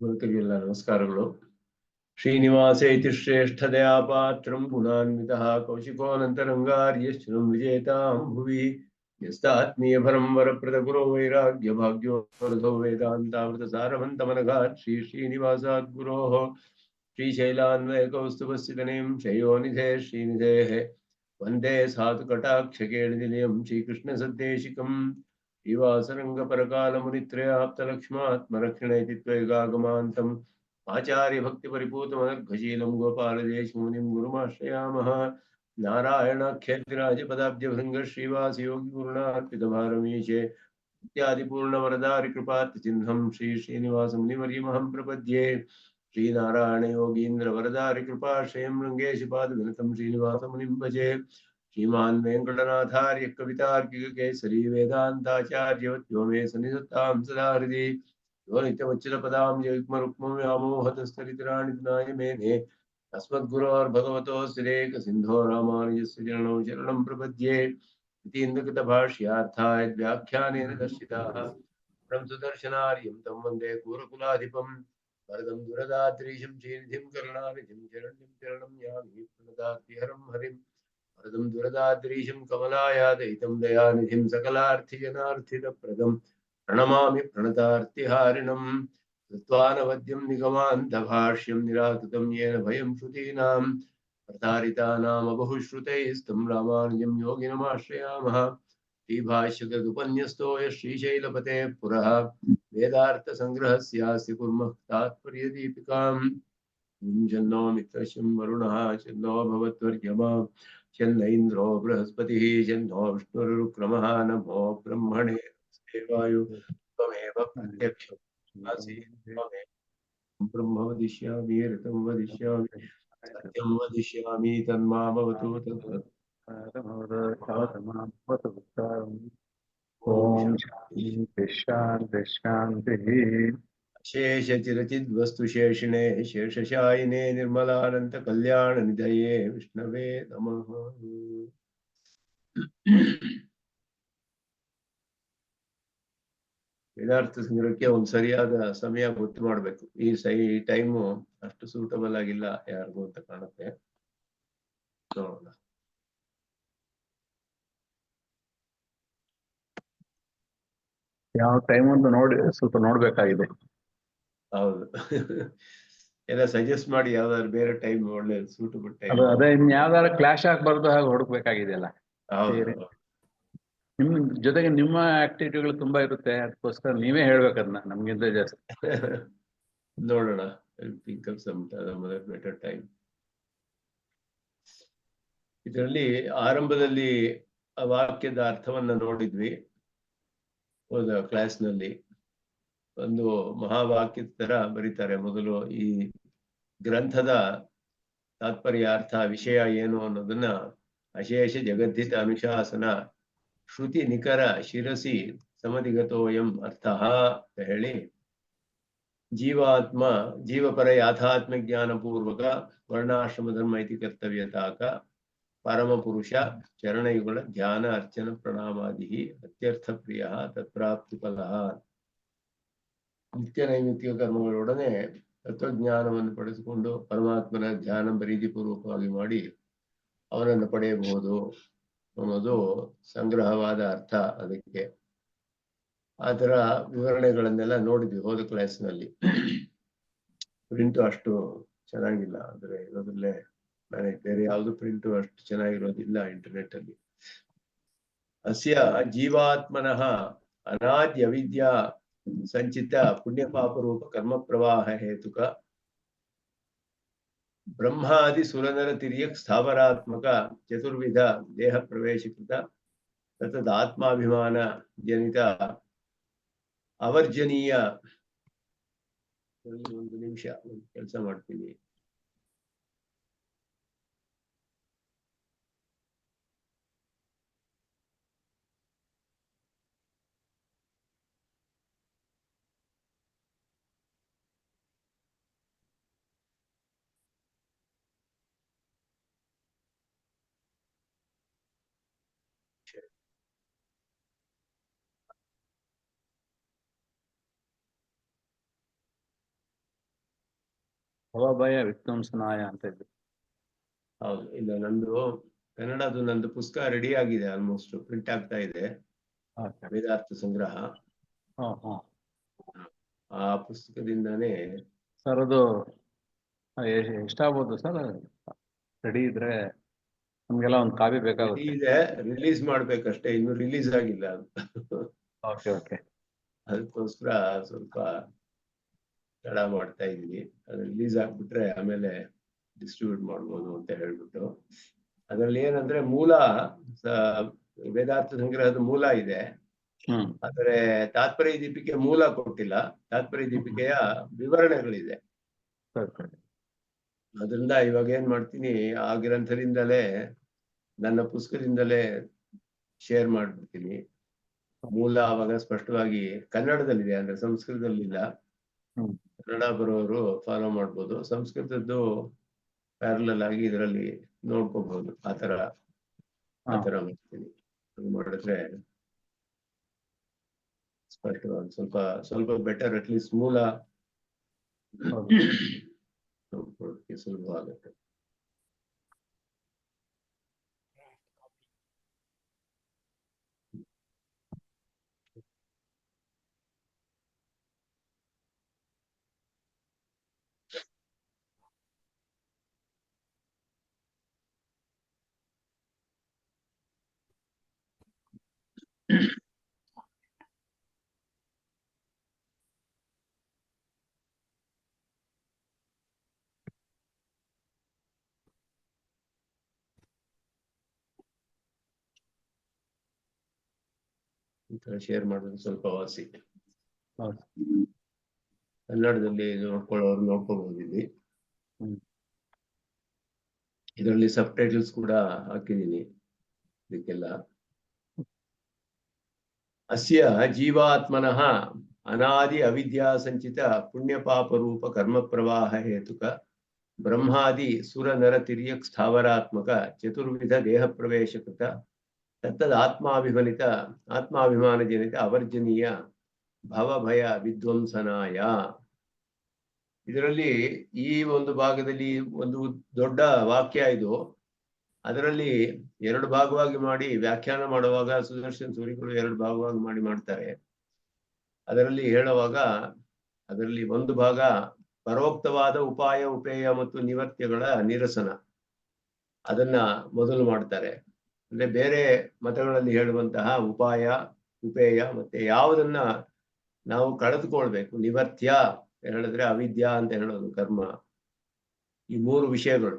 ಗುರುಗಳಿಗೆಲ್ಲ ನಮಸ್ಕಾರಗಳು. ಶ್ರೀನಿವಾಸೇತಿ ಶ್ರೇಷ್ಠದಯಾ ಪಾತ್ರಂ ಗುಣಾನ್ವಿತಃ ಕೌಶಿಕೋನಂತರಂಗಾರ್ಯಶ್ಚುರಂ ವಿಜೇತಾಂ ಭುವಿ ಯಸ್ತಾತ್ಮೀಯಫಲಂ ವರಪ್ರದ ಗುರೋ ವೈರಾಗ್ಯ ಭಾಗ್ಯೋ ರಥೋ ವೇದಾಂತಾಮೃತ ಸಾರವಂತಮನಘಾತ್ ಶ್ರೀ ಶ್ರೀನಿವಾಸಾತ್ ಗುರೋಃ ಶ್ರೀಶೈಲಾನ್ವಯಕೌಸ್ತುಭಸ್ಥಿತನೇಂ ಶಯೋನಿಧೇ ಶ್ರೀನಿಧೇಃ ವಂದೇ ಸಾಧುಕಟಾಕ್ಷಕೇಳಿನಿಲಯಂ ಶ್ರೀಕೃಷ್ಣಸದ್ದೇಶಿಕಂ ಶ್ರೀವಾಸರಂಗಪರಕಾಲमुनित्रयाप्तलक्ष्मात्मरक्षणे चित्त्वैगागमान्तम् आचार्यभक्तिपरिपूतमनर्घशीलं गोपालदेशमुनिं गुरुमाश्रयामः। नारायणाख्यतिराजपदाब्जभृङ्ग श्रीवासयोगिगुरुणार्पितभारमीशे इत्यादिपूर्णवरदारिकृपात्तचिह्नं श्रीश्रीनिवासमुनिवर्यमहं प्रपद्ये। श्रीनारायणयोगीन्द्रवरदारिकृपाश्रयं रङ्गेशपादविनतं श्रीनिवासमुनिं भजे। श्रीमान् वेङ्कटनाथार्य कवितार्किककेसरी वेदान्ताचार्यवत्यो मे सन्निधत्तां सदा हृदि यो नित्यमच्युतपदां युग्मरुक्मव्यामोहतस्तरितराणि मेने अस्मद्गुरोर्भगवतोऽस्य देकसिन्धो रामानुजस्य चरणौ शरणं प्रपद्ये। इतीन्द्रकृतभाष्यार्थाय व्याख्यानेन दर्शिताः सुदर्शनार्यं तं वन्दे कूरकुलाधिपं वरदं दुरदाद्रीशं श्रीनिधिं करुणानिधिं शरण्यं शरणं यामि प्रणताद्रिहरं हरिम् वरदं दुरदाद्रीशं कमलायादयितं दयानिधिं सकलार्थिजनार्थितप्रदं प्रणमामि प्रणतार्तिहारिणं कृत्वानवद्यं निगमान्तभाष्यं निराकृतं येन भयं श्रुतीनां प्रतारितानामबहुश्रुतैस्तं रामानुजं योगिनमाश्रयामः। श्रीभाष्यकृदुपन्यस्तो यः श्रीशैलपतेः पुरः वेदार्थसङ्ग्रहस्यास्य कुर्मः तात्पर्यदीपिकाम्। जन्नो मित्रशं वरुणः चन्नो भवत्वर्यमा चन्न इन्द्रो बृहस्पतिः चन्नो विष्णुरुक्रमः नमो ब्रह्मणे देवाय त्वमेव प्रत्यक्षम् त्वमेव ब्रह्म वदिष्यामि ऋतं वदिष्यामि सत्यं वदिष्यामि तन्मामवतु तत् ओम शांति शेषचिरचिद्वस्तुशेषिणे शेषशायिने निर्मलानन्तकल्याणनिधये विष्णवे नमः। ವೇದಾರ್ಥ ಸಂಗ್ರಹಕ್ಕೆ ಒಂದು ಸರಿಯಾದ ಸಮಯ ಗೊತ್ತು ಮಾಡಬೇಕು. ಈ ಟೈಮು ಅಷ್ಟು ಸೂಟಬಲ್ ಆಗಿಲ್ಲ ಯಾರಿಗೂ ಅಂತ ಕಾಣುತ್ತೆ. ನೋಡೋಣ. ಯಾವ ಟೈಮ್ ಅಂತ ನೋಡಿ ಸ್ವಲ್ಪ ನೋಡ್ಬೇಕಾಗಿದೆ. ಹೌದು, ಎಲ್ಲ ಸಜೆಸ್ಟ್ ಮಾಡಿ ಯಾವ್ದಾದ್ರು ಬೇರೆ ಟೈಮ್ ಒಳ್ಳೆ ಸೂಟಬಲ್ ಟೈಮ್. ಅದೇ ಇನ್ ಯಾವ್ದಾರ ಕ್ಲಾಶ್ ಆಗ್ಬಾರ್ದು ಹಾಗೆ ಹುಡುಕ್ಬೇಕಾಗಿದೆಯಲ್ಲ. ನಿಮ್ ಜೊತೆಗೆ ನಿಮ್ಮ ಆಕ್ಟಿವಿಟಿಗಳು ತುಂಬಾ ಇರುತ್ತೆ, ಅದಕ್ಕೋಸ್ಕರ ನೀವೇ ಹೇಳ್ಬೇಕದನ್ನ ನಮ್ಗಿಂತ ಜಾಸ್ತಿ. ನೋಡೋಣ, think of some better time. ಇದರಲ್ಲಿ ಆರಂಭದಲ್ಲಿ ಆ ವಾಕ್ಯದ ಅರ್ಥವನ್ನ ನೋಡಿದ್ವಿ ಹೋದ ಕ್ಲಾಸ್ನಲ್ಲಿ. ಒಂದು ಮಹಾವಾಕ್ಯದ ತರ ಬರೀತಾರೆ ಮೊದಲು. ಈ ಗ್ರಂಥದ ತಾತ್ಪರ್ಯ, ಅರ್ಥ, ವಿಷಯ ಏನು ಅನ್ನೋದನ್ನ ಅಶೇಷ ಜಗದ್ಧಿತ ಅನುಶಾಸನ ಶ್ರುತಿ ನಿಖರ ಶಿರಸಿ ಸಮಧಿಗತೋಯಂ ಅರ್ಥಃ ಅಂತ ಹೇಳಿ, ಜೀವಾತ್ಮ ಜೀವಪರ ಯಾಥಾತ್ಮ ಜ್ಞಾನ ಪೂರ್ವಕ ವರ್ಣಾಶ್ರಮ ಧರ್ಮ ಇತಿ ಕರ್ತವ್ಯತಾಕ ಪರಮ ಪುರುಷ ಚರಣಯುಗಳ ಧ್ಯಾನ ಅರ್ಚನ ಪ್ರಣಾಮಾದಿ ಅತ್ಯರ್ಥ ಪ್ರಿಯ ತತ್ಪ್ರಾಪ್ತಿ ಫಲಃ. ನಿತ್ಯ ನೈಮಿತ್ತಿಕ ಕರ್ಮಗಳೊಡನೆ ತತ್ವಜ್ಞಾನವನ್ನು ಪಡೆದುಕೊಂಡು ಪರಮಾತ್ಮನ ಧ್ಯಾನ ಪ್ರೀತಿಪೂರ್ವಕವಾಗಿ ಮಾಡಿ ಅವನನ್ನು ಪಡೆಯಬಹುದು ಅನ್ನೋದು ಸಂಗ್ರಹವಾದ ಅರ್ಥ. ಅದಕ್ಕೆ ಆ ಥರ ವಿವರಣೆಗಳನ್ನೆಲ್ಲ ನೋಡಿದ್ವಿ ಹೋದ ಕ್ಲಾಸ್ನಲ್ಲಿ. ಪ್ರಿಂಟು ಅಷ್ಟು ಚೆನ್ನಾಗಿಲ್ಲ, ಆದರೆ ಇರೋದ್ರಲ್ಲೇ ನನಗೆ ಬೇರೆ ಯಾವುದು ಪ್ರಿಂಟು ಅಷ್ಟು ಚೆನ್ನಾಗಿರೋದಿಲ್ಲ ಇಂಟರ್ನೆಟ್ ಅಲ್ಲಿ. ಅಸ್ಯ ಜೀವಾತ್ಮನಃ ಅನಾದ್ಯ ಅವಿದ್ಯಾ ಸಂಚಿತ ಪುಣ್ಯಪಾಪರೂಪ ಕರ್ಮ ಪ್ರವಾಹ ಹೇತುಕ ಬ್ರಹ್ಮಾದಿ ಸುರನರ ತಿರ್ಯಕ್ ಸ್ಥಾವರಾತ್ಮಕ ಚತುರ್ವಿಧ ದೇಹ ಪ್ರವೇಶಕೃತ ತತ್ತದಾತ್ಮಾಭಿಮಾನ ಜನಿತ ಅವರ್ಜನೀಯ. ಒಂದು ನಿಮಿಷ ಕೆಲಸ ಮಾಡ್ತೀನಿ. ಭವಭಯ ವಿಧ್ವಂಸನಾಯ ಅಂತ ಇದ್ರು. ಹೌದು, ಇಲ್ಲ ನಂದು ಕನ್ನಡದು ನಂದು ಪುಸ್ತಕ ರೆಡಿ ಆಗಿದೆ, ಆಲ್ಮೋಸ್ಟ್ ಪ್ರಿಂಟ್ ಆಗ್ತಾ ಇದೆ, ವೇದಾರ್ಥ ಸಂಗ್ರಹ. ಆ ಪುಸ್ತಕದಿಂದಾನೇ ಸರ್ ಅದು ಎಷ್ಟಾಗ್ಬೋದು ಸರ್? ರೆಡಿ ಇದ್ರೆ ನಮ್ಗೆಲ್ಲ ಒಂದು ಕಾಪಿ ಬೇಕಾಗುತ್ತೆ. ಇದೆ, ರಿಲೀಸ್ ಮಾಡ್ಬೇಕಷ್ಟೇ, ಇನ್ನು ರಿಲೀಸ್ ಆಗಿಲ್ಲ ಅದು. ಓಕೆ ಅದಕ್ಕೋಸ್ಕರ ಸ್ವಲ್ಪ ತಡ ಮಾಡ್ತಾ ಇದೀನಿ. ಅದು ರಿಲೀಸ್ ಆಗ್ಬಿಟ್ರೆ ಆಮೇಲೆ ಡಿಸ್ಟ್ರಿಬ್ಯೂಟ್ ಮಾಡ್ಬೋದು ಅಂತ ಹೇಳ್ಬಿಟ್ಟು. ಅದರಲ್ಲಿ ಏನಂದ್ರೆ ಮೂಲ ವೇದಾರ್ಥ ಸಂಗ್ರಹದ ಮೂಲ ಇದೆ, ಆದರೆ ತಾತ್ಪರ್ಯ ದೀಪಿಕೆ ಮೂಲ ಕೊಟ್ಟಿಲ್ಲ, ತಾತ್ಪರ್ಯ ದೀಪಿಕೆಯ ವಿವರಣೆಗಳಿದೆ. ಅದರಿಂದ ಇವಾಗ ಏನ್ ಮಾಡ್ತೀನಿ, ಆ ಗ್ರಂಥದಿಂದಲೇ ನನ್ನ ಪುಸ್ತಕದಿಂದಲೇ ಶೇರ್ ಮಾಡ್ಬಿಡ್ತೀನಿ. ಮೂಲ ಅವಾಗ ಸ್ಪಷ್ಟವಾಗಿ ಕನ್ನಡದಲ್ಲಿದೆ, ಅಂದ್ರೆ ಸಂಸ್ಕೃತದಲ್ಲಿಲ್ಲ. ಕನ್ನಡ ಬರೋರು ಫಾಲೋ ಮಾಡ್ಬೋದು, ಸಂಸ್ಕೃತದ್ದು ಪ್ಯಾರಲಲ್ ಆಗಿ ಇದರಲ್ಲಿ ನೋಡ್ಕೋಬಹುದು. ಆತರ ಮಾಡ್ತೀನಿ. ಅದು ಮಾಡಿದ್ರೆ ಸ್ಪಷ್ಟವಾಗಿ ಸ್ವಲ್ಪ ಬೆಟರ್, ಅಟ್ಲೀಸ್ಟ್ ಮೂಲ ನೋಡ್ಕೊಳ್ಳೋಕೆ ಸುಲಭ ಆಗುತ್ತೆ. ಶೇರ್ ಮಾಡೋದು ಸ್ವಲ್ಪ ವಾಸಿ. ಕನ್ನಡದಲ್ಲಿ ನೋಡ್ಕೊಳ್ಳೋರು ನೋಡ್ಕೋಬಹುದು. ಇಲ್ಲಿ ಇದರಲ್ಲಿ ಸಬ್ ಟೈಟಲ್ಸ್ ಕೂಡ ಹಾಕಿದ್ದೀನಿ ಇದಕ್ಕೆಲ್ಲ. ಅಸ್ಯ ಜೀವಾತ್ಮನಃ ಅನಾದಿ ಅವಿದ್ಯಾ ಸಂಚಿತ ಪುಣ್ಯ ಪಾಪ ರೂಪ ಕರ್ಮ ಪ್ರವಾಹ ಹೇತುಕ ಬ್ರಹ್ಮಾದಿ ಸುರ ನರ ತಿರ್ಯಕ್ ಸ್ಥಾವರಾತ್ಮಕ ಚತುರ್ವಿಧ ದೇಹ ಪ್ರವೇಶಕೃತ ತತ್ತದ ಆತ್ಮಾಭಿಮಾನ ಜನಿತ ಅವರ್ಜನೀಯ ಭವಭಯ ವಿಧ್ವಂಸನಾಯ. ಇದರಲ್ಲಿ ಈ ಒಂದು ಭಾಗದಲ್ಲಿ ಒಂದು ದೊಡ್ಡ ವಾಕ್ಯ ಇದು. ಅದರಲ್ಲಿ ಎರಡು ಭಾಗವಾಗಿ ಮಾಡಿ ವ್ಯಾಖ್ಯಾನ ಮಾಡುವಾಗ ಸುದರ್ಶನ್ ಸೂರಿಗಳು ಎರಡು ಭಾಗವಾಗಿ ಮಾಡ್ತಾರೆ. ಅದರಲ್ಲಿ ಹೇಳುವಾಗ ಅದರಲ್ಲಿ ಒಂದು ಭಾಗ ಪರೋಕ್ತವಾದ ಉಪಾಯ ಉಪೇಯ ಮತ್ತು ನಿವರ್ತ್ಯಗಳ ನಿರಸನ, ಅದನ್ನ ಮೊದಲು ಮಾಡ್ತಾರೆ. ಅಂದ್ರೆ ಬೇರೆ ಮತಗಳಲ್ಲಿ ಹೇಳುವಂತಹ ಉಪಾಯ ಉಪೇಯ ಮತ್ತೆ ಯಾವುದನ್ನ ನಾವು ಕಳೆದುಕೊಳ್ಬೇಕು, ನಿವರ್ತ್ಯ ಹೇಳಿದ್ರೆ ಅವಿದ್ಯಾ ಅಂತ ಹೇಳೋದು ಕರ್ಮ, ಈ ಮೂರು ವಿಷಯಗಳು.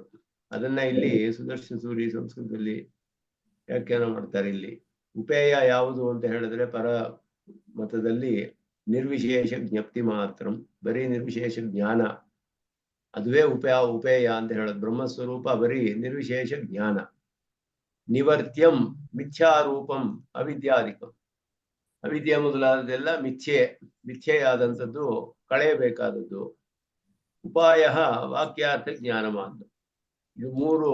ಅದನ್ನ ಇಲ್ಲಿ ಸುದರ್ಶನ್ ಸೂರಿ ಸಂಸ್ಕೃತದಲ್ಲಿ ವ್ಯಾಖ್ಯಾನ ಮಾಡ್ತಾರೆ. ಇಲ್ಲಿ ಉಪೇಯ ಯಾವುದು ಅಂತ ಹೇಳಿದ್ರೆ ಪರ ಮತದಲ್ಲಿ ನಿರ್ವಿಶೇಷ ಜ್ಞಪ್ತಿ ಮಾತ್ರ, ಬರೀ ನಿರ್ವಿಶೇಷ ಜ್ಞಾನ, ಅದುವೇ ಉಪೇಯ ಅಂತ ಹೇಳೋದು. ಬ್ರಹ್ಮಸ್ವರೂಪ ಬರೀ ನಿರ್ವಿಶೇಷ ಜ್ಞಾನ. ನಿವರ್ತ್ಯಂ ಮಿಥ್ಯಾರೂಪಂ ಅವಿದ್ಯಾಧಿಕಂ, ಅವಿದ್ಯೆ ಮೊದಲಾದದೆಲ್ಲ ಮಿಥ್ಯೆಯಾದಂಥದ್ದು, ಕಳೆಯಬೇಕಾದದ್ದು. ಉಪಾಯ ವಾಕ್ಯಾರ್ಥ ಜ್ಞಾನಮಾನ, ಇದು ಮೂರು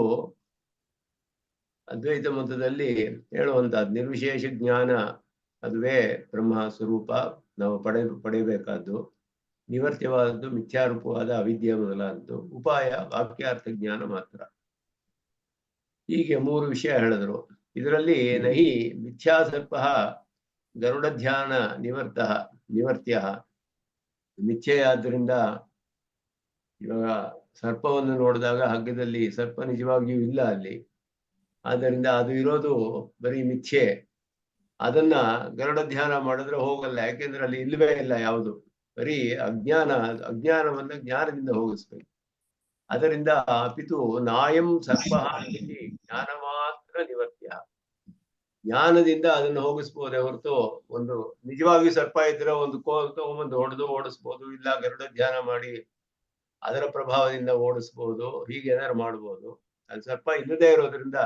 ಅದ್ವೈತ ಮತದಲ್ಲಿ ಹೇಳುವಂತಹದ್ದು. ನಿರ್ವಿಶೇಷ ಜ್ಞಾನ ಅದುವೇ ಬ್ರಹ್ಮ ಸ್ವರೂಪ, ನಾವು ಪಡೆಯಬೇಕಾದ್ದು. ನಿವರ್ತ್ಯವಾದದ್ದು ಮಿಥ್ಯಾರೂಪವಾದ ಅವಿದ್ಯೆ ಮೊದಲಾದದ್ದು. ಉಪಾಯ ವಾಕ್ಯಾರ್ಥ ಜ್ಞಾನ ಮಾತ್ರ. ಹೀಗೆ ಮೂರು ವಿಷಯ ಹೇಳಿದ್ರು. ಇದರಲ್ಲಿ ನಹಿ ಮಿಥ್ಯಾಸರ್ಪ ಗರುಡ ಧ್ಯಾನ ನಿವರ್ತ್ಯ, ಮಿಥ್ಯೆಯಾದ್ರಿಂದ ಇವಾಗ ಸರ್ಪವನ್ನು ನೋಡಿದಾಗ ಹಗ್ಗದಲ್ಲಿ ಸರ್ಪ ನಿಜವಾಗಿಯೂ ಇಲ್ಲ ಅಲ್ಲಿ, ಆದ್ದರಿಂದ ಅದು ಇರೋದು ಬರೀ ಮಿಥ್ಯೆ. ಅದನ್ನ ಗರುಡ ಧ್ಯಾನ ಮಾಡಿದ್ರೆ ಹೋಗಲ್ಲ, ಯಾಕೆಂದ್ರೆ ಅಲ್ಲಿ ಇಲ್ಲವೇ ಇಲ್ಲ ಯಾವುದು, ಬರೀ ಅಜ್ಞಾನವನ್ನ ಜ್ಞಾನದಿಂದ ಹೋಗಿಸ್ಬೇಕು. ಅದರಿಂದ ಅಪಿತು ನಾಯಂ ಸರ್ಪ ಜ್ಞಾನ ಮಾತ್ರ ನಿವರ್ತ್ಯ, ಜ್ಞಾನದಿಂದ ಅದನ್ನು ಹೋಗಿಸ್ಬೋದೇ ಹೊರತು, ಒಂದು ನಿಜವಾಗಿ ಸರ್ಪ ಇದ್ರೆ ಒಂದು ಕೋಲ್ ತಗೊಂಬಂದು ಹೊಡೆದು ಓಡಿಸ್ಬೋದು, ಇಲ್ಲ ಗರುಡ ಧ್ಯಾನ ಮಾಡಿ ಅದರ ಪ್ರಭಾವದಿಂದ ಓಡಿಸ್ಬೋದು, ಹೀಗೆ ಏನಾರು ಮಾಡ್ಬೋದು. ಅಲ್ಲಿ ಸರ್ಪ ಇಲ್ಲದೆ ಇರೋದ್ರಿಂದ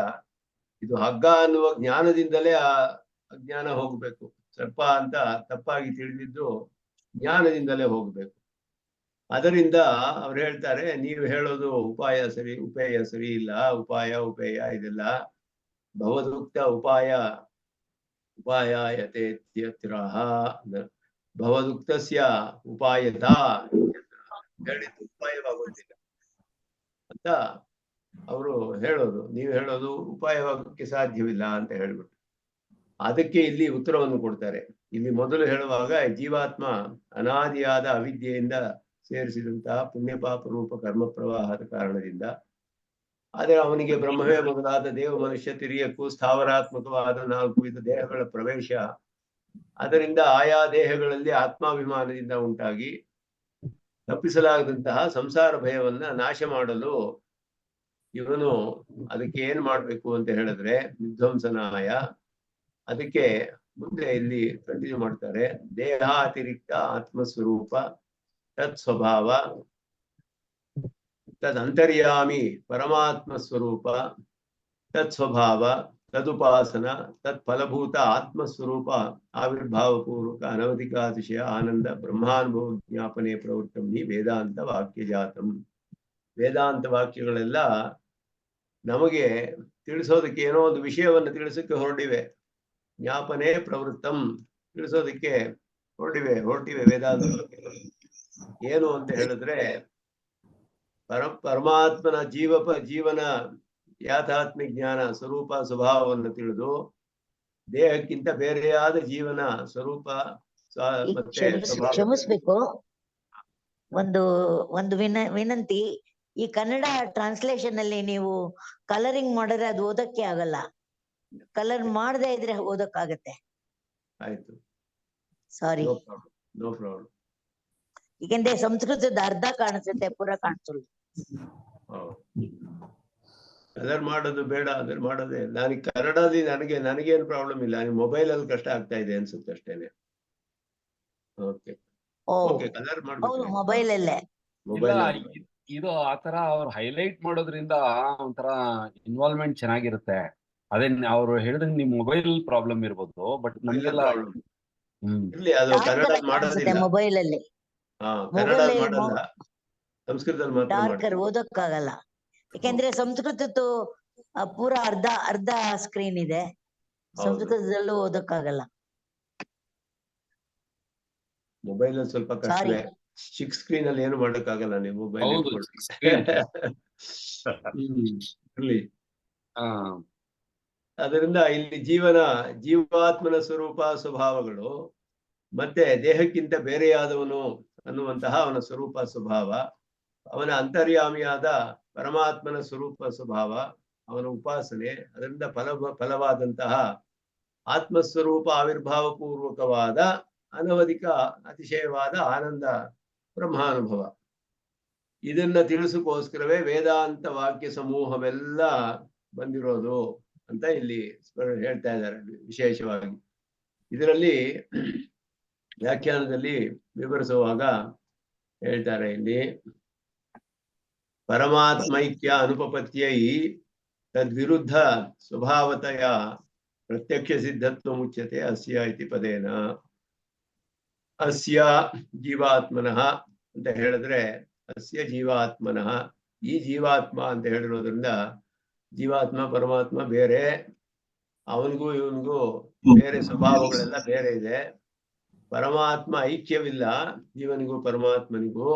ಇದು ಹಗ್ಗ ಅನ್ನುವ ಜ್ಞಾನದಿಂದಲೇ ಆ ಅಜ್ಞಾನ ಹೋಗ್ಬೇಕು. ಸರ್ಪ ಅಂತ ತಪ್ಪಾಗಿ ತಿಳಿದಿದ್ದು ಜ್ಞಾನದಿಂದಲೇ ಹೋಗ್ಬೇಕು. ಅದರಿಂದ ಅವ್ರು ಹೇಳ್ತಾರೆ, ನೀವು ಹೇಳೋದು ಉಪಾಯ ಸರಿ, ಉಪೇಯ ಸರಿ ಇಲ್ಲ. ಉಪಾಯ ಉಪೇಯ ಇದೆಲ್ಲ ಭವದುಕ್ತ ಉಪಾಯಾಯತೇತ್ಯತ್ರಃ ಭವದುಕ್ತಸ್ಯ ಉಪಾಯತ ಹೇಳಿದ್ದು ಉಪಾಯವಾಗೋದಿಲ್ಲ. ಅಂತ ಅವರು ಹೇಳೋದು. ನೀವು ಹೇಳೋದು ಉಪಾಯವಾಗಕ್ಕೆ ಸಾಧ್ಯವಿಲ್ಲ ಅಂತ ಹೇಳ್ಬಿಟ್ಟು ಅದಕ್ಕೆ ಇಲ್ಲಿ ಉತ್ತರವನ್ನು ಕೊಡ್ತಾರೆ. ಇಲ್ಲಿ ಮೊದಲು ಹೇಳುವಾಗ ಜೀವಾತ್ಮ ಅನಾದಿಯಾದ ಅವಿದ್ಯೆಯಿಂದ ಸೇರಿಸಿದಂತಹ ಪುಣ್ಯಪಾಪ ರೂಪ ಕರ್ಮ ಪ್ರವಾಹದ ಕಾರಣದಿಂದ, ಆದರೆ ಅವನಿಗೆ ಬ್ರಹ್ಮವೇ ಮೊದಲಾದ ದೇವ ಮನುಷ್ಯ ತಿರಿಯಕ್ಕೂ ಸ್ಥಾವರಾತ್ಮಕವಾದ 4 ವಿಧ ದೇಹಗಳ ಪ್ರವೇಶ, ಅದರಿಂದ ಆಯಾ ದೇಹಗಳಲ್ಲಿ ಆತ್ಮಾಭಿಮಾನದಿಂದ ಉಂಟಾಗಿ ತಪ್ಪಿಸಲಾಗದಂತಹ ಸಂಸಾರ ಭಯವನ್ನ ನಾಶ ಮಾಡಲು ಇವನು ಅದಕ್ಕೆ ಏನ್ ಮಾಡ್ಬೇಕು ಅಂತ ಹೇಳಿದ್ರೆ ವಿಧ್ವಂಸನಾಯ. ಅದಕ್ಕೆ ಮುಂದೆ ಇಲ್ಲಿ ಕಂಟಿನ್ಯೂ ಮಾಡ್ತಾರೆ. ದೇಹಾತಿರಿಕ್ತ ಆತ್ಮಸ್ವರೂಪ ತತ್ ಸ್ವಭಾವ ತದಂತರ್ಯಾಮಿ ಪರಮಾತ್ಮ ಸ್ವರೂಪ ತತ್ ಸ್ವಭಾವ ತದುಪಾಸನ ತತ್ ಫಲಭೂತ ಆತ್ಮಸ್ವರೂಪ ಆವಿರ್ಭಾವ ಪೂರ್ವಕ ಅನವಧಿಕಾತಿಶಯ ಆನಂದ ಬ್ರಹ್ಮಾನುಭವ ಜ್ಞಾಪನೆ ಪ್ರವೃತ್ತಂ ಹಿ ವೇದಾಂತ ವಾಕ್ಯ ಜಾತಂ. ವೇದಾಂತ ವಾಕ್ಯಗಳೆಲ್ಲ ನಮಗೆ ತಿಳಿಸೋದಕ್ಕೆ ಏನೋ ಒಂದು ವಿಷಯವನ್ನು ತಿಳಿಸೋಕೆ ಹೊರಟಿವೆ. ಜ್ಞಾಪನೆ ಪ್ರವೃತ್ತಂ ತಿಳಿಸೋದಕ್ಕೆ ಹೊರಟಿವೆ ವೇದಾಂತ ವಾಕ್ಯಗಳು. ಏನು ಅಂತ ಹೇಳಿದ್ರೆ ಪರಮಾತ್ಮನ ಜೀವನ ಯಾಥಾತ್ಮಿಕ ಜ್ಞಾನ ಸ್ವರೂಪ ಸ್ವಭಾವವನ್ನು ತಿಳಿದು ದೇಹಕ್ಕಿಂತ ಬೇರೆಯಾದ ಜೀವನ ಸ್ವರೂಪ ಮತ್ತೆ ಕ್ಷಮಿಸ್ಬೇಕು. ಒಂದು ವಿನಂತಿ. ಈ ಕನ್ನಡ ಟ್ರಾನ್ಸ್ಲೇಷನ್ ಅಲ್ಲಿ ನೀವು ಕಲರಿಂಗ್ ಮಾಡಿದ್ರೆ ಅದು ಓದಕ್ಕೆ ಆಗಲ್ಲ. ಕಲರ್ ಮಾಡದೇ ಇದ್ರೆ ಓದಕ್ಕಾಗತ್ತೆ. ಆಯ್ತು, ಸಾರಿ. No problem. ಏಕೆಂದ್ರೆ ಸಂಸ್ಕೃತದ ಅರ್ಧ ಕಾಣಿಸುತ್ತೆ, ಪೂರ ಕಾಣಿಸಲ್ಲ. ಕಲರ್ ಮಾಡೋದು ಬೇಡ, ಅದ್ರ ಮಾಡೋದೇ. ನನಗೆ ಕನ್ನಡದಲ್ಲಿ ನನಗೇನು ಪ್ರಾಬ್ಲಮ್ ಇಲ್ಲ. ಮೊಬೈಲ್ ಅಲ್ಲಿ ಕಷ್ಟ ಆಗ್ತಾ ಇದೆ ಅನ್ಸುತ್ತೆ ಅಷ್ಟೇನೆ. ಓಕೆ ಓಕೆ, ಕಲರ್ ಹೌದು, ಮೊಬೈಲ್ ಅಲ್ಲೇ. ಇದು ಆತರ ಅವ್ರು ಹೈಲೈಟ್ ಮಾಡೋದ್ರಿಂದ ಒಂಥರ ಇನ್ವಾಲ್ವ್ಮೆಂಟ್ ಚೆನ್ನಾಗಿರುತ್ತೆ. ಅದೇ ಅವ್ರು ಹೇಳಿದ್ರೆ ನಿಮ್ ಮೊಬೈಲ್ ಪ್ರಾಬ್ಲಮ್ ಇರ್ಬೋದು, ಬಟ್ ನಮ್ಗೆಲ್ಲ ಇರ್ಲಿ, ಅದು ಕನ್ನಡ ಮಾಡೋದಿಲ್ಲ. ಮೊಬೈಲ್ ಅಲ್ಲಿ ಕನ್ನಡ ಮಾಡಲ್ಲ, ಸಂಸ್ಕೃತದಲ್ಲಿ ಮಾತ್ರ ಡಾರ್ಕರ್ ಓದಕ್ಕಾಗಲ್ಲ. ಯಾಕೆಂದ್ರೆ ಸಂಸ್ಕೃತದ್ದು ಪೂರ ಅರ್ಧ ಸ್ಕ್ರೀನ್ ಇದೆ, ಸಂಸ್ಕೃತದಲ್ಲೂ ಓದಕ್ಕಾಗಲ್ಲ. ಮೊಬೈಲ್ ಅಲ್ಲಿ ಸ್ವಲ್ಪ ಕಷ್ಟವೇ. ಚಿಕ್ಕ ಸ್ಕ್ರೀನ್ ಅಲ್ಲಿ ಏನು ಮಾಡಕ್ಕಾಗಲ್ಲ. ನೀವು ಮೊಬೈಲ್ ಇರ್ಲಿ. ಅದರಿಂದ ಇಲ್ಲಿ ಜೀವಾತ್ಮನ ಸ್ವರೂಪ ಸ್ವಭಾವಗಳು ಮತ್ತೆ ದೇಹಕ್ಕಿಂತ ಬೇರೆಯಾದವನು ಅನ್ನುವಂತಹ ಅವನ ಸ್ವರೂಪ ಸ್ವಭಾವ, ಅವನ ಅಂತರ್ಯಾಮಿಯಾದ ಪರಮಾತ್ಮನ ಸ್ವರೂಪ ಸ್ವಭಾವ, ಅವನ ಉಪಾಸನೆ, ಅದರಿಂದ ಫಲವಾದಂತಹ ಆತ್ಮಸ್ವರೂಪ ಆವಿರ್ಭಾವ ಪೂರ್ವಕವಾದ ಅನವಧಿಕ ಅತಿಶಯವಾದ ಆನಂದ ಬ್ರಹ್ಮಾನುಭವ. ಇದನ್ನ ತಿಳಿಸೋಕೋಸ್ಕರವೇ ವೇದಾಂತ ವಾಕ್ಯ ಸಮೂಹವೆಲ್ಲ ಬಂದಿರೋದು ಅಂತ ಇಲ್ಲಿ ಹೇಳ್ತಾ ಇದ್ದಾರೆ. ವಿಶೇಷವಾಗಿ ಇದರಲ್ಲಿ ವ್ಯಾಖ್ಯಾನದಲ್ಲಿ ವಿವರಿಸುವಾಗ ಹೇಳ್ತಾರೆ. ಇಲ್ಲಿ ಪರಮಾತ್ಮೈಕ್ಯ ಅನುಪಪತ್ಯೈ ತದ್ವಿರುದ್ಧ ಸ್ವಭಾವತಯ ಪ್ರತ್ಯಕ್ಷ ಸಿದ್ಧತ್ವ ಮುಚ್ಯತೆ ಅಸ್ಯ ಇತಿ ಪದೇನ. ಅಸ್ಯ ಜೀವಾತ್ಮನಃ ಅಂತ ಹೇಳಿದ್ರೆ ಅಸ್ಯ ಜೀವಾತ್ಮನಃ, ಈ ಜೀವಾತ್ಮ ಅಂತ ಹೇಳಿರೋದ್ರಿಂದ ಜೀವಾತ್ಮ ಪರಮಾತ್ಮ ಬೇರೆ, ಅವನಿಗೂ ಇವನಿಗೂ ಬೇರೆ ಸ್ವಭಾವಗಳೆಲ್ಲ ಬೇರೆ ಇದೆ. ಪರಮಾತ್ಮ ಐಕ್ಯವಿಲ್ಲ ಜೀವನಿಗೂ ಪರಮಾತ್ಮನಿಗೂ,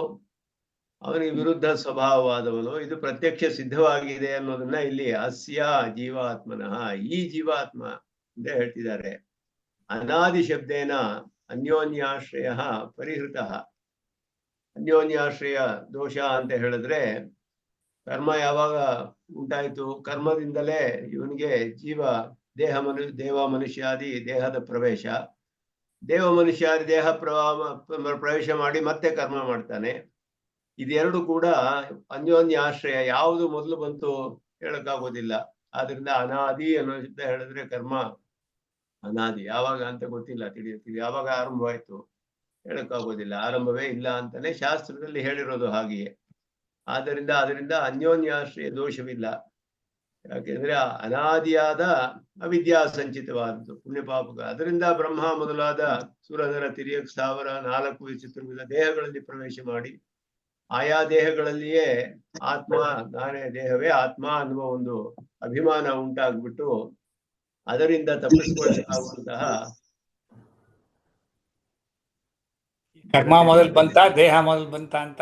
ಅವನಿಗೆ ವಿರುದ್ಧ ಸ್ವಭಾವವಾದವನು. ಇದು ಪ್ರತ್ಯಕ್ಷ ಸಿದ್ಧವಾಗಿದೆ ಅನ್ನೋದನ್ನ ಇಲ್ಲಿ ಅಸ್ಯ ಜೀವಾತ್ಮನಃ, ಈ ಜೀವಾತ್ಮ ಅಂತ ಹೇಳ್ತಿದ್ದಾರೆ. ಅನಾದಿ ಶಬ್ದೇನ ಅನ್ಯೋನ್ಯಾಶ್ರಯ ಪರಿಹೃತ. ಅನ್ಯೋನ್ಯಾಶ್ರಯ ದೋಷ ಅಂತ ಹೇಳಿದ್ರೆ ಕರ್ಮ ಯಾವಾಗ ಉಂಟಾಯ್ತು, ಕರ್ಮದಿಂದಲೇ ಇವನಿಗೆ ದೇವ ಮನುಷ್ಯಾದಿ ದೇಹದ ಪ್ರವೇಶ, ದೇವ ಮನುಷ್ಯಾದಿ ದೇಹ ಪ್ರವೇಶ ಮಾಡಿ ಮತ್ತೆ ಕರ್ಮ ಮಾಡ್ತಾನೆ. ಇದೆರಡು ಕೂಡ ಅನ್ಯೋನ್ಯಾಶ್ರಯ. ಯಾವುದು ಮೊದಲು ಬಂತು ಹೇಳಕ್ಕಾಗೋದಿಲ್ಲ. ಆದ್ರಿಂದ ಅನಾದಿ ಅನ್ನೋ ಶಬ್ದ ಹೇಳಿದ್ರೆ ಕರ್ಮ ಅನಾದಿ, ಯಾವಾಗ ಅಂತ ಗೊತ್ತಿಲ್ಲ, ತಿಳಿಯುತ್ತಿದೆ. ಯಾವಾಗ ಆರಂಭವಾಯ್ತು ಹೇಳಕ್ಕಾಗೋದಿಲ್ಲ, ಆರಂಭವೇ ಇಲ್ಲ ಅಂತಾನೆ ಶಾಸ್ತ್ರದಲ್ಲಿ ಹೇಳಿರೋದು ಹಾಗೆಯೇ. ಅದರಿಂದ ಅನ್ಯೋನ್ಯಾಶ್ರಯ ದೋಷವಿಲ್ಲ. ಯಾಕೆಂದ್ರೆ ಅನಾದಿಯಾದ ಅವಿದ್ಯಾ ಸಂಚಿತವಾದದ್ದು ಪುಣ್ಯಪಾಪಕ. ಅದರಿಂದ ಬ್ರಹ್ಮ ಮೊದಲಾದ ಸುರನರ ತಿರಿಯಕ್ ಸ್ಥಾವರ 4 ಚತುರ್ವಿಧ ದೇಹಗಳಲ್ಲಿ ಪ್ರವೇಶ ಮಾಡಿ ಆಯಾ ದೇಹಗಳಲ್ಲಿಯೇ ಆತ್ಮ, ನಾನೇ ದೇಹವೇ ಆತ್ಮ ಅನ್ನುವ ಒಂದು ಅಭಿಮಾನ ಉಂಟಾಗ್ಬಿಟ್ಟು ಅದರಿಂದ ತಪ್ಪಿಸಿಕೊಳ್ಳಬೇಕಾಗುವಂತಹ ಕರ್ಮ ಮೊದಲು ಬಂತ ದೇಹ ಮೊದಲು ಬಂತ ಅಂತ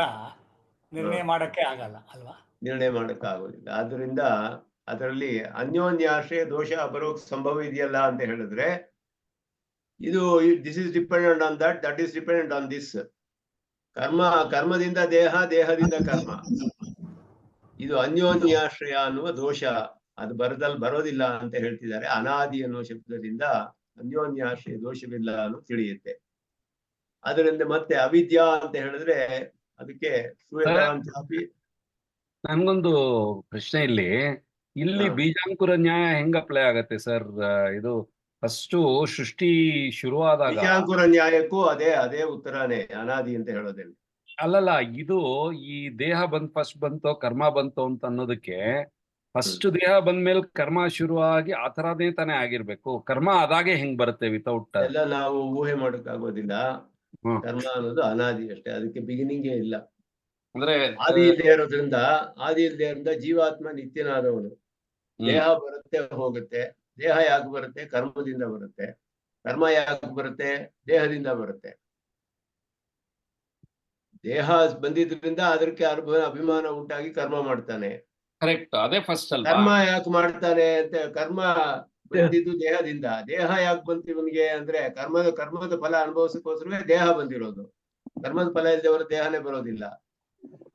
ನಿರ್ಣಯ ಮಾಡಕ್ಕೆ ಆಗಲ್ಲ ಅಲ್ವಾ? ನಿರ್ಣಯ ಮಾಡಕ್ಕಾಗೋದಿಲ್ಲ. ಆದ್ರಿಂದ ಅದರಲ್ಲಿ ಅನ್ಯೋನ್ಯಾಶ್ರಯ ದೋಷ ಬರೋಕ್ ಸಂಭವ ಇದೆಯಲ್ಲ ಅಂತ ಹೇಳಿದ್ರೆ ಇದು this is dependent on that, that is dependent on this. ಕರ್ಮದಿಂದ ದೇಹ, ದೇಹದಿಂದ ಕರ್ಮ, ಇದು ಅನ್ಯೋನ್ಯಾಶ್ರಯ ಅನ್ನುವ ದೋಷ ಅದು ಬರೋದಿಲ್ಲ ಅಂತ ಹೇಳ್ತಿದ್ದಾರೆ. ಅನಾದಿ ಅನ್ನುವ ಶಬ್ದದಿಂದ ಅನ್ಯೋನ್ಯಾಶ್ರಯ ದೋಷವಿಲ್ಲ ಅನ್ನೋ ತಿಳಿಯುತ್ತೆ. ಅದರಿಂದ ಮತ್ತೆ ಅವಿದ್ಯಾ ಅಂತ ಹೇಳಿದ್ರೆ ಅದಕ್ಕೆ ಶ್ರೂಯತಾಂಚಾಪಿ. ನನ್ಗೊಂದು ಪ್ರಶ್ನೆ ಇಲ್ಲಿ ಬೀಜಾಂಕುರ ನ್ಯಾಯ ಹೆಂಗ್ ಅಪ್ಲೈ ಆಗತ್ತೆ ಸರ್? ಇದು ಫಸ್ಟ್ ಸೃಷ್ಟಿ ಶುರುವಾದಾಗ ಬೀಜಾಂಕುರ ನ್ಯಾಯಕ್ಕೂ ಅದೇ ಉತ್ತರನೇ ಅನಾದಿ ಅಂತ ಹೇಳೋದಿಲ್ಲ. ಅಲ್ಲಲ್ಲ, ಇದು ಈ ದೇಹ ಫಸ್ಟ್ ಬಂತೋ ಕರ್ಮ ಬಂತೋ ಅಂತ ಅನ್ನೋದಕ್ಕೆ ಫಸ್ಟ್ ದೇಹ ಬಂದ್ಮೇಲೆ ಕರ್ಮ ಶುರುವಾಗಿ ಆ ತರದೇ ತಾನೇ ಆಗಿರ್ಬೇಕು. ಕರ್ಮ ಅದಾಗೆ ಹೆಂಗ್ ಬರುತ್ತೆ ವಿತೌಟ್? ಎಲ್ಲ ನಾವು ಊಹೆ ಮಾಡೋಕ್ಕಾಗೋದಿಲ್ಲ. ಕರ್ಮ ಅನ್ನೋದು ಅನಾದಿ ಅಷ್ಟೇ, ಅದಕ್ಕೆ ಬಿಗಿನಿಂಗೇ ಇಲ್ಲ. ಅಂದ್ರೆ ಆದಿ ಇಲ್ಲದೆ ಇರೋದ್ರಿಂದ ಜೀವಾತ್ಮ ನಿತ್ಯನಾದವನು. ದೇಹ ಬರುತ್ತೆ ಹೋಗುತ್ತೆ. ದೇಹ ಯಾಕೆ ಬರುತ್ತೆ? ಕರ್ಮದಿಂದ ಬರುತ್ತೆ. ಕರ್ಮ ಯಾಕೆ ಬರುತ್ತೆ? ದೇಹದಿಂದ ಬರುತ್ತೆ. ದೇಹ ಬಂದಿದ್ರಿಂದ ಅದಕ್ಕೆ ಅಭಿಮಾನ ಉಂಟಾಗಿ ಕರ್ಮ ಮಾಡ್ತಾನೆ. ಕರೆಕ್ಟ್, ಅದೇ ಫಸ್ಟ್ ಅಲ್ವಾ? ಕರ್ಮ ಯಾಕೆ ಮಾಡ್ತಾನೆ ಅಂತ, ಕರ್ಮ ಬಂದಿದ್ದು ದೇಹದಿಂದ. ದೇಹ ಯಾಕೆ ಬಂತು ಇವನಿಗೆ ಅಂದ್ರೆ ಕರ್ಮದ ಫಲ ಅನುಭವಿಸಕ್ಕೋಸ್ಕರವೇ ದೇಹ ಬಂದಿರೋದು. ಕರ್ಮದ ಫಲ ಇಲ್ಲದವರ ದೇಹನೇ ಬರೋದಿಲ್ಲ.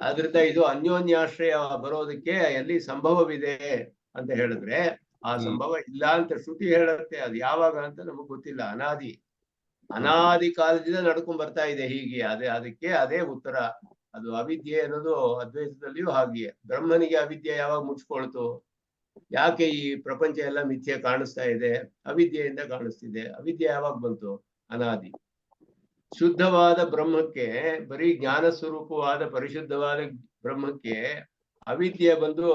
ಆದ್ರಿಂದ ಇದು ಅನ್ಯೋನ್ಯಾಶ್ರಯ ಬರೋದಕ್ಕೆ ಎಲ್ಲಿ ಸಂಭವವಿದೆ ಅಂತ ಹೇಳಿದ್ರೆ ಆ ಸಂಭವ ಇಲ್ಲ ಅಂತ ಶ್ರುತಿ ಹೇಳುತ್ತೆ. ಅದು ಯಾವಾಗ ಅಂತ ನಮಗ್ ಗೊತ್ತಿಲ್ಲ. ಅನಾದಿ ಕಾಲದಿಂದ ನಡ್ಕೊಂಡ್ ಬರ್ತಾ ಇದೆ ಹೀಗೆ. ಅದಕ್ಕೆ ಅದೇ ಉತ್ತರ. ಅದು ಅವಿದ್ಯೆ ಅನ್ನೋದು ಅದ್ವೈತದಲ್ಲಿಯೂ ಹಾಗೆಯೇ. ಬ್ರಹ್ಮನಿಗೆ ಅವಿದ್ಯೆ ಯಾವಾಗ ಮುಚ್ಕೊಳ್ತು? ಯಾಕೆ ಈ ಪ್ರಪಂಚ ಎಲ್ಲ ಮಿಥ್ಯೆ ಕಾಣಿಸ್ತಾ ಇದೆ? ಅವಿದ್ಯೆಯಿಂದ ಕಾಣಿಸ್ತಿದೆ. ಅವಿದ್ಯೆ ಯಾವಾಗ ಬಂತು? ಅನಾದಿ. ಶುದ್ಧವಾದ ಬ್ರಹ್ಮಕ್ಕೆ, ಬರೀ ಜ್ಞಾನ ಸ್ವರೂಪವಾದ ಪರಿಶುದ್ಧವಾದ ಬ್ರಹ್ಮಕ್ಕೆ ಅವಿದ್ಯೆ ಬಂದು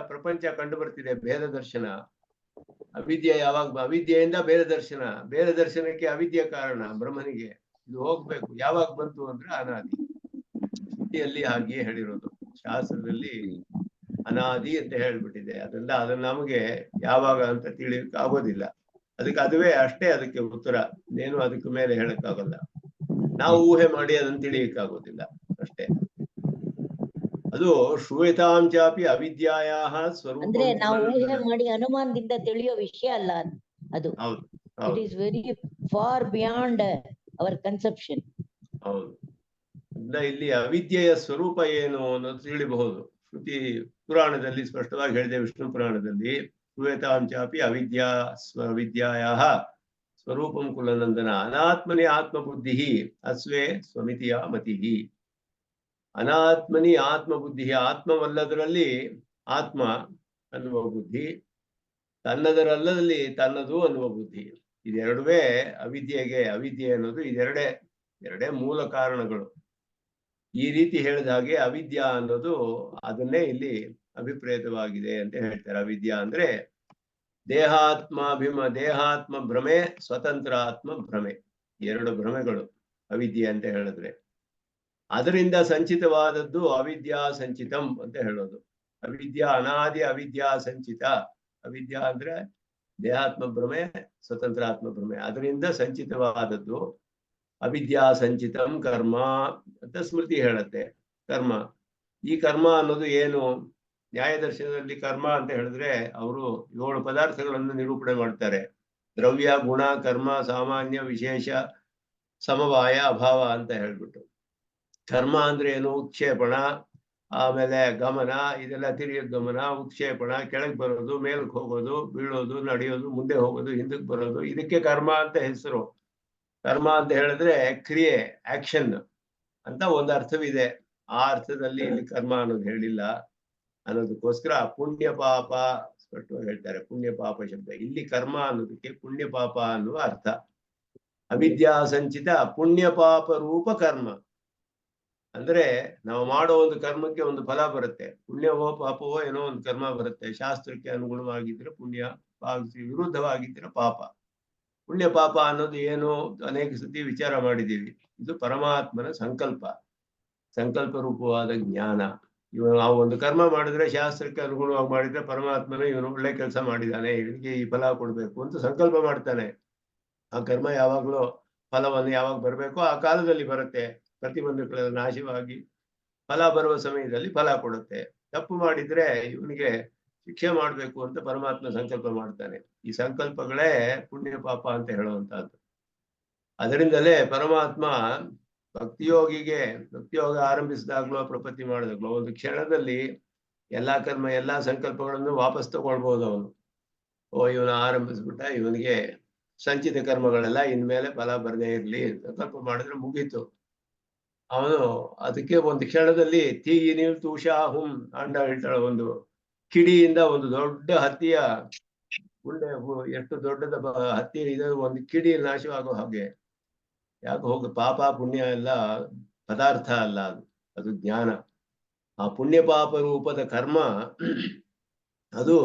ಪ್ರಪಂಚ ಕಂಡು ಬರ್ತಿದೆ. ಭೇದ ದರ್ಶನ. ಅವಿದ್ಯೆಯಿಂದ ಬೇರೆ ದರ್ಶನಕ್ಕೆ ಅವಿದ್ಯೆ ಕಾರಣ. ಬ್ರಹ್ಮನಿಗೆ ಇದು ಹೋಗ್ಬೇಕು. ಯಾವಾಗ ಬಂತು ಅಂದ್ರೆ ಅನಾದಿ. ಶ್ರುತಿಯಲ್ಲಿ ಹಾಗೆಯೇ ಹೇಳಿರೋದು. ಶಾಸ್ತ್ರದಲ್ಲಿ ಅನಾದಿ ಅಂತ ಹೇಳ್ಬಿಟ್ಟಿದೆ. ಅದನ್ನ ನಮಗೆ ಯಾವಾಗ ಅಂತ ತಿಳಿಯಕ್ ಆಗೋದಿಲ್ಲ. ಅದುವೇ ಅಷ್ಟೇ ಅದಕ್ಕೆ ಉತ್ತರ. ಏನು ಅದಕ್ಕೆ ಮೇಲೆ ಹೇಳಕ್ಕಾಗಲ್ಲ. ನಾವು ಊಹೆ ಮಾಡಿ ಅದನ್ನ ತಿಳಿಯಕ್ಕಾಗೋದಿಲ್ಲ ಅಷ್ಟೇ. ಅದು ಶ್ರೂಯತಾಂಚಾಪಿ ಅವಿದ್ಯಾಯ ಸ್ವರೂಪ. ಅಂದ್ರೆ ನಾವು ಊಹೆ ಮಾಡಿ ಅನುಮಾನದಿಂದ ತಿಳಿಯೋ ವಿಷಯ ಅಲ್ಲ ಅದು. ಹೌದು, it is very far beyond our conception. ಹೌದು. ಇಲ್ಲಿ ಅವಿದ್ಯೆಯ ಸ್ವರೂಪ ಏನು ಅನ್ನೋದು ತಿಳಿಬಹುದು. ಶ್ರುತಿ ಪುರಾಣದಲ್ಲಿ ಸ್ಪಷ್ಟವಾಗಿ ಹೇಳಿದೆ. ವಿಷ್ಣು ಪುರಾಣದಲ್ಲಿ ಶ್ರೂಯತಾಂಚಾಪಿ ಅವಿದ್ಯಾಯ ಸ್ವರೂಪಂ ಕುಲನಂದನ ಅನಾತ್ಮನಿ ಆತ್ಮಬುದ್ಧಿ ಅಸ್ವೇ ಸ್ವಮಿತಿಯ ಮತಿ. ಅನಾತ್ಮನಿ ಆತ್ಮಬುದ್ಧಿ, ಆತ್ಮವಲ್ಲದರಲ್ಲಿ ಆತ್ಮ ಅನ್ನುವ ಬುದ್ಧಿ, ತನ್ನದರಲ್ಲದಲ್ಲಿ ತನ್ನದು ಅನ್ನುವ ಬುದ್ಧಿ. ಇದೆರಡುವೇ ಅವಿದ್ಯೆ ಅನ್ನೋದು ಎರಡೇ ಮೂಲ ಕಾರಣಗಳು. ಈ ರೀತಿ ಹೇಳಿದ ಹಾಗೆ ಅವಿದ್ಯಾ ಅನ್ನೋದು ಅದನ್ನೇ ಇಲ್ಲಿ ಅಭಿಪ್ರೇತವಾಗಿದೆ ಅಂತ ಹೇಳ್ತಾರೆ. ಅವಿದ್ಯಾ ಅಂದ್ರೆ ದೇಹಾತ್ಮ ಭ್ರಮೆ, ಸ್ವತಂತ್ರ ಆತ್ಮ ಭ್ರಮೆ, ಎರಡು ಭ್ರಮೆಗಳು ಅವಿದ್ಯೆ ಅಂತ ಹೇಳಿದ್ರೆ. ಅದರಿಂದ ಸಂಚಿತವಾದದ್ದು ಅವಿದ್ಯಾ ಸಂಚಿತಂ ಅಂತ ಹೇಳೋದು. ಅವಿದ್ಯಾ ಅನಾದಿ ಅವಿದ್ಯಾ ಸಂಚಿತ. ಅವಿದ್ಯಾ ಅಂದ್ರೆ ದೇಹಾತ್ಮ ಭ್ರಮೆ, ಸ್ವತಂತ್ರ ಆತ್ಮ ಭ್ರಮೆ, ಅದರಿಂದ ಸಂಚಿತವಾದದ್ದು ಅವಿದ್ಯಾ ಸಂಚಿತಂ ಕರ್ಮ ಅಂತ ಸ್ಮೃತಿ ಹೇಳುತ್ತೆ. ಕರ್ಮ, ಈ ಕರ್ಮ ಅನ್ನೋದು ಏನು? ನ್ಯಾಯ ದರ್ಶನದಲ್ಲಿ ಕರ್ಮ ಅಂತ ಹೇಳಿದ್ರೆ ಅವರು 7 ಪದಾರ್ಥಗಳನ್ನು ನಿರೂಪಣೆ ಮಾಡ್ತಾರೆ. ದ್ರವ್ಯ, ಗುಣ, ಕರ್ಮ, ಸಾಮಾನ್ಯ, ವಿಶೇಷ, ಸಮವಾಯ, ಅಭಾವ ಅಂತ ಹೇಳ್ಬಿಟ್ಟು. ಕರ್ಮ ಅಂದ್ರೆ ಏನು? ಉತ್ಕ್ಷೇಪಣ, ಆಮೇಲೆ ಗಮನ, ಇದೆಲ್ಲ ತಿರುಗಿದ ಗಮನ, ಉತ್ಕ್ಷೇಪಣ, ಕೆಳಗೆ ಬರೋದು, ಮೇಲಕ್ಕೆ ಹೋಗೋದು, ಬೀಳೋದು, ನಡೆಯೋದು, ಮುಂದೆ ಹೋಗೋದು, ಹಿಂದಕ್ಕೆ ಬರೋದು, ಇದಕ್ಕೆ ಕರ್ಮ ಅಂತ ಹೆಸರು. ಕರ್ಮ ಅಂತ ಹೇಳಿದ್ರೆ ಕ್ರಿಯೆ, ಆಕ್ಷನ್ ಅಂತ ಒಂದು ಅರ್ಥವಿದೆ. ಆ ಅರ್ಥದಲ್ಲಿ ಇಲ್ಲಿ ಕರ್ಮ ಅನ್ನೋದು ಹೇಳಿಲ್ಲ. ಅನ್ನೋದಕ್ಕೋಸ್ಕರ ಪುಣ್ಯ ಪಾಪ ಸ್ಪಷ್ಟವಾಗಿ ಹೇಳ್ತಾರೆ. ಪುಣ್ಯ ಪಾಪ ಶಬ್ದ ಇಲ್ಲಿ ಕರ್ಮ ಅನ್ನೋದಕ್ಕೆ ಪುಣ್ಯ ಪಾಪ ಅನ್ನುವ ಅರ್ಥ. ಅವಿದ್ಯಾ ಸಂಚಿತ ಪುಣ್ಯ ಪಾಪ ರೂಪ ಕರ್ಮ ಅಂದ್ರೆ ನಾವು ಮಾಡೋ ಒಂದು ಕರ್ಮಕ್ಕೆ ಒಂದು ಫಲ ಬರುತ್ತೆ. ಪುಣ್ಯವೋ ಪಾಪವೋ ಏನೋ ಒಂದು ಕರ್ಮ ಬರುತ್ತೆ. ಶಾಸ್ತ್ರಕ್ಕೆ ಅನುಗುಣವಾಗಿದ್ರೆ ಪುಣ್ಯ, ವಿರುದ್ಧವಾಗಿದ್ರೆ ಪಾಪ. ಪುಣ್ಯ ಪಾಪ ಅನ್ನೋದು ಏನು ಅನೇಕ ಸತಿ ವಿಚಾರ ಮಾಡಿದ್ದೀವಿ. ಇದು ಪರಮಾತ್ಮನ ಸಂಕಲ್ಪ ರೂಪವಾದ ಜ್ಞಾನ. ಇವನು ನಾವು ಒಂದು ಕರ್ಮ ಮಾಡಿದ್ರೆ, ಶಾಸ್ತ್ರಕ್ಕೆ ಅನುಗುಣವಾಗಿ ಮಾಡಿದ್ರೆ ಪರಮಾತ್ಮನ ಇವನು ಒಳ್ಳೆ ಕೆಲಸ ಮಾಡಿದ್ದಾನೆ, ಇವನಿಗೆ ಈ ಫಲ ಕೊಡ್ಬೇಕು ಅಂತ ಸಂಕಲ್ಪ ಮಾಡ್ತಾನೆ. ಆ ಕರ್ಮ ಯಾವಾಗಲೂ ಫಲವನ್ನು ಯಾವಾಗ ಬರಬೇಕೋ ಆ ಕಾಲದಲ್ಲಿ ಬರುತ್ತೆ. ಪ್ರತಿಬಂಧಗಳೆಲ್ಲ ನಾಶವಾಗಿ ಫಲ ಬರುವ ಸಮಯದಲ್ಲಿ ಫಲ ಕೊಡುತ್ತೆ. ತಪ್ಪು ಮಾಡಿದ್ರೆ ಇವನಿಗೆ ಶಿಕ್ಷೆ ಮಾಡ್ಬೇಕು ಅಂತ ಪರಮಾತ್ಮ ಸಂಕಲ್ಪ ಮಾಡ್ತಾನೆ. ಈ ಸಂಕಲ್ಪಗಳೇ ಪುಣ್ಯ ಪಾಪ ಅಂತ ಹೇಳುವಂತಹದ್ದು. ಅದರಿಂದಲೇ ಪರಮಾತ್ಮ ಭಕ್ತಿಯೋಗ ಆರಂಭಿಸಿದಾಗ್ಲೋ ಪ್ರಪತ್ತಿ ಮಾಡಿದಾಗ್ಲೋ ಒಂದು ಕ್ಷಣದಲ್ಲಿ ಎಲ್ಲಾ ಕರ್ಮ ಎಲ್ಲಾ ಸಂಕಲ್ಪಗಳನ್ನು ವಾಪಸ್ ತಗೊಳ್ಬಹುದು ಅವನು. ಇವನು ಆರಂಭಿಸ್ಬಿಟ್ಟ, ಇವನಿಗೆ ಸಂಚಿತ ಕರ್ಮಗಳೆಲ್ಲ ಇನ್ಮೇಲೆ ಫಲ ಬರದೇ ಇರ್ಲಿ ಸಂಕಲ್ಪ ಮಾಡಿದ್ರೆ ಮುಗೀತು. ಅವನು ಅದಕ್ಕೆ ಒಂದು ಕ್ಷಣದಲ್ಲಿ ತೀಗಿನಿಲ್ ತೂಷಾಹುಂ ಅಂಡ ಹೇಳ್ತಾಳೆ. ಒಂದು ಕಿಡಿಯಿಂದ ಒಂದು ದೊಡ್ಡ ಹತ್ತಿಯ ಗುಂಡೆ, ಎಷ್ಟು ದೊಡ್ಡದ ಹತ್ತಿ ಇದೆ, ಒಂದು ಕಿಡಿ ನಾಶವಾಗೋ ಹಾಗೆ. ಯಾಕೆ ಪಾಪ ಪುಣ್ಯ ಎಲ್ಲ ಪದಾರ್ಥ ಅಲ್ಲ, ಅದು ಜ್ಞಾನ. ಆ ಪುಣ್ಯ ಪಾಪ ರೂಪದ ಕರ್ಮ ಅದು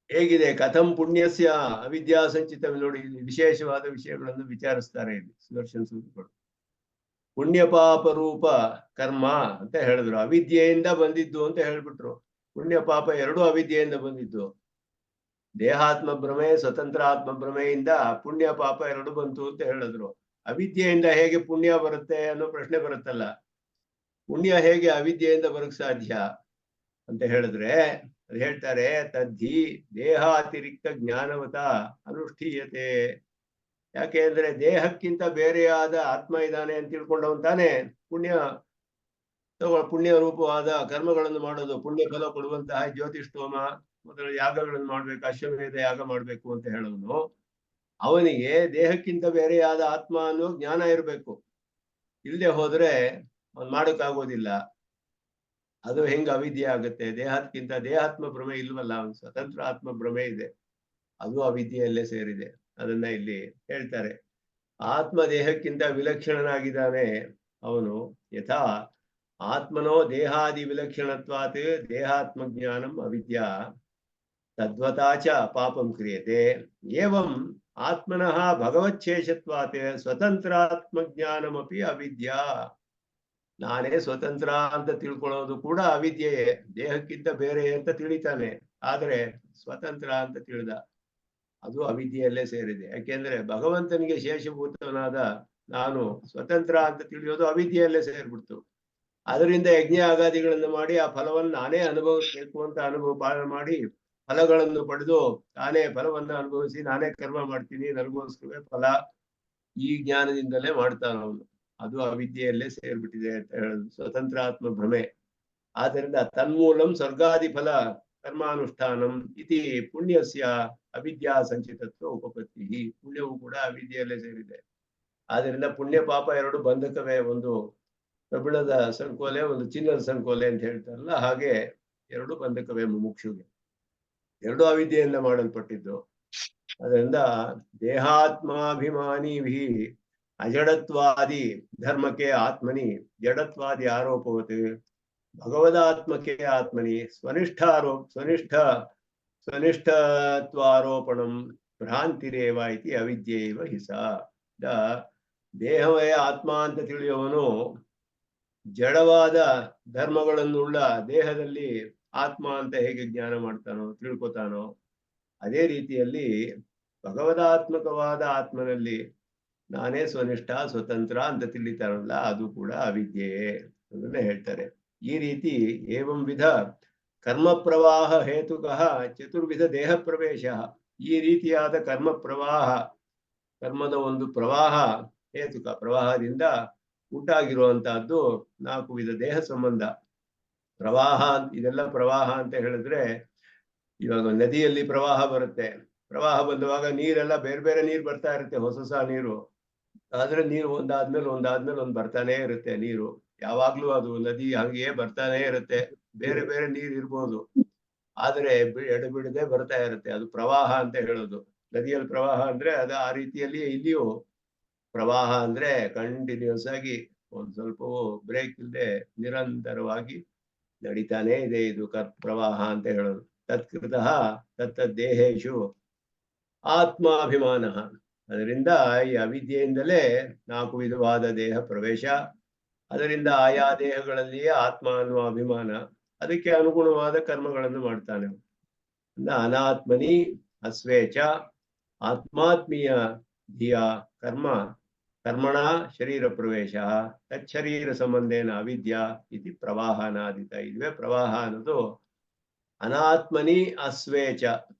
ಹೇಗಿದೆ, ಕಥಂ ಪುಣ್ಯಸ್ಯ ಅವಿದ್ಯಾ ಸಂಚಿತ. ನೋಡಿ, ವಿಶೇಷವಾದ ವಿಷಯಗಳನ್ನು ವಿಚಾರಿಸ್ತಾರೆ ಇಲ್ಲಿ ಸುದರ್ಶನ ಸೂತ್ರಗಳು. ಪುಣ್ಯ ಪಾಪ ರೂಪ ಕರ್ಮ ಅಂತ ಹೇಳಿದ್ರು, ಅವಿದ್ಯೆಯಿಂದ ಬಂದಿದ್ದು ಅಂತ ಹೇಳ್ಬಿಟ್ರು. ಪುಣ್ಯ ಪಾಪ ಎರಡೂ ಅವಿದ್ಯೆಯಿಂದ ಬಂದಿದ್ದು. ದೇಹಾತ್ಮ ಭ್ರಮೆ ಸ್ವತಂತ್ರ ಆತ್ಮ ಭ್ರಮೆಯಿಂದ ಪುಣ್ಯ ಪಾಪ ಎರಡು ಬಂತು ಅಂತ ಹೇಳಿದ್ರು. ಅವಿದ್ಯೆಯಿಂದ ಹೇಗೆ ಪುಣ್ಯ ಬರುತ್ತೆ ಅನ್ನೋ ಪ್ರಶ್ನೆ ಬರುತ್ತಲ್ಲ. ಪುಣ್ಯ ಹೇಗೆ ಅವಿದ್ಯೆಯಿಂದ ಬರಕ್ ಸಾಧ್ಯ ಅಂತ ಹೇಳಿದ್ರೆ ಅದು ಹೇಳ್ತಾರೆ, ತದ್ಧಿ ದೇಹಾತಿರಿಕ್ತ ಜ್ಞಾನವತ ಅನುಷ್ಠೀಯತೆ. ಯಾಕೆ ಅಂದ್ರೆ ದೇಹಕ್ಕಿಂತ ಬೇರೆಯಾದ ಆತ್ಮ ಇದ್ದಾನೆ ಅಂತ ತಿಳ್ಕೊಂಡವನ್ ತಾನೇ ಪುಣ್ಯ ರೂಪವಾದ ಕರ್ಮಗಳನ್ನು ಮಾಡೋದು. ಪುಣ್ಯ ಫಲ ಕೊಡುವಂತಹ ಜ್ಯೋತಿಷ್ಠೋಮ ಮೊದಲ ಯಾಗಗಳನ್ನು ಮಾಡ್ಬೇಕು, ಅಶ್ವಮೇಧ ಯಾಗ ಮಾಡ್ಬೇಕು ಅಂತ ಹೇಳೋನು. ಅವನಿಗೆ ದೇಹಕ್ಕಿಂತ ಬೇರೆಯಾದ ಆತ್ಮ ಅನ್ನೋ ಜ್ಞಾನ ಇರಬೇಕು. ಇಲ್ಲದೆ ಹೋದ್ರೆ ಅವ್ನು ಮಾಡೋಕ್ಕಾಗೋದಿಲ್ಲ. ಅದು ಹೆಂಗ ಅವಿದ್ಯೆ ಆಗುತ್ತೆ? ದೇಹಾತ್ಮ ಭ್ರಮೆ ಇಲ್ವಲ್ಲ, ಅವನು ಸ್ವತಂತ್ರ ಆತ್ಮ ಭ್ರಮೆ ಇದೆ, ಅದು ಅವಿದ್ಯೆಯಲ್ಲೇ ಸೇರಿದೆ. ಅದನ್ನ ಇಲ್ಲಿ ಹೇಳ್ತಾರೆ. ಆತ್ಮ ದೇಹಕ್ಕಿಂತ ವಿಲಕ್ಷಣನಾಗಿದ್ದಾನೆ ಅವನು. ಯಥಾ ಆತ್ಮನೋ ದೇಹಾದಿ ವಿಲಕ್ಷಣತ್ವಾತ್ ದೇಹಾತ್ಮ ಜ್ಞಾನಂ ಅವಿದ್ಯಾ ತದ್ವತಾಚ ಪಾಪಂ ಕ್ರಿಯತೆ. ಏವಂ ಆತ್ಮನಃ ಭಗವಚ್ಛೇಷತ್ವಾತ್ ಸ್ವತಂತ್ರಾತ್ಮ ಜ್ಞಾನಮಪಿ ಅವಿದ್ಯಾ. ನಾನೇ ಸ್ವತಂತ್ರ ಅಂತ ತಿಳ್ಕೊಳ್ಳೋದು ಕೂಡ ಅವಿದ್ಯೆಯೇ. ದೇಹಕ್ಕಿಂತ ಬೇರೆ ಅಂತ ತಿಳಿತಾನೆ, ಆದ್ರೆ ಸ್ವತಂತ್ರ ಅಂತ ತಿಳಿದ, ಅದು ಅವಿದ್ಯೆಯಲ್ಲೇ ಸೇರಿದೆ. ಯಾಕೆಂದ್ರೆ ಭಗವಂತನಿಗೆ ಶೇಷಭೂತನಾದ ನಾನು ಸ್ವತಂತ್ರ ಅಂತ ತಿಳಿಯೋದು ಅವಿದ್ಯೆಯಲ್ಲೇ ಸೇರ್ಬಿಡ್ತು. ಅದರಿಂದ ಯಜ್ಞ ಆಗಾದಿಗಳನ್ನು ಮಾಡಿ ಆ ಫಲವನ್ನು ನಾನೇ ಅನುಭವಿಸ್ಬೇಕು ಅಂತ ಪಾಲನೆ ಮಾಡಿ ಫಲಗಳನ್ನು ಪಡೆದು ನಾನೇ ಫಲವನ್ನ ಅನುಭವಿಸಿ ನಾನೇ ಕರ್ಮ ಮಾಡ್ತೀನಿ, ನನಗೋಸ್ಕರವೇ ಫಲ, ಈ ಜ್ಞಾನದಿಂದಲೇ ಮಾಡ್ತಾನವನು. ಅದು ಅವಿದ್ಯೆಯಲ್ಲೇ ಸೇರ್ಬಿಟ್ಟಿದೆ ಅಂತ ಹೇಳುದು ಸ್ವತಂತ್ರ ಆತ್ಮ ಭ್ರಮೆ. ಆದ್ದರಿಂದ ತನ್ಮೂಲಂ ಸ್ವರ್ಗಾದಿ ಫಲ ಕರ್ಮಾನುಷ್ಠಾನಂ ಇತಿ ಪುಣ್ಯಸ್ಯ ಅವಿದ್ಯಾ ಸಂಚಿತತ್ವ ಉಪಪತ್ತಿ. ಪುಣ್ಯವು ಕೂಡ ಅವಿದ್ಯೆಯಲ್ಲೇ ಸೇರಿದೆ. ಆದ್ರಿಂದ ಪುಣ್ಯ ಪಾಪ ಎರಡು ಬಂಧಕವೇ. ಒಂದು ಕಬ್ಬಿಣದ ಸಂಕೋಲೆ, ಒಂದು ಚಿನ್ನದ ಸಂಕೋಲೆ ಅಂತ ಹೇಳ್ತಾರಲ್ಲ, ಹಾಗೆ ಎರಡು ಬಂಧಕವೇ ಮುಮುಕ್ಷುಗೆ. ಎರಡು ಅವಿದ್ಯೆಯಿಂದ ಮಾಡಲ್ಪಟ್ಟಿದ್ದು. ಅದರಿಂದ ದೇಹಾತ್ಮಾಭಿಮಾನಿಭಿ ಅಜಡತ್ವಾದಿ ಧರ್ಮಕ್ಕೆ ಆತ್ಮನಿ ಜಡತ್ವಾದಿ ಆರೋಪವತ್ ಭಗವದಾತ್ಮಕ್ಕೆ ಆತ್ಮನಿ ಸ್ವನಿಷ್ಠತ್ವಾರೋಪಣಂ ಭ್ರಾಂತಿರೇವ ಇತಿ ಅವಿದ್ಯೆಯವ ಹಿಸ. ದೇಹವೇ ಆತ್ಮ ಅಂತ ತಿಳಿಯುವವನು ಜಡವಾದ ಧರ್ಮಗಳನ್ನುಳ್ಳ ದೇಹದಲ್ಲಿ ಆತ್ಮ ಅಂತ ಹೇಗೆ ಜ್ಞಾನ ಮಾಡ್ತಾನೋ ತಿಳ್ಕೊತಾನೋ, ಅದೇ ರೀತಿಯಲ್ಲಿ ಭಗವದಾತ್ಮಕವಾದ ಆತ್ಮನಲ್ಲಿ ನಾನೇ ಸ್ವನಿಷ್ಠ ಸ್ವತಂತ್ರ ಅಂತ ತಿಳಿತಾರಲ್ಲ, ಅದು ಕೂಡ ಅವಿದ್ಯೆಯೇ ಅದನ್ನ ಹೇಳ್ತಾರೆ. ಈ ರೀತಿ ಏವಂ ವಿಧ ಕರ್ಮ ಪ್ರವಾಹ ಹೇತುಕಃ ಚತುರ್ವಿಧ ದೇಹ ಪ್ರವೇಶ. ಈ ರೀತಿಯಾದ ಕರ್ಮ ಪ್ರವಾಹ, ಕರ್ಮದ ಒಂದು ಪ್ರವಾಹ ಹೇತುಕ, ಪ್ರವಾಹದಿಂದ ಉಂಟಾಗಿರುವಂತಹದ್ದು 4 ವಿಧ ದೇಹ ಸಂಬಂಧ. ಪ್ರವಾಹ, ಇದೆಲ್ಲ ಪ್ರವಾಹ ಅಂತ ಹೇಳಿದ್ರೆ, ಇವಾಗ ನದಿಯಲ್ಲಿ ಪ್ರವಾಹ ಬರುತ್ತೆ. ಪ್ರವಾಹ ಬಂದುವಾಗ ನೀರೆಲ್ಲ ಬೇರೆ ಬೇರೆ ನೀರು ಬರ್ತಾ ಇರುತ್ತೆ, ಹೊಸ ನೀರು. ಆದ್ರೆ ನೀರು ಒಂದಾದ್ಮೇಲೆ ಒಂದು ಬರ್ತಾನೆ ಇರುತ್ತೆ. ನೀರು ಯಾವಾಗ್ಲೂ ಅದು ನದಿ ಹಂಗೆಯೇ ಬರ್ತಾನೆ ಇರುತ್ತೆ. ಬೇರೆ ಬೇರೆ ನೀರು ಇರ್ಬೋದು, ಆದ್ರೆ ಎಡಬಿಡದೆ ಬರ್ತಾ ಇರುತ್ತೆ. ಅದು ಪ್ರವಾಹ ಅಂತ ಹೇಳೋದು. ನದಿಯಲ್ಲಿ ಪ್ರವಾಹ ಅಂದ್ರೆ ಅದು ಆ ರೀತಿಯಲ್ಲಿ ಇಲ್ಲಿಯೂ ಪ್ರವಾಹ ಅಂದ್ರೆ ಕಂಟಿನ್ಯೂಸ್ ಆಗಿ ಒಂದ್ ಸ್ವಲ್ಪವೂ ಬ್ರೇಕ್ ಇಲ್ಲದೆ ನಿರಂತರವಾಗಿ ನಡೀತಾನೆ ಇದೆ. ಇದು ಪ್ರವಾಹ ಅಂತ ಹೇಳೋದು. ತತ್ಕೃತಃ ತತ್ತದ್ದೇಹೇಶು ಆತ್ಮಾಭಿಮಾನ. ಅದರಿಂದ ಈ ಅವಿದ್ಯೆಯಿಂದಲೇ 4 ವಿಧವಾದ ದೇಹ ಪ್ರವೇಶ. ಅದರಿಂದ ಆಯಾ ದೇಹಗಳಲ್ಲಿಯೇ ಆತ್ಮ ಅನ್ನುವ ಅಭಿಮಾನ, ಅದಕ್ಕೆ ಅನುಗುಣವಾದ ಕರ್ಮಗಳನ್ನು ಮಾಡ್ತಾನೆ. ಅನಾತ್ಮನಿ ಅಸ್ವೇಚ ಆತ್ಮಾತ್ಮೀಯ ಧಿಯ ಕರ್ಮ ಕರ್ಮಣ ಶರೀರ ಪ್ರವೇಶ ತಚ್ಚರೀರ ಸಂಬಂಧೇನ ಅವಿದ್ಯಾ ಇತಿ ಪ್ರವಾಹನಾದಿತ. ಇದುವೇ ಪ್ರವಾಹ ಅನ್ನೋದು ಅನಾತ್ಮನಿ ಅಸ್ವೇಚ,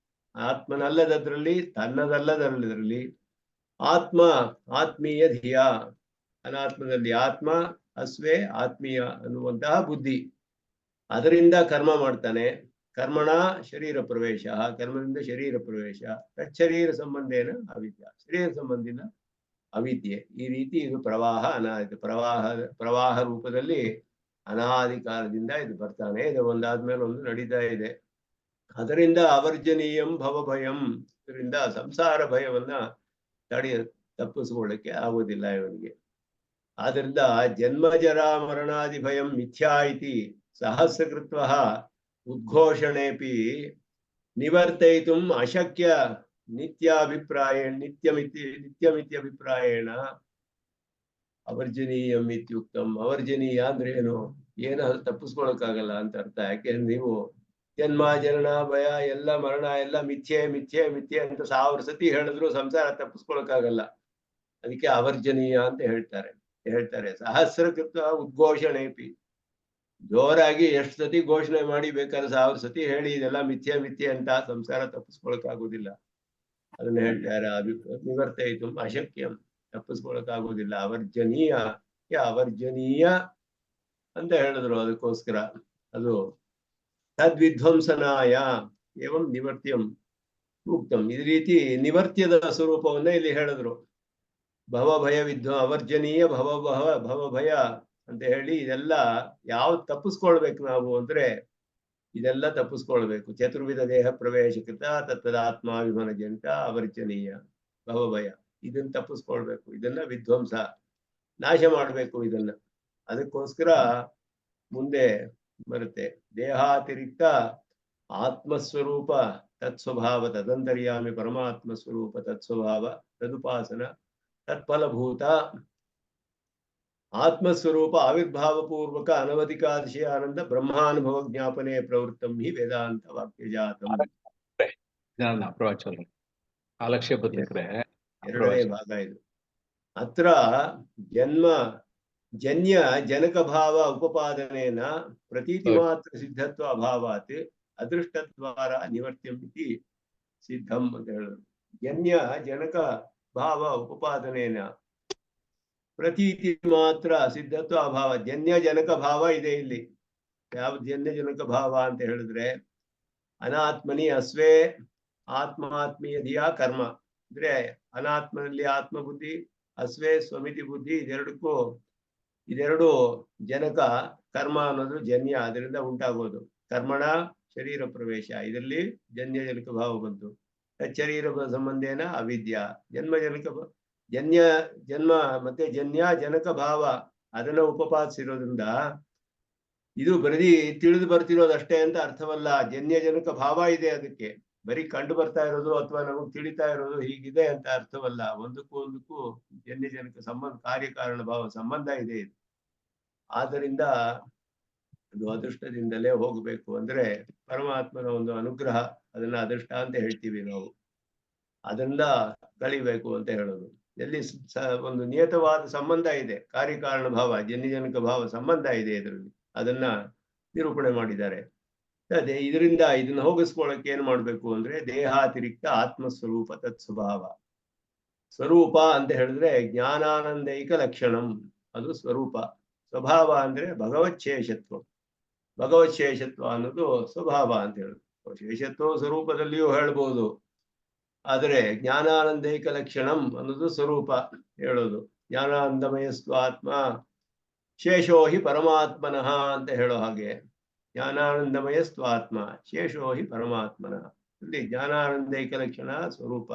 ಆತ್ಮನಲ್ಲದದ್ರಲ್ಲಿ ತನ್ನದಲ್ಲದರಲ್ಲಿ ಆತ್ಮ ಆತ್ಮೀಯ ಧಿಯ, ಅನಾತ್ಮದಲ್ಲಿ ಆತ್ಮ, ಅಸ್ವೇ ಆತ್ಮೀಯ ಅನ್ನುವಂತಹ ಬುದ್ಧಿ, ಅದರಿಂದ ಕರ್ಮ ಮಾಡ್ತಾನೆ. ಕರ್ಮಣ ಶರೀರ ಪ್ರವೇಶ, ಕರ್ಮದಿಂದ ಶರೀರ ಪ್ರವೇಶ, ತಚ್ಚರೀರ ಸಂಬಂಧೇನ ಅವಿದ್ಯಾ, ಶರೀರ ಸಂಬಂಧಿನ ಅವಿದ್ಯೆ. ಈ ರೀತಿ ಇದು ಪ್ರವಾಹ ಅನಾದಿ, ಪ್ರವಾಹ ರೂಪದಲ್ಲಿ ಅನಾದಿ ಕಾಲದಿಂದ ಇದು ಬರ್ತಾನೆ ಇದೆ, ಒಂದಾದ್ಮೇಲೆ ಒಂದು ನಡೀತಾ ಇದೆ. ಅದರಿಂದ ಅವರ್ಜನೀಯಂ ಭವಭಯಂ, ಇದರಿಂದ ಸಂಸಾರ ಭಯವನ್ನ ತಪ್ಪಿಸ್ಕೊಳ್ಳಿಕ್ಕೆ ಆಗೋದಿಲ್ಲ ಇವನಿಗೆ. ಆದ್ರಿಂದ ಜನ್ಮಜರ ಮರಣಾದಿ ಭಯಂ ಮಿಥ್ಯಾ ಇತಿ ಸಹಸ್ರಕೃತ್ವ ಉದ್ಘೋಷಣೆಪಿ ನಿವರ್ತಯಿತುಂ ಅಶಕ್ಯ ನಿತ್ಯಮಿತ್ಯಭಿಪ್ರಾಯೇಣ ಅವರ್ಜನೀಯಂ ಇತ್ಯುಕ್ತಂ. ಅವರ್ಜನೀಯ ಅಂದ್ರೆ ಏನು ತಪ್ಪಿಸ್ಕೊಳಕ್ಕಾಗಲ್ಲ ಅಂತ ಅರ್ಥ. ಯಾಕೆಂದ್ರೆ ನೀವು ಜನ್ಮ ಜನನ ಭಯ ಎಲ್ಲ ಮರಣ ಎಲ್ಲ ಮಿಥ್ಯೆ ಮಿಥ್ಯೆ ಮಿಥ್ಯೆ ಅಂತ 1000 ಸತಿ ಹೇಳಿದ್ರು ಸಂಸಾರ ತಪ್ಪಿಸ್ಕೊಳಕ್ಕಾಗಲ್ಲ. ಅದಕ್ಕೆ ಅವರ್ಜನೀಯ ಅಂತ ಹೇಳ್ತಾರೆ. ಸಹಸ್ರಕೃತ ಉದ್ಘೋಷಣೆಪಿ, ಜೋರಾಗಿ ಎಷ್ಟು ಸತಿ ಘೋಷಣೆ ಮಾಡಿ ಬೇಕಾದ್ರೆ 1000 ಸತಿ ಹೇಳಿ ಇದೆಲ್ಲ ಮಿಥ್ಯೆ ಮಿಥ್ಯೆ ಅಂತ ಸಂಸಾರ ತಪ್ಪಿಸ್ಕೊಳಕ್ಕಾಗೋದಿಲ್ಲ. ಅದನ್ನ ಹೇಳ್ತಾರೆ. ನಿವರ್ತಯಿತು ಅಶಕ್ಯಂ, ತಪ್ಪಿಸ್ಕೊಳಕ್ಕಾಗೋದಿಲ್ಲ. ಅವರ್ಜನೀಯ ಅಂತ ಹೇಳಿದ್ರು. ಅದಕ್ಕೋಸ್ಕರ ಅದು ತದ್ವಿಧ್ವಂಸನಾಯ ಏವಂ ನಿವರ್ತ್ಯಂ ಉಕ್ತಂ. ಈ ರೀತಿ ನಿವರ್ತ್ಯದ ಸ್ವರೂಪವನ್ನ ಇಲ್ಲಿ ಹೇಳಿದ್ರು. ಭವಭಯ ಅವರ್ಜನೀಯ ಭವಭಯ ಅಂತ ಹೇಳಿ ಇದೆಲ್ಲ ಯಾವ್ದು ತಪ್ಪಿಸ್ಕೊಳ್ಬೇಕು ನಾವು ಅಂದ್ರೆ ಇದೆಲ್ಲ ತಪ್ಪಿಸ್ಕೊಳ್ಬೇಕು. ಚತುರ್ವಿಧ ದೇಹ ಪ್ರವೇಶಕೃತ ತತ್ತದಾತ್ಮಾಭಿಮನಜಂತ ಅವರ್ಜನೀಯ ಭವಭಯ, ಇದನ್ನ ತಪ್ಪಿಸ್ಕೊಳ್ಬೇಕು. ಇದನ್ನ ವಿಧ್ವಂಸ, ನಾಶ ಮಾಡ್ಬೇಕು ಇದನ್ನ. ಅದಕ್ಕೋಸ್ಕರ ಮುಂದೆ ಬರುತ್ತೆ ದೇಹಾತಿರಿಕ್ತ ಆತ್ಮಸ್ವರೂಪ ತತ್ಸ್ವಭಾವ ತದಂತರ್ಯಾಮಿ ಪರಮಾತ್ಮ ಸ್ವರೂಪ ತತ್ಸ್ವಭಾವ ತದುಪಾಸನ ತತ್ಫಲಭೂತ ಆತ್ಮಸ್ವರೂಪ ಆವಿರ್ಭಾವ ಪೂರ್ವಕ ಅನವಧಿಕಾದಿಶಯ ಆನಂದ ಬ್ರಹ್ಮಾನುಭವ ಜ್ಞಾಪನೆ ಪ್ರವೃತ್ತಂ ಹಿ ವೇದಾಂತ ವಾಕ್ಯ ಜಾತಂ. ಪ್ರವಚನ ಆಲಕ್ಷ್ಯ ಬದುಕ್ರೆ ಎರಡನೇ ಭಾಗ ಇದು. ಅತ್ರ ಜನ್ಯ ಜನಕ ಭಾವ ಉಪಪಾದನೇನ ಪ್ರತೀತಿ ಮಾತ್ರ ಸಿದ್ಧತ್ವ ಅಭಾವಾತ್ ಅದೃಷ್ಟದ್ವಾರ ನಿವರ್ತ್ಯಂ ಇತಿ ಸಿದ್ಧಂ ಅಂತ ಹೇಳಿದ್ರು. ಜನ್ಯ ಜನಕ ಭಾವ ಉಪಪಾದನೇನ ಪ್ರತೀತಿ ಮಾತ್ರ ಸಿದ್ಧತ್ವ ಅಭಾವ. ಜನ್ಯ ಜನಕ ಭಾವ ಇದೆ ಇಲ್ಲಿ. ಯಾವ ಜನ್ಯ ಜನಕ ಭಾವ ಅಂತ ಹೇಳಿದ್ರೆ ಅನಾತ್ಮನಿ ಅಸ್ವೇ ಆತ್ಮಾತ್ಮೀಯ ಧಿಯ ಕರ್ಮ ಅಂದ್ರೆ ಅನಾತ್ಮನಲ್ಲಿ ಆತ್ಮಬುದ್ಧಿ, ಅಸ್ವೇ ಸ್ವಮಿತಿ ಬುದ್ಧಿ, ಇದೆರಡು ಜನಕ. ಕರ್ಮ ಅನ್ನೋದು ಜನ್ಯ, ಅದರಿಂದ ಉಂಟಾಗೋದು. ಕರ್ಮಣ ಶರೀರ ಪ್ರವೇಶ, ಇದರಲ್ಲಿ ಜನ್ಯ ಜನಕ ಭಾವ ಬಂತು. ಶರೀರ ಸಂಬಂಧೇನ ಅವಿದ್ಯಾ ಜನ್ಮ ಮತ್ತೆ ಜನ್ಯ ಜನಕ ಭಾವ ಅದನ್ನ ಉಪಪಾದಿಸಿರೋದ್ರಿಂದ ಇದು ಬರೀ ತಿಳಿದು ಬರ್ತಿರೋದಷ್ಟೇ ಅಂತ ಅರ್ಥವಲ್ಲ. ಜನ್ಯ ಜನಕ ಭಾವ ಇದೆ, ಅದಕ್ಕೆ ಬರೀ ಕಂಡು ಬರ್ತಾ ಇರೋದು ಅಥವಾ ನಮಗೆ ತಿಳಿತಾ ಇರೋದು ಹೀಗಿದೆ ಅಂತ ಅರ್ಥವಲ್ಲ. ಒಂದಕ್ಕೂ ಜನ್ಯ ಜನಕ ಸಂಬಂಧ, ಕಾರ್ಯಕಾರಣ ಭಾವ ಸಂಬಂಧ ಇದೆ ಇದು. ಆದ್ದರಿಂದ ಅದು ಅದೃಷ್ಟದಿಂದಲೇ ಹೋಗ್ಬೇಕು. ಅಂದ್ರೆ ಪರಮಾತ್ಮನ ಒಂದು ಅನುಗ್ರಹ, ಅದನ್ನ ಅದೃಷ್ಟ ಅಂತ ಹೇಳ್ತೀವಿ ನಾವು. ಅದರಿಂದ ಕಳಿಬೇಕು ಅಂತ ಹೇಳೋದು. ಎಲ್ಲಿ ಒಂದು ನಿಯತವಾದ ಸಂಬಂಧ ಇದೆ, ಕಾರ್ಯಕಾರಣ ಭಾವ ಜನ್ಯಜನಕ ಭಾವ ಸಂಬಂಧ ಇದೆ ಇದರಲ್ಲಿ, ಅದನ್ನ ನಿರೂಪಣೆ ಮಾಡಿದ್ದಾರೆ. ಅದೇ ಇದನ್ನ ಹೋಗಿಸ್ಕೊಳ್ಳಕ್ಕೆ ಏನ್ ಮಾಡ್ಬೇಕು ಅಂದ್ರೆ ದೇಹಾತಿರಿಕ್ತ ಆತ್ಮಸ್ವರೂಪ ತತ್ಸ್ವಭಾವ. ಸ್ವರೂಪ ಅಂತ ಹೇಳಿದ್ರೆ ಜ್ಞಾನಾನಂದೈಕ ಲಕ್ಷಣಂ, ಅದು ಸ್ವರೂಪ. ಸ್ವಭಾವ ಅಂದ್ರೆ ಭಗವಚ್ಛೇಷತ್ವ. ಭಗವಚ್ಛೇಷತ್ವ ಅನ್ನೋದು ಸ್ವಭಾವ ಅಂತ ಹೇಳುದು. ಶೇಷತ್ವ ಸ್ವರೂಪದಲ್ಲಿಯೂ ಹೇಳ್ಬೋದು, ಆದರೆ ಜ್ಞಾನಾನಂದೈಕ ಲಕ್ಷಣಂ ಅನ್ನೋದು ಸ್ವರೂಪ ಹೇಳೋದು. ಜ್ಞಾನಾನಂದಮಯಸ್ತು ಆತ್ಮ ಶೇಷೋ ಹಿ ಪರಮಾತ್ಮನಃ ಅಂತ ಹೇಳೋ ಹಾಗೆ, ಜ್ಞಾನಾನಂದಮಯಸ್ತು ಆತ್ಮ ಶೇಷೋ ಹಿ ಪರಮಾತ್ಮನಃ. ಇಲ್ಲಿ ಜ್ಞಾನಾನಂದೈಕ ಲಕ್ಷಣ ಸ್ವರೂಪ,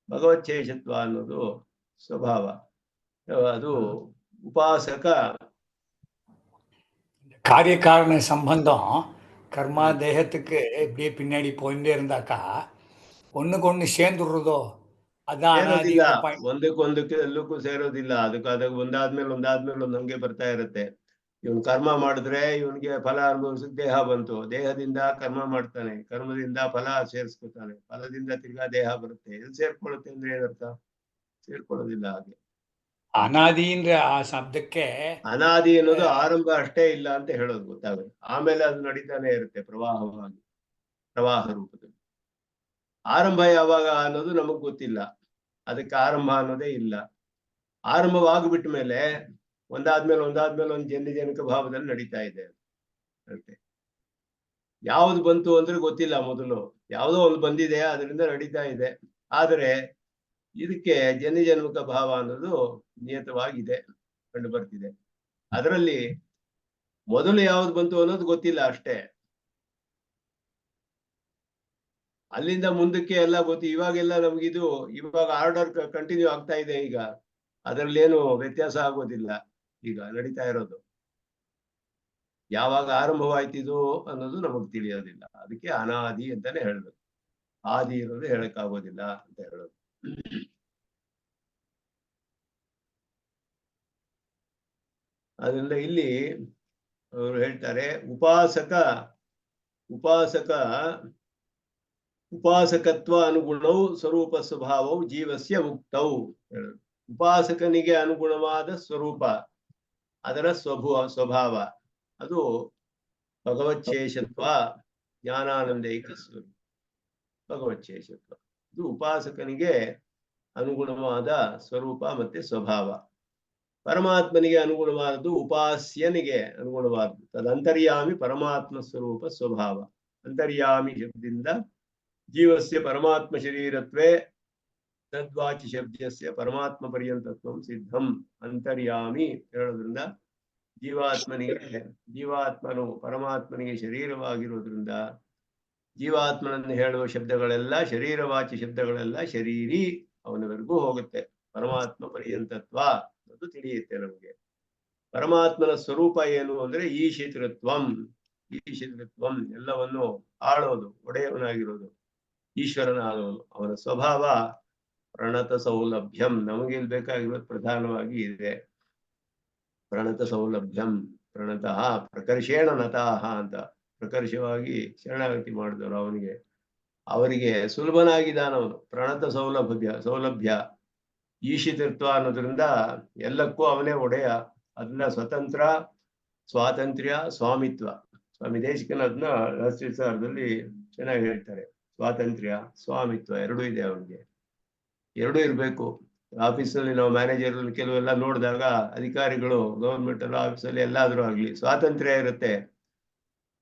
ಭಗವಚ್ಛೇಷತ್ವ ಅನ್ನೋದು ಸ್ವಭಾವ. அது உபாசக காரியகாரண சம்பந்தம் கர்மா தேகத்துக்கு இப்படியே பின்னாடி போயிட்டே இருந்தாக்கா ஒண்ணுக்கு ஒண்ணு சேர்ந்துடுறதோ அதான் ಸೇರೋದಿಲ್ಲ, ಒಂದಕ್ಕೊಂದಕ್ಕೆ ಎಲ್ಲಕ್ಕೂ ಸೇರೋದಿಲ್ಲ. ಅದಕ್ಕೆ ಒಂದಾದ್ಮೇಲೆ ಒಂದು ಹಂಗೆ ಬರ್ತಾ ಇರುತ್ತೆ. ಇವನ್ ಕರ್ಮ ಮಾಡಿದ್ರೆ ಇವನ್ಗೆ ಫಲ ಅನುಭವಿಸಕ್ ದೇಹ ಬಂತು, ದೇಹದಿಂದ ಕರ್ಮ ಮಾಡ್ತಾನೆ, ಕರ್ಮದಿಂದ ಫಲ ಸೇರಿಸ್ಕೊತಾನೆ, ಫಲದಿಂದ ತಿರ್ಗಾ ದೇಹ ಬರುತ್ತೆ. ಎಲ್ಲಿ ಸೇರ್ಕೊಳ್ಳುತ್ತೆ ಅಂದ್ರೆ ಏನರ್ಥ? ಸೇರ್ಕೊಳ್ಳೋದಿಲ್ಲ. ಹಾಗೆ ಅನಾದಿ ಅಂದ್ರೆ ಆ ಶಬ್ದಕ್ಕೆ ಅನಾದಿ ಅನ್ನೋದು ಆರಂಭ ಅಷ್ಟೇ ಇಲ್ಲ ಅಂತ ಹೇಳೋದು ಗೊತ್ತಾಗುತ್ತೆ. ಆಮೇಲೆ ಅದು ನಡೀತಾನೆ ಇರುತ್ತೆ ಪ್ರವಾಹ ರೂಪದಲ್ಲಿ. ಆರಂಭ ಯಾವಾಗ ಅನ್ನೋದು ನಮಗ್ ಗೊತ್ತಿಲ್ಲ, ಅದಕ್ಕೆ ಆರಂಭ ಅನ್ನೋದೇ ಇಲ್ಲ. ಆರಂಭವಾಗ್ಬಿಟ್ಟ ಮೇಲೆ ಒಂದಾದ್ಮೇಲೆ ಒಂದು ಜನಿಕ ಭಾವದಲ್ಲಿ ನಡೀತಾ ಇದೆ ಅಂತೆ. ಯಾವ್ದು ಬಂತು ಅಂದ್ರೆ ಗೊತ್ತಿಲ್ಲ, ಮೊದಲು ಯಾವುದೋ ಒಂದು ಬಂದಿದೆ, ಅದರಿಂದ ನಡೀತಾ ಇದೆ. ಆದರೆ ಇದಕ್ಕೆ ಜನ್ಮಕ ಭಾವ ಅನ್ನೋದು ನಿಯತವಾಗಿದೆ, ಕಂಡು ಬರ್ತಿದೆ. ಅದರಲ್ಲಿ ಮೊದಲು ಯಾವ್ದು ಬಂತು ಅನ್ನೋದು ಗೊತ್ತಿಲ್ಲ ಅಷ್ಟೇ. ಅಲ್ಲಿಂದ ಮುಂದಕ್ಕೆ ಎಲ್ಲ ಗೊತ್ತು. ಇವಾಗೆಲ್ಲ ನಮ್ಗಿದು ಇವಾಗ ಆರ್ಡರ್ ಕಂಟಿನ್ಯೂ ಆಗ್ತಾ ಇದೆ. ಈಗ ಅದರಲ್ಲಿ ಏನು ವ್ಯತ್ಯಾಸ ಆಗೋದಿಲ್ಲ. ಈಗ ನಡೀತಾ ಇರೋದು ಯಾವಾಗ ಆರಂಭವಾಯ್ತಿದು ಅನ್ನೋದು ನಮಗ್ ತಿಳಿಯೋದಿಲ್ಲ. ಅದಕ್ಕೆ ಅನಾದಿ ಅಂತಾನೆ ಹೇಳ್ಬೇಕು. ಆದಿ ಇರೋದು ಹೇಳಕ್ಕಾಗೋದಿಲ್ಲ ಅಂತ ಹೇಳೋದು. ಅದರಿಂದ ಇಲ್ಲಿ ಅವರು ಹೇಳ್ತಾರೆ, ಉಪಾಸಕತ್ವ ಅನುಗುಣವು ಸ್ವರೂಪ ಸ್ವಭಾವವು ಜೀವಸ್ಯ ಮುಕ್ತವು. ಉಪಾಸಕನಿಗೆ ಅನುಗುಣವಾದ ಸ್ವರೂಪ, ಅದರ ಸ್ವಭಾವ ಅದು ಭಗವಚ್ಛೇಷತ್ವ, ಜ್ಞಾನಾನಂದೈಕ ಸ್ವರೂಪ. ಭಗವಚ್ಛೇಷತ್ವ ಇದು ಉಪಾಸಕನಿಗೆ ಅನುಗುಣವಾದ ಸ್ವರೂಪ ಮತ್ತೆ ಸ್ವಭಾವ. ಪರಮಾತ್ಮನಿಗೆ ಅನುಗುಣವಾದದ್ದು ಉಪಾಸ್ಯನಿಗೆ ಅನುಗುಣವಾದದ್ದು. ತದಂತರ್ಯಾಮಿ ಪರಮಾತ್ಮ ಸ್ವರೂಪ ಸ್ವಭಾವ. ಅಂತರ್ಯಾಮಿ ಶಬ್ದದಿಂದ ಜೀವಸ್ಯ ಪರಮಾತ್ಮ ಶರೀರತ್ವೇ ತದ್ವಾಚಿ ಶಬ್ದಸ್ಯ ಪರಮಾತ್ಮ ಪರ್ಯಂತತ್ವಂ ಸಿದ್ಧಂ. ಅಂತರ್ಯಾಮಿ ಹೇಳೋದ್ರಿಂದ ಜೀವಾತ್ಮನು ಪರಮಾತ್ಮನಿಗೆ ಶರೀರವಾಗಿರೋದ್ರಿಂದ ಜೀವಾತ್ಮನನ್ನು ಹೇಳುವ ಶಬ್ದಗಳೆಲ್ಲ, ಶರೀರವಾಚಿ ಶಬ್ದಗಳೆಲ್ಲ ಶರೀರಿ ಅವನವರೆಗೂ ಹೋಗುತ್ತೆ. ಪರಮಾತ್ಮ ಪರ್ಯಂತತ್ವ ಅದು ತಿಳಿಯುತ್ತೆ ನಮಗೆ. ಪರಮಾತ್ಮನ ಸ್ವರೂಪ ಏನು ಅಂದ್ರೆ ಈಶಿತೃತ್ವಂ. ಎಲ್ಲವನ್ನು ಆಳೋದು, ಒಡೆಯವನಾಗಿರೋದು, ಈಶ್ವರನಾದವನು. ಅವನ ಸ್ವಭಾವ ಪ್ರಣತ ಸೌಲಭ್ಯಂ. ನಮಗೆ ಇಲ್ಲಿ ಬೇಕಾಗಿರೋದು ಪ್ರಧಾನವಾಗಿ ಇದೆ ಪ್ರಣತ ಸೌಲಭ್ಯಂ. ಪ್ರಣತಃ ಪ್ರಕರ್ಷೇಣ ನತಾಹ ಅಂತ ಪ್ರಕರ್ಷವಾಗಿ ಶರಣಾಗತಿ ಮಾಡಿದವರು ಅವರಿಗೆ ಸುಲಭನಾಗಿದ್ದಾನವನು. ಪ್ರಣತ ಸೌಲಭ್ಯ ಈಶಿತೃತ್ವ ಅನ್ನೋದ್ರಿಂದ ಎಲ್ಲಕ್ಕೂ ಅವನೇ ಒಡೆಯ. ಅದನ್ನ ಸ್ವತಂತ್ರ, ಸ್ವಾತಂತ್ರ್ಯ, ಸ್ವಾಮಿತ್ವ. ಸ್ವಾಮಿ ದೇಶಿಕನ ಅದನ್ನ ರಹಸ್ಯ ಸಾರದಲ್ಲಿ ಚೆನ್ನಾಗಿ ಹೇಳ್ತಾರೆ. ಸ್ವಾತಂತ್ರ್ಯ, ಸ್ವಾಮಿತ್ವ ಎರಡೂ ಇದೆ ಅವನಿಗೆ. ಎರಡೂ ಇರಬೇಕು. ಆಫೀಸಲ್ಲಿ ನಾವು ಮ್ಯಾನೇಜರ್ ಕೆಲವೆಲ್ಲ ನೋಡಿದಾಗ ಅಧಿಕಾರಿಗಳು ಗೌರ್ಮೆಂಟ್ ಎಲ್ಲ ಆಫೀಸಲ್ಲಿ ಎಲ್ಲಾದ್ರೂ ಆಗ್ಲಿ ಸ್ವಾತಂತ್ರ್ಯ ಇರುತ್ತೆ,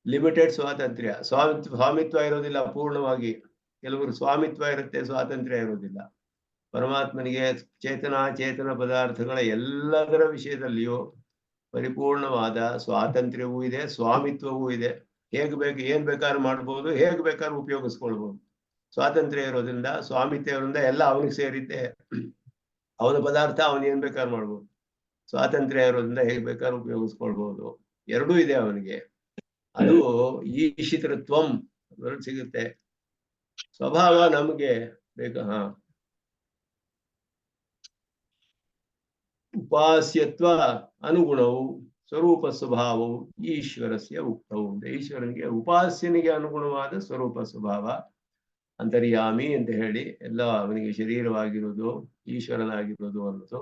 ಲಿಮಿಟೆಡ್ ಸ್ವಾತಂತ್ರ್ಯ. ಸ್ವಾಮಿತ್ವ ಇರೋದಿಲ್ಲ ಪೂರ್ಣವಾಗಿ. ಕೆಲವರು ಸ್ವಾಮಿತ್ವ ಇರುತ್ತೆ, ಸ್ವಾತಂತ್ರ್ಯ ಇರೋದಿಲ್ಲ. ಪರಮಾತ್ಮನಿಗೆ ಚೇತನ ಪದಾರ್ಥಗಳ ಎಲ್ಲದರ ವಿಷಯದಲ್ಲಿಯೂ ಪರಿಪೂರ್ಣವಾದ ಸ್ವಾತಂತ್ರ್ಯವೂ ಇದೆ, ಸ್ವಾಮಿತ್ವವೂ ಇದೆ. ಏನ್ ಬೇಕಾದ್ರೂ ಮಾಡ್ಬೋದು, ಹೇಗ್ ಬೇಕಾದ್ರೂ ಉಪಯೋಗಿಸ್ಕೊಳ್ಬಹುದು. ಸ್ವಾತಂತ್ರ್ಯ ಇರೋದ್ರಿಂದ, ಸ್ವಾಮಿತ್ವ ಇರೋದ್ರಿಂದ ಎಲ್ಲ ಅವನಿಗೆ ಸೇರಿದ್ದೆ. ಅವನ ಪದಾರ್ಥ ಅವನು ಏನ್ ಬೇಕಾದ್ರೂ ಮಾಡ್ಬೋದು. ಸ್ವಾತಂತ್ರ್ಯ ಇರೋದ್ರಿಂದ ಹೇಗ್ ಬೇಕಾದ್ರೂ ಉಪಯೋಗಿಸ್ಕೊಳ್ಬಹುದು. ಎರಡೂ ಇದೆ ಅವನಿಗೆ. ಅದು ಈಶಿತೃತ್ವಂ ಅದರಲ್ಲಿ ಸಿಗುತ್ತೆ. ಸ್ವಭಾವ ನಮಗೆ ಬೇಕಾ. ಉಪಾಸ್ಯತ್ವ ಅನುಗುಣವು ಸ್ವರೂಪ ಸ್ವಭಾವವು ಈಶ್ವರಸ್ಯ ಉಕ್ತವು. ಈಶ್ವರನಿಗೆ ಉಪಾಸ್ಯನಿಗೆ ಅನುಗುಣವಾದ ಸ್ವರೂಪ ಸ್ವಭಾವ ಅಂತರ್ಯಾಮಿ ಅಂತ ಹೇಳಿ ಎಲ್ಲ ಅವನಿಗೆ ಶರೀರವಾಗಿರುವುದು, ಈಶ್ವರನಾಗಿರುವುದು ಅನ್ನೋದು.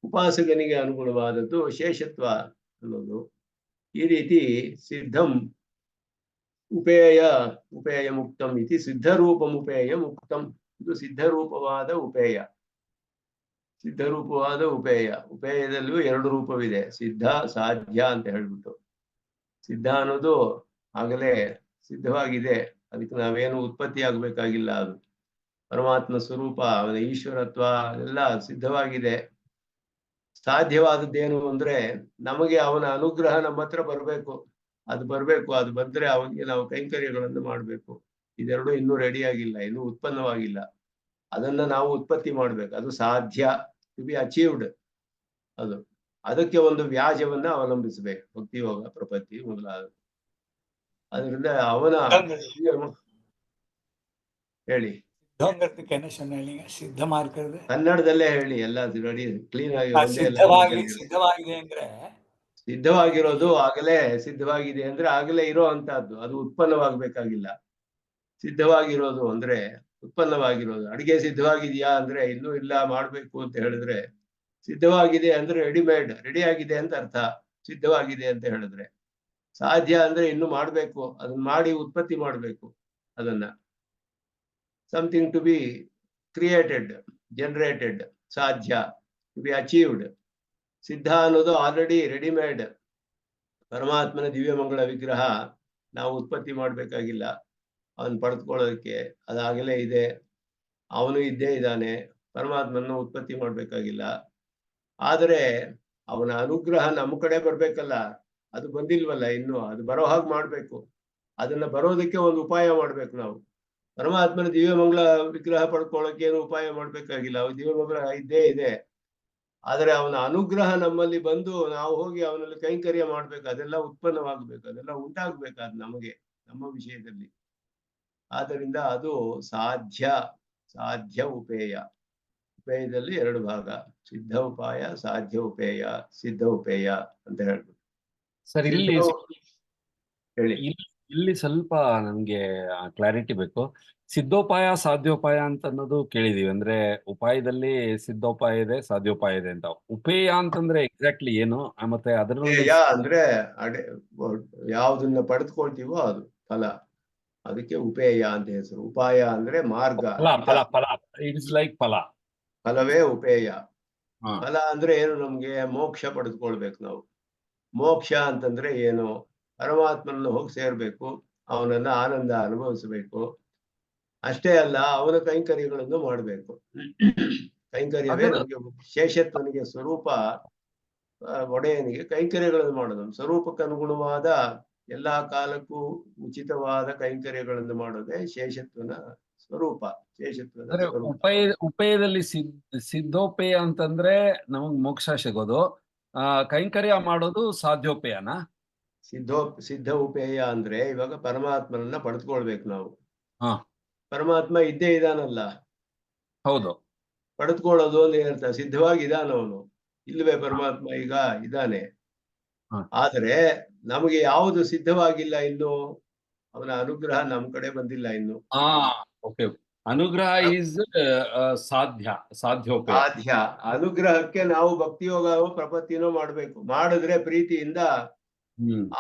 ಉಪಾಸಕನಿಗೆ ಅನುಗುಣವಾದದ್ದು ಶೇಷತ್ವ ಅನ್ನೋದು. ಈ ರೀತಿ ಸಿದ್ಧಂ ಉಪೇಯ ಮುಕ್ತಂ ಇತಿ ಸಿದ್ಧರೂಪಮುಪೇಯ ಮುಕ್ತಂ. ಇದು ಸಿದ್ಧರೂಪವಾದ ಉಪೇಯ. ಉಪೇಯದಲ್ಲೂ ಎರಡು ರೂಪವಿದೆ, ಸಿದ್ಧ, ಸಾಧ್ಯ ಅಂತ ಹೇಳ್ಬಿಟ್ಟು. ಸಿದ್ಧ ಅನ್ನೋದು ಆಗಲೇ ಸಿದ್ಧವಾಗಿದೆ, ಅದಕ್ಕೆ ನಾವೇನು ಉತ್ಪತ್ತಿ ಆಗ್ಬೇಕಾಗಿಲ್ಲ. ಅದು ಪರಮಾತ್ಮ ಸ್ವರೂಪ, ಅವನ ಈಶ್ವರತ್ವ ಎಲ್ಲ ಸಿದ್ಧವಾಗಿದೆ. ಸಾಧ್ಯವಾದದ್ದೇನು ಅಂದ್ರೆ ನಮಗೆ ಅವನ ಅನುಗ್ರಹ ನಮ್ಮ ಹತ್ರ ಬರಬೇಕು. ಅದು ಬಂದ್ರೆ ಅವನಿಗೆ ನಾವು ಕೈಂಕರ್ಯಗಳನ್ನು ಮಾಡಬೇಕು. ಇದೆರಡು ಇನ್ನೂ ರೆಡಿಯಾಗಿಲ್ಲ, ಇನ್ನೂ ಉತ್ಪನ್ನವಾಗಿಲ್ಲ. ಅದನ್ನ ನಾವು ಉತ್ಪತ್ತಿ ಮಾಡ್ಬೇಕು. ಅದು ಸಾಧ್ಯ, ಟು ಬಿ ಅಚೀವ್ಡ್. ಅದಕ್ಕೆ ಒಂದು ವ್ಯಾಜವನ್ನ ಅವಲಂಬಿಸಬೇಕು, ಭಕ್ತಿ ಯೋಗ, ಪ್ರಪತ್ತಿ ಮೊದಲಾದ. ಅದರಿಂದ ಅವನ ಹೇಳಿ ಸಿದ್ಧ ಮಾರ್ಕದ ಕನ್ನಡದಲ್ಲೇ ಹೇಳಿ, ಎಲ್ಲ ರೆಡಿ ಕ್ಲೀನ್ ಆಗಿ ಸಿದ್ಧವಾಗಿದೆ ಅಂದ್ರೆ ಸಿದ್ಧವಾಗಿರೋದು ಆಗಲೇ ಸಿದ್ಧವಾಗಿದೆ ಅಂದ್ರೆ ಆಗಲೇ ಇರೋ ಅಂತದ್ದು. ಅದು ಉತ್ಪನ್ನವಾಗಬೇಕಾಗಿಲ್ಲ. ಸಿದ್ಧವಾಗಿರೋದು ಅಂದ್ರೆ ಉತ್ಪನ್ನವಾಗಿರೋದು. ಅಡಿಗೆ ಸಿದ್ಧವಾಗಿದೆಯಾ ಅಂದ್ರೆ ಇನ್ನೂ ಇಲ್ಲ, ಮಾಡ್ಬೇಕು ಅಂತ ಹೇಳಿದ್ರೆ ಸಿದ್ಧವಾಗಿದೆ ಅಂದ್ರೆ ರೆಡಿಮೇಡ್, ರೆಡಿ ಆಗಿದೆ ಅಂತ ಅರ್ಥ. ಸಿದ್ಧವಾಗಿದೆ ಅಂತ ಹೇಳಿದ್ರೆ ಸಾಧ್ಯ ಅಂದ್ರೆ ಇನ್ನು ಮಾಡ್ಬೇಕು, ಅದನ್ನ ಮಾಡಿ ಉತ್ಪತ್ತಿ ಮಾಡ್ಬೇಕು. ಅದನ್ನ something to be created, generated, ಸಾಧ್ಯ ಟು ಬಿ ಅಚೀವ್ಡ್. ಸಿದ್ಧ ಅನ್ನೋದು ಆಲ್ರೆಡಿ ರೆಡಿಮೇಡ್. ಪರಮಾತ್ಮನ ದಿವ್ಯಮಂಗಳ ವಿಗ್ರಹ ನಾವು ಉತ್ಪತ್ತಿ ಮಾಡ್ಬೇಕಾಗಿಲ್ಲ, ಅವನ್ ಪಡೆದುಕೊಳ್ಳೋದಕ್ಕೆ ಅದಾಗಲೇ ಇದೆ. ಅವನು ಇದ್ದೇ ಇದ್ದಾನೆ, ಪರಮಾತ್ಮನ ಉತ್ಪತ್ತಿ ಮಾಡ್ಬೇಕಾಗಿಲ್ಲ. ಆದರೆ ಅವನ ಅನುಗ್ರಹ ನಮ್ಮ ಕಡೆ ಬರ್ಬೇಕಲ್ಲ, ಅದು ಬಂದಿಲ್ವಲ್ಲ ಇನ್ನು. ಅದು ಬರೋ ಹಾಗೆ ಮಾಡ್ಬೇಕು. ಅದನ್ನ ಬರೋದಕ್ಕೆ ಒಂದು ಉಪಾಯ ಮಾಡ್ಬೇಕು ನಾವು. ಪರಮಾತ್ಮನ ದಿವ್ಯಮಂಗಳ ವಿಗ್ರಹ ಪಡ್ಕೊಳ್ಳೋಕೆ ಏನು ಉಪಾಯ ಮಾಡ್ಬೇಕಾಗಿಲ್ಲ, ಅವ ದಿವ್ಯಮಂಗಳ ಇದ್ದೇ ಇದೆ. ಆದರೆ ಅವನ ಅನುಗ್ರಹ ನಮ್ಮಲ್ಲಿ ಬಂದು ನಾವು ಹೋಗಿ ಅವನಲ್ಲಿ ಕೈಂಕರ್ಯ ಮಾಡ್ಬೇಕು, ಅದೆಲ್ಲ ಉತ್ಪನ್ನವಾಗ್ಬೇಕು, ಅದೆಲ್ಲ ಉಂಟಾಗ್ಬೇಕಾದ್ ನಮಗೆ, ನಮ್ಮ ವಿಷಯದಲ್ಲಿ. ಆದ್ದರಿಂದ ಅದು ಸಾಧ್ಯ, ಸಾಧ್ಯ ಉಪೇಯ. ಉಪೇಯದಲ್ಲಿ 2 ಭಾಗ, ಸಿದ್ಧ ಉಪಾಯ, ಸಾಧ್ಯ ಉಪೇಯ, ಸಿದ್ಧ ಉಪೇಯ ಅಂತ ಹೇಳ್ಬೇಕು. ಸರ್ ಇಲ್ಲಿ ಹೇಳಿ. ಇಲ್ಲಿ ಸ್ವಲ್ಪ ನಮ್ಗೆ ಕ್ಲಾರಿಟಿ ಬೇಕು. ಸಿದ್ಧೋಪಾಯ ಸಾಧ್ಯೋಪಾಯ ಅಂತ ಅನ್ನೋದು ಕೇಳಿದೀವಿ. ಅಂದ್ರೆ ಉಪಾಯದಲ್ಲಿ ಸಿದ್ಧೋಪಾಯ ಇದೆ, ಸಾಧ್ಯೋಪಾಯ ಇದೆ ಅಂತ. ಉಪೇಯ ಅಂತಂದ್ರೆ ಎಕ್ಸಾಕ್ಟ್ಲಿ ಏನು? ಮತ್ತೆ ಅದರಲ್ಲಿ ಉಪೇಯ ಅಂದ್ರೆ ಯಾವ್ದನ್ನ ಪಡೆದುಕೊಳ್ತೀವೋ ಅದು ಫಲ, ಅದಕ್ಕೆ ಉಪೇಯ ಅಂತ ಹೆಸರು. ಉಪಾಯ ಅಂದ್ರೆ ಮಾರ್ಗ, ಫಲ ಇಟ್ಸ್ ಲೈಕ್ ಫಲವೇ ಉಪೇಯ. ಹಾ. ಫಲ ಅಂದ್ರೆ ಏನು? ನಮ್ಗೆ ಮೋಕ್ಷ ಪಡೆದುಕೊಳ್ಬೇಕು ನಾವು. ಮೋಕ್ಷ ಅಂತಂದ್ರೆ ಏನು? ಪರಮಾತ್ಮನನ್ನು ಹೋಗಿ ಸೇರ್ಬೇಕು, ಅವನನ್ನ ಆನಂದ ಅನುಭವಿಸಬೇಕು. ಅಷ್ಟೇ ಅಲ್ಲ, ಅವನ ಕೈಂಕರ್ಯಗಳನ್ನು ಮಾಡಬೇಕು. ಕೈಂಕರ್ಯವೇ ನಮಗೆ ಶೇಷತ್ವನಿಗೆ ಸ್ವರೂಪ. ಒಡೆಯನಿಗೆ ಕೈಂಕರ್ಯಗಳನ್ನು ಮಾಡೋದು, ಸ್ವರೂಪಕ್ಕೆ ಅನುಗುಣವಾದ ಎಲ್ಲಾ ಕಾಲಕ್ಕೂ ಉಚಿತವಾದ ಕೈಂಕರ್ಯಗಳನ್ನು ಮಾಡೋದೇ ಶೇಷತ್ವನ ಸ್ವರೂಪ. ಶೇಷತ್ವದ ಸ್ವರೂಪ. ಉಪೇಯದಲ್ಲಿ ಸಿದ್ಧೋಪೇಯ ಅಂತಂದ್ರೆ ನಮಗ್ ಮೋಕ್ಷ ಸಿಗೋದು, ಕೈಂಕರ್ಯ ಮಾಡೋದು ಸಾಧ್ಯೋಪೇಯನಾ? ಸಿದ್ಧ ಉಪೇಯ ಅಂದ್ರೆ ಇವಾಗ ಪರಮಾತ್ಮನನ್ನ ಪಡೆದುಕೊಳ್ಬೇಕು ನಾವು. ಹಾ, ಪರಮಾತ್ಮ ಇದ್ದೇ ಇದಾನಲ್ಲ, ಹೌದು. ಪಡೆದುಕೊಳ್ಳೋದು ಅಂತ ಏನರ್ಥ? ಸಿದ್ಧವಾಗಿ ಇದಾನ ಅವನು. ಇಲ್ವೇ ಪರಮಾತ್ಮ ಈಗ ಇದ್ದಾನೆ. ಆದರೆ ನಮಗೆ ಯಾವುದು ಸಿದ್ಧವಾಗಿಲ್ಲ ಇನ್ನು, ಅವನ ಅನುಗ್ರಹ ನಮ್ ಕಡೆ ಬಂದಿಲ್ಲ ಇನ್ನು. ಓಕೆ. ಅನುಗ್ರಹ ಈಸ್ ಸಾಧ್ಯೋಪೇಯ. ಸಾಧ್ಯ. ಅನುಗ್ರಹಕ್ಕೆ ನಾವು ಭಕ್ತಿಯೋಗವೋ ಪ್ರಪತ್ತಿನೋ ಮಾಡ್ಬೇಕು. ಮಾಡಿದ್ರೆ ಪ್ರೀತಿಯಿಂದ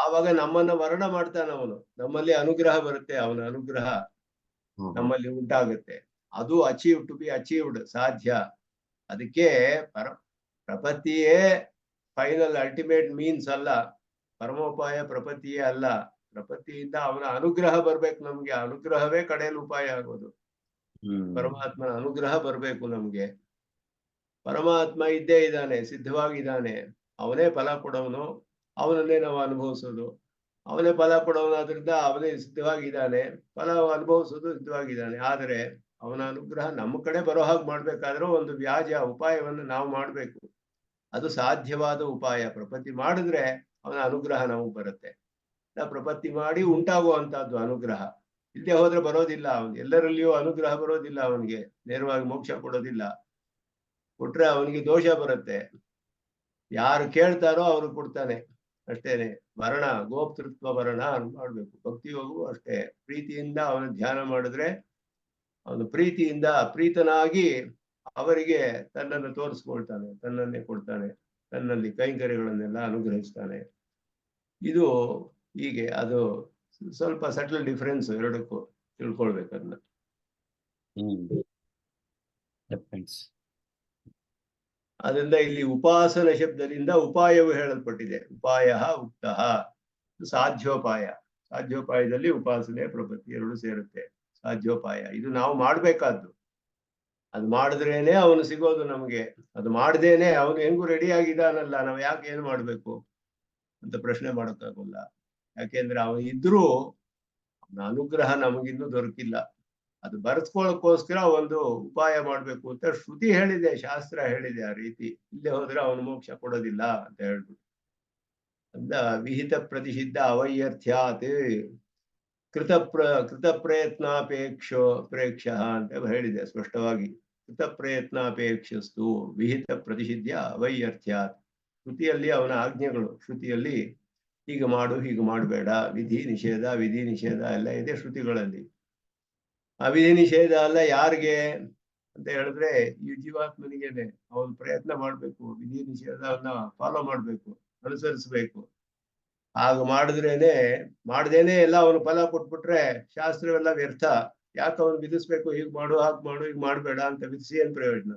ಆವಾಗ ನಮ್ಮನ್ನ ವರ್ಣ ಮಾಡ್ತಾನೆ ಅವನು. ನಮ್ಮಲ್ಲಿ ಅನುಗ್ರಹ ಬರುತ್ತೆ, ಅವನ ಅನುಗ್ರಹ ನಮ್ಮಲ್ಲಿ ಉಂಟಾಗುತ್ತೆ. ಅದು ಟು ಬಿ ಅಚೀವ್ಡ್, ಸಾಧ್ಯ. ಅದಕ್ಕೆ ಪ್ರಪತ್ತಿಯೇ ಫೈನಲ್ ಅಲ್ಟಿಮೇಟ್ ಮೀನ್ಸ್ ಅಲ್ಲ, ಪರಮೋಪಾಯ ಪ್ರಪತ್ತಿಯೇ ಅಲ್ಲ. ಪ್ರಪತ್ತಿಯಿಂದ ಅವನ ಅನುಗ್ರಹ ಬರ್ಬೇಕು ನಮ್ಗೆ. ಅನುಗ್ರಹವೇ ಕಡೆಯಲ್ಲಿ ಉಪಾಯ ಆಗೋದು. ಪರಮಾತ್ಮನ ಅನುಗ್ರಹ ಬರ್ಬೇಕು ನಮ್ಗೆ. ಪರಮಾತ್ಮ ಇದ್ದೇ ಇದ್ದಾನೆ, ಸಿದ್ಧವಾಗಿದ್ದಾನೆ. ಅವನೇ ಫಲ ಕೊಡೋನು, ಅವನನ್ನೇ ನಾವು ಅನುಭವಿಸೋದು. ಅವನೇ ಫಲ ಕೊಡೋನಾದ್ರಿಂದ ಅವನೇ ಸಿದ್ಧವಾಗಿದ್ದಾನೆ, ಫಲ ಅನುಭವಿಸೋದು ಸಿದ್ಧವಾಗಿದ್ದಾನೆ. ಆದರೆ ಅವನ ಅನುಗ್ರಹ ನಮ್ಮ ಕಡೆ ಬರೋ ಹಾಗೆ ಮಾಡ್ಬೇಕಾದ್ರೆ ಒಂದು ವ್ಯಾಜ ಉಪಾಯವನ್ನು ನಾವು ಮಾಡ್ಬೇಕು. ಅದು ಸಾಧ್ಯವಾದ ಉಪಾಯ. ಪ್ರಪತ್ತಿ ಮಾಡಿದ್ರೆ ಅವನ ಅನುಗ್ರಹ ನಮಗ್ ಬರುತ್ತೆ. ಪ್ರಪತ್ತಿ ಮಾಡಿ ಉಂಟಾಗುವಂತಹದ್ದು ಅನುಗ್ರಹ. ಇಲ್ಲದೆ ಹೋದ್ರೆ ಬರೋದಿಲ್ಲ. ಅವನು ಎಲ್ಲರಲ್ಲಿಯೂ ಅನುಗ್ರಹ ಬರೋದಿಲ್ಲ. ಅವನಿಗೆ ನೇರವಾಗಿ ಮೋಕ್ಷ ಕೊಡೋದಿಲ್ಲ. ಕೊಟ್ರೆ ಅವನಿಗೆ ದೋಷ ಬರುತ್ತೆ. ಯಾರು ಕೇಳ್ತಾರೋ ಅವ್ರು ಕೊಡ್ತಾನೆ, ಅಷ್ಟೇನೆ. ಮರಣ ಗೋಪ್ತೃತ್ವ ಮರಣ ಮಾಡ್ಬೇಕು. ಭಕ್ತಿಯೋಗವು ಅಷ್ಟೇ. ಪ್ರೀತಿಯಿಂದ ಅವನ ಧ್ಯಾನ ಮಾಡಿದ್ರೆ ಅವನು ಪ್ರೀತಿಯಿಂದ ಪ್ರೀತನಾಗಿ ಅವರಿಗೆ ತನ್ನನ್ನು ತೋರಿಸ್ಕೊಳ್ತಾನೆ, ತನ್ನನ್ನೇ ಕೊಡ್ತಾನೆ, ತನ್ನಲ್ಲಿ ಕೈಂಕರ್ಯಗಳನ್ನೆಲ್ಲ ಅನುಗ್ರಹಿಸ್ತಾನೆ. ಇದು ಹೀಗೆ. ಅದು ಸ್ವಲ್ಪ ಸಟಲ್ ಡಿಫರೆನ್ಸ್ ಎರಡಕ್ಕೂ, ತಿಳ್ಕೊಳ್ಬೇಕು ಅದನ್ನ. ಅದರಿಂದ ಇಲ್ಲಿ ಉಪಾಸನ ಶಬ್ದದಿಂದ ಉಪಾಯವು ಹೇಳಲ್ಪಟ್ಟಿದೆ. ಉಪಾಯ ಉಕ್ತ, ಸಾಧ್ಯೋಪಾಯ. ಸಾಧ್ಯೋಪಾಯದಲ್ಲಿ ಉಪಾಸನೆ ಪ್ರಪತ್ತಿ ಎರಡು ಸೇರುತ್ತೆ. ಸಾಧ್ಯೋಪಾಯ ಇದು ನಾವು ಮಾಡ್ಬೇಕಾದ್ದು. ಅದು ಮಾಡಿದ್ರೇನೆ ಅವನು ಸಿಗೋದು ನಮ್ಗೆ. ಅದು ಮಾಡ್ದೇನೆ ಅವನು ಹೆಂಗೂ ರೆಡಿ ಆಗಿದಾನಲ್ಲ, ನಾವು ಯಾಕೆ ಏನು ಮಾಡ್ಬೇಕು ಅಂತ ಪ್ರಶ್ನೆ ಮಾಡೋಕ್ಕಾಗಲ್ಲ. ಯಾಕೆಂದ್ರೆ ಅವನು ಇದ್ರೂ ಅವನ ಅನುಗ್ರಹ ನಮಗಿನ್ನೂ ದೊರಕಿಲ್ಲ. ಅದು ಬರೆಸ್ಕೊಳ್ಳೋಕ್ಕೋಸ್ಕರ ಒಂದು ಉಪಾಯ ಮಾಡ್ಬೇಕು ಅಂತ ಶ್ರುತಿ ಹೇಳಿದೆ, ಶಾಸ್ತ್ರ ಹೇಳಿದೆ. ಆ ರೀತಿ ಇಲ್ಲೇ ಹೋದ್ರೆ ಅವನು ಮೋಕ್ಷ ಕೊಡೋದಿಲ್ಲ ಅಂತ ಹೇಳ್ಬಿಟ್ಟು. ಅಂದ ವಿಹಿತ ಪ್ರತಿಷಿದ್ಧ ಅವೈಯರ್ಥ್ಯಾತ್ ಕೃತ ಪ್ರೇಕ್ಷ ಅಂತ ಹೇಳಿದೆ ಸ್ಪಷ್ಟವಾಗಿ. ಕೃತ ಪ್ರಯತ್ನಾಪೇಕ್ಷಸ್ತು ವಿಹಿತ ಪ್ರತಿಷಿದ್ಧ ಅವೈಯರ್ಥ್ಯಾತ್. ಶ್ರುತಿಯಲ್ಲಿ ಅವನ ಆಜ್ಞೆಗಳು, ಶ್ರುತಿಯಲ್ಲಿ ಹೀಗೆ ಮಾಡು, ಹೀಗೆ ಮಾಡಬೇಡ, ವಿಧಿ ನಿಷೇಧ ಎಲ್ಲ ಇದೆ ಶ್ರುತಿಗಳಲ್ಲಿ. ಆ ವಿಧಿ ನಿಷೇಧ ಅಲ್ಲ ಯಾರಿಗೆ? ಅಂತ ಹೇಳಿದ್ರೆ ಈ ಜೀವಾತ್ಮನಿಗೇನೆ ಅವನು ಪ್ರಯತ್ನ ಮಾಡ್ಬೇಕು, ವಿಧಿ ನಿಷೇಧವನ್ನ ಫಾಲೋ ಮಾಡ್ಬೇಕು, ಅನುಸರಿಸ್ಬೇಕು. ಹಾಗ ಮಾಡಿದ್ರೇನೆ, ಮಾಡ್ದೇನೆ ಎಲ್ಲ ಅವನು ಫಲ ಕೊಟ್ಬಿಟ್ರೆ ಶಾಸ್ತ್ರವೆಲ್ಲ ವ್ಯರ್ಥ. ಯಾಕೆ ಅವನು ವಿಧಿಸ್ಬೇಕು, ಹೀಗ್ ಮಾಡು ಹಾಗೆ ಮಾಡು ಹೀಗ್ ಮಾಡ್ಬೇಡ ಅಂತ ವಿಧಿಸಿ ಏನ್ ಪ್ರಯೋಜನ?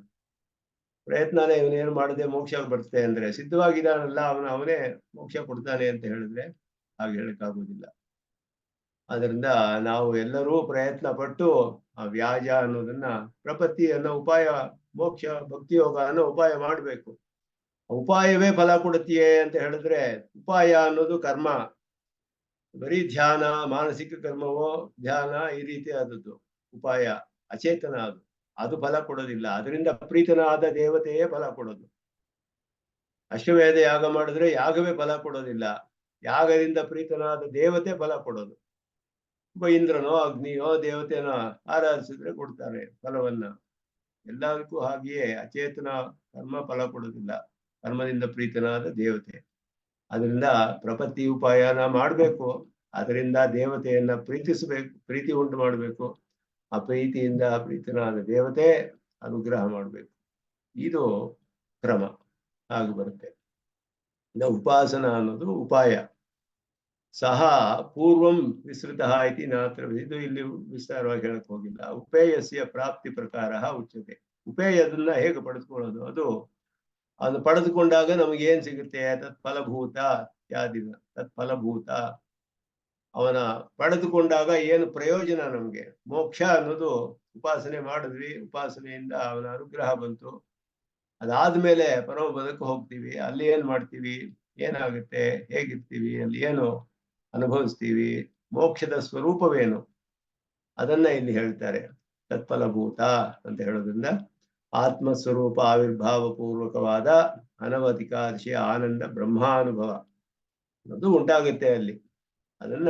ಪ್ರಯತ್ನನೇ ಇವನೇನು ಮಾಡದೆ ಮೋಕ್ಷ ಬರುತ್ತೆ ಅಂದ್ರೆ ಸಿದ್ಧವಾಗಿದ್ದಾನಲ್ಲ ಅವನೇ ಮೋಕ್ಷ ಕೊಡ್ತಾನೆ ಅಂತ ಹೇಳಿದ್ರೆ ಹಾಗೆ ಹೇಳಕ್ಕಾಗೋದಿಲ್ಲ. ಅದರಿಂದ ನಾವು ಎಲ್ಲರೂ ಪ್ರಯತ್ನ ಪಟ್ಟು ಆ ವ್ಯಾಜ ಅನ್ನೋದನ್ನ, ಪ್ರಪತ್ತಿ ಅನ್ನೋ ಉಪಾಯ, ಮೋಕ್ಷ ಭಕ್ತಿ ಯೋಗ ಅನ್ನೋ ಉಪಾಯ ಮಾಡ್ಬೇಕು. ಉಪಾಯವೇ ಫಲ ಕೊಡುತ್ತೀಯೇ ಅಂತ ಹೇಳಿದ್ರೆ ಉಪಾಯ ಅನ್ನೋದು ಕರ್ಮ, ಬರೀ ಧ್ಯಾನ, ಮಾನಸಿಕ ಕರ್ಮವೋ ಧ್ಯಾನ ಈ ರೀತಿ ಆದದ್ದು ಉಪಾಯ, ಅಚೇತನ ಅದು ಫಲ ಕೊಡೋದಿಲ್ಲ. ಅದರಿಂದ ಪ್ರೀತನಾದ ದೇವತೆಯೇ ಫಲ ಕೊಡೋದು. ಅಶ್ವಮೇಧ ಯಾಗ ಮಾಡಿದ್ರೆ ಯಾಗವೇ ಫಲ ಕೊಡೋದಿಲ್ಲ, ಯಾಗದಿಂದ ಪ್ರೀತನಾದ ದೇವತೆ ಫಲ ಕೊಡೋದು. ಒಬ್ಬ ಇಂದ್ರನೋ ಅಗ್ನಿಯೋ ದೇವತೆನೋ ಆರಾಧಿಸಿದ್ರೆ ಕೊಡ್ತಾರೆ ಫಲವನ್ನ. ಎಲ್ಲದಕ್ಕೂ ಹಾಗೆಯೇ ಅಚೇತನ ಕರ್ಮ ಫಲ ಕೊಡೋದಿಲ್ಲ, ಕರ್ಮದಿಂದ ಪ್ರೀತನಾದ ದೇವತೆ. ಅದರಿಂದ ಪ್ರಪತ್ತಿ ಉಪಾಯನ ಮಾಡ್ಬೇಕು, ಅದರಿಂದ ದೇವತೆಯನ್ನ ಪ್ರೀತಿಸಬೇಕು, ಪ್ರೀತಿ ಉಂಟು ಮಾಡ್ಬೇಕು. ಆ ಪ್ರೀತಿಯಿಂದ ಪ್ರೀತನಾದ ದೇವತೆ ಅನುಗ್ರಹ ಮಾಡ್ಬೇಕು. ಇದು ಕ್ರಮ ಆಗಿ ಬರುತ್ತೆ. ಉಪಾಸನ ಅನ್ನೋದು ಉಪಾಯ. ಸಹ ಪೂರ್ವಂ ವಿಸ್ತೃತ ಇತಿ ನಾತ್ರ, ಇದು ಇಲ್ಲಿ ವಿಸ್ತಾರವಾಗಿ ಹೇಳಕ್ ಹೋಗಿಲ್ಲ. ಉಪೇಯಸ್ಯ ಪ್ರಾಪ್ತಿ ಪ್ರಕಾರ ಉಚ್ಯತೆ. ಉಪೇಯದನ್ನ ಹೇಗೆ ಪಡೆದುಕೊಳ್ಳೋದು, ಅದು ಪಡೆದುಕೊಂಡಾಗ ನಮಗೆ ಏನ್ ಸಿಗುತ್ತೆ? ತತ್ಫಲಭೂತ ಯಾದಿನ ತತ್ಫಲಭೂತ. ಅವನ ಪಡೆದುಕೊಂಡಾಗ ಏನು ಪ್ರಯೋಜನ ನಮ್ಗೆ? ಮೋಕ್ಷ ಅನ್ನೋದು ಉಪಾಸನೆ ಮಾಡಿದ್ವಿ, ಉಪಾಸನೆಯಿಂದ ಅವನ ಅನುಗ್ರಹ ಬಂತು. ಅದಾದ್ಮೇಲೆ ಪರಮ ಬದುಕು ಹೋಗ್ತೀವಿ, ಅಲ್ಲಿ ಏನ್ ಮಾಡ್ತೀವಿ, ಏನಾಗುತ್ತೆ, ಹೇಗಿರ್ತೀವಿ, ಅಲ್ಲಿ ಏನು ಅನುಭವಿಸ್ತೀವಿ, ಮೋಕ್ಷದ ಸ್ವರೂಪವೇನು, ಅದನ್ನ ಇಲ್ಲಿ ಹೇಳ್ತಾರೆ. ತತ್ಫಲಭೂತ ಅಂತ ಹೇಳೋದ್ರಿಂದ ಆತ್ಮಸ್ವರೂಪ ಆವಿರ್ಭಾವ ಪೂರ್ವಕವಾದ ಅನವಧಿಕಾದಶಿ ಆನಂದ ಬ್ರಹ್ಮಾನುಭವ ಅದು ಉಂಟಾಗುತ್ತೆ ಅಲ್ಲಿ. ಅದನ್ನ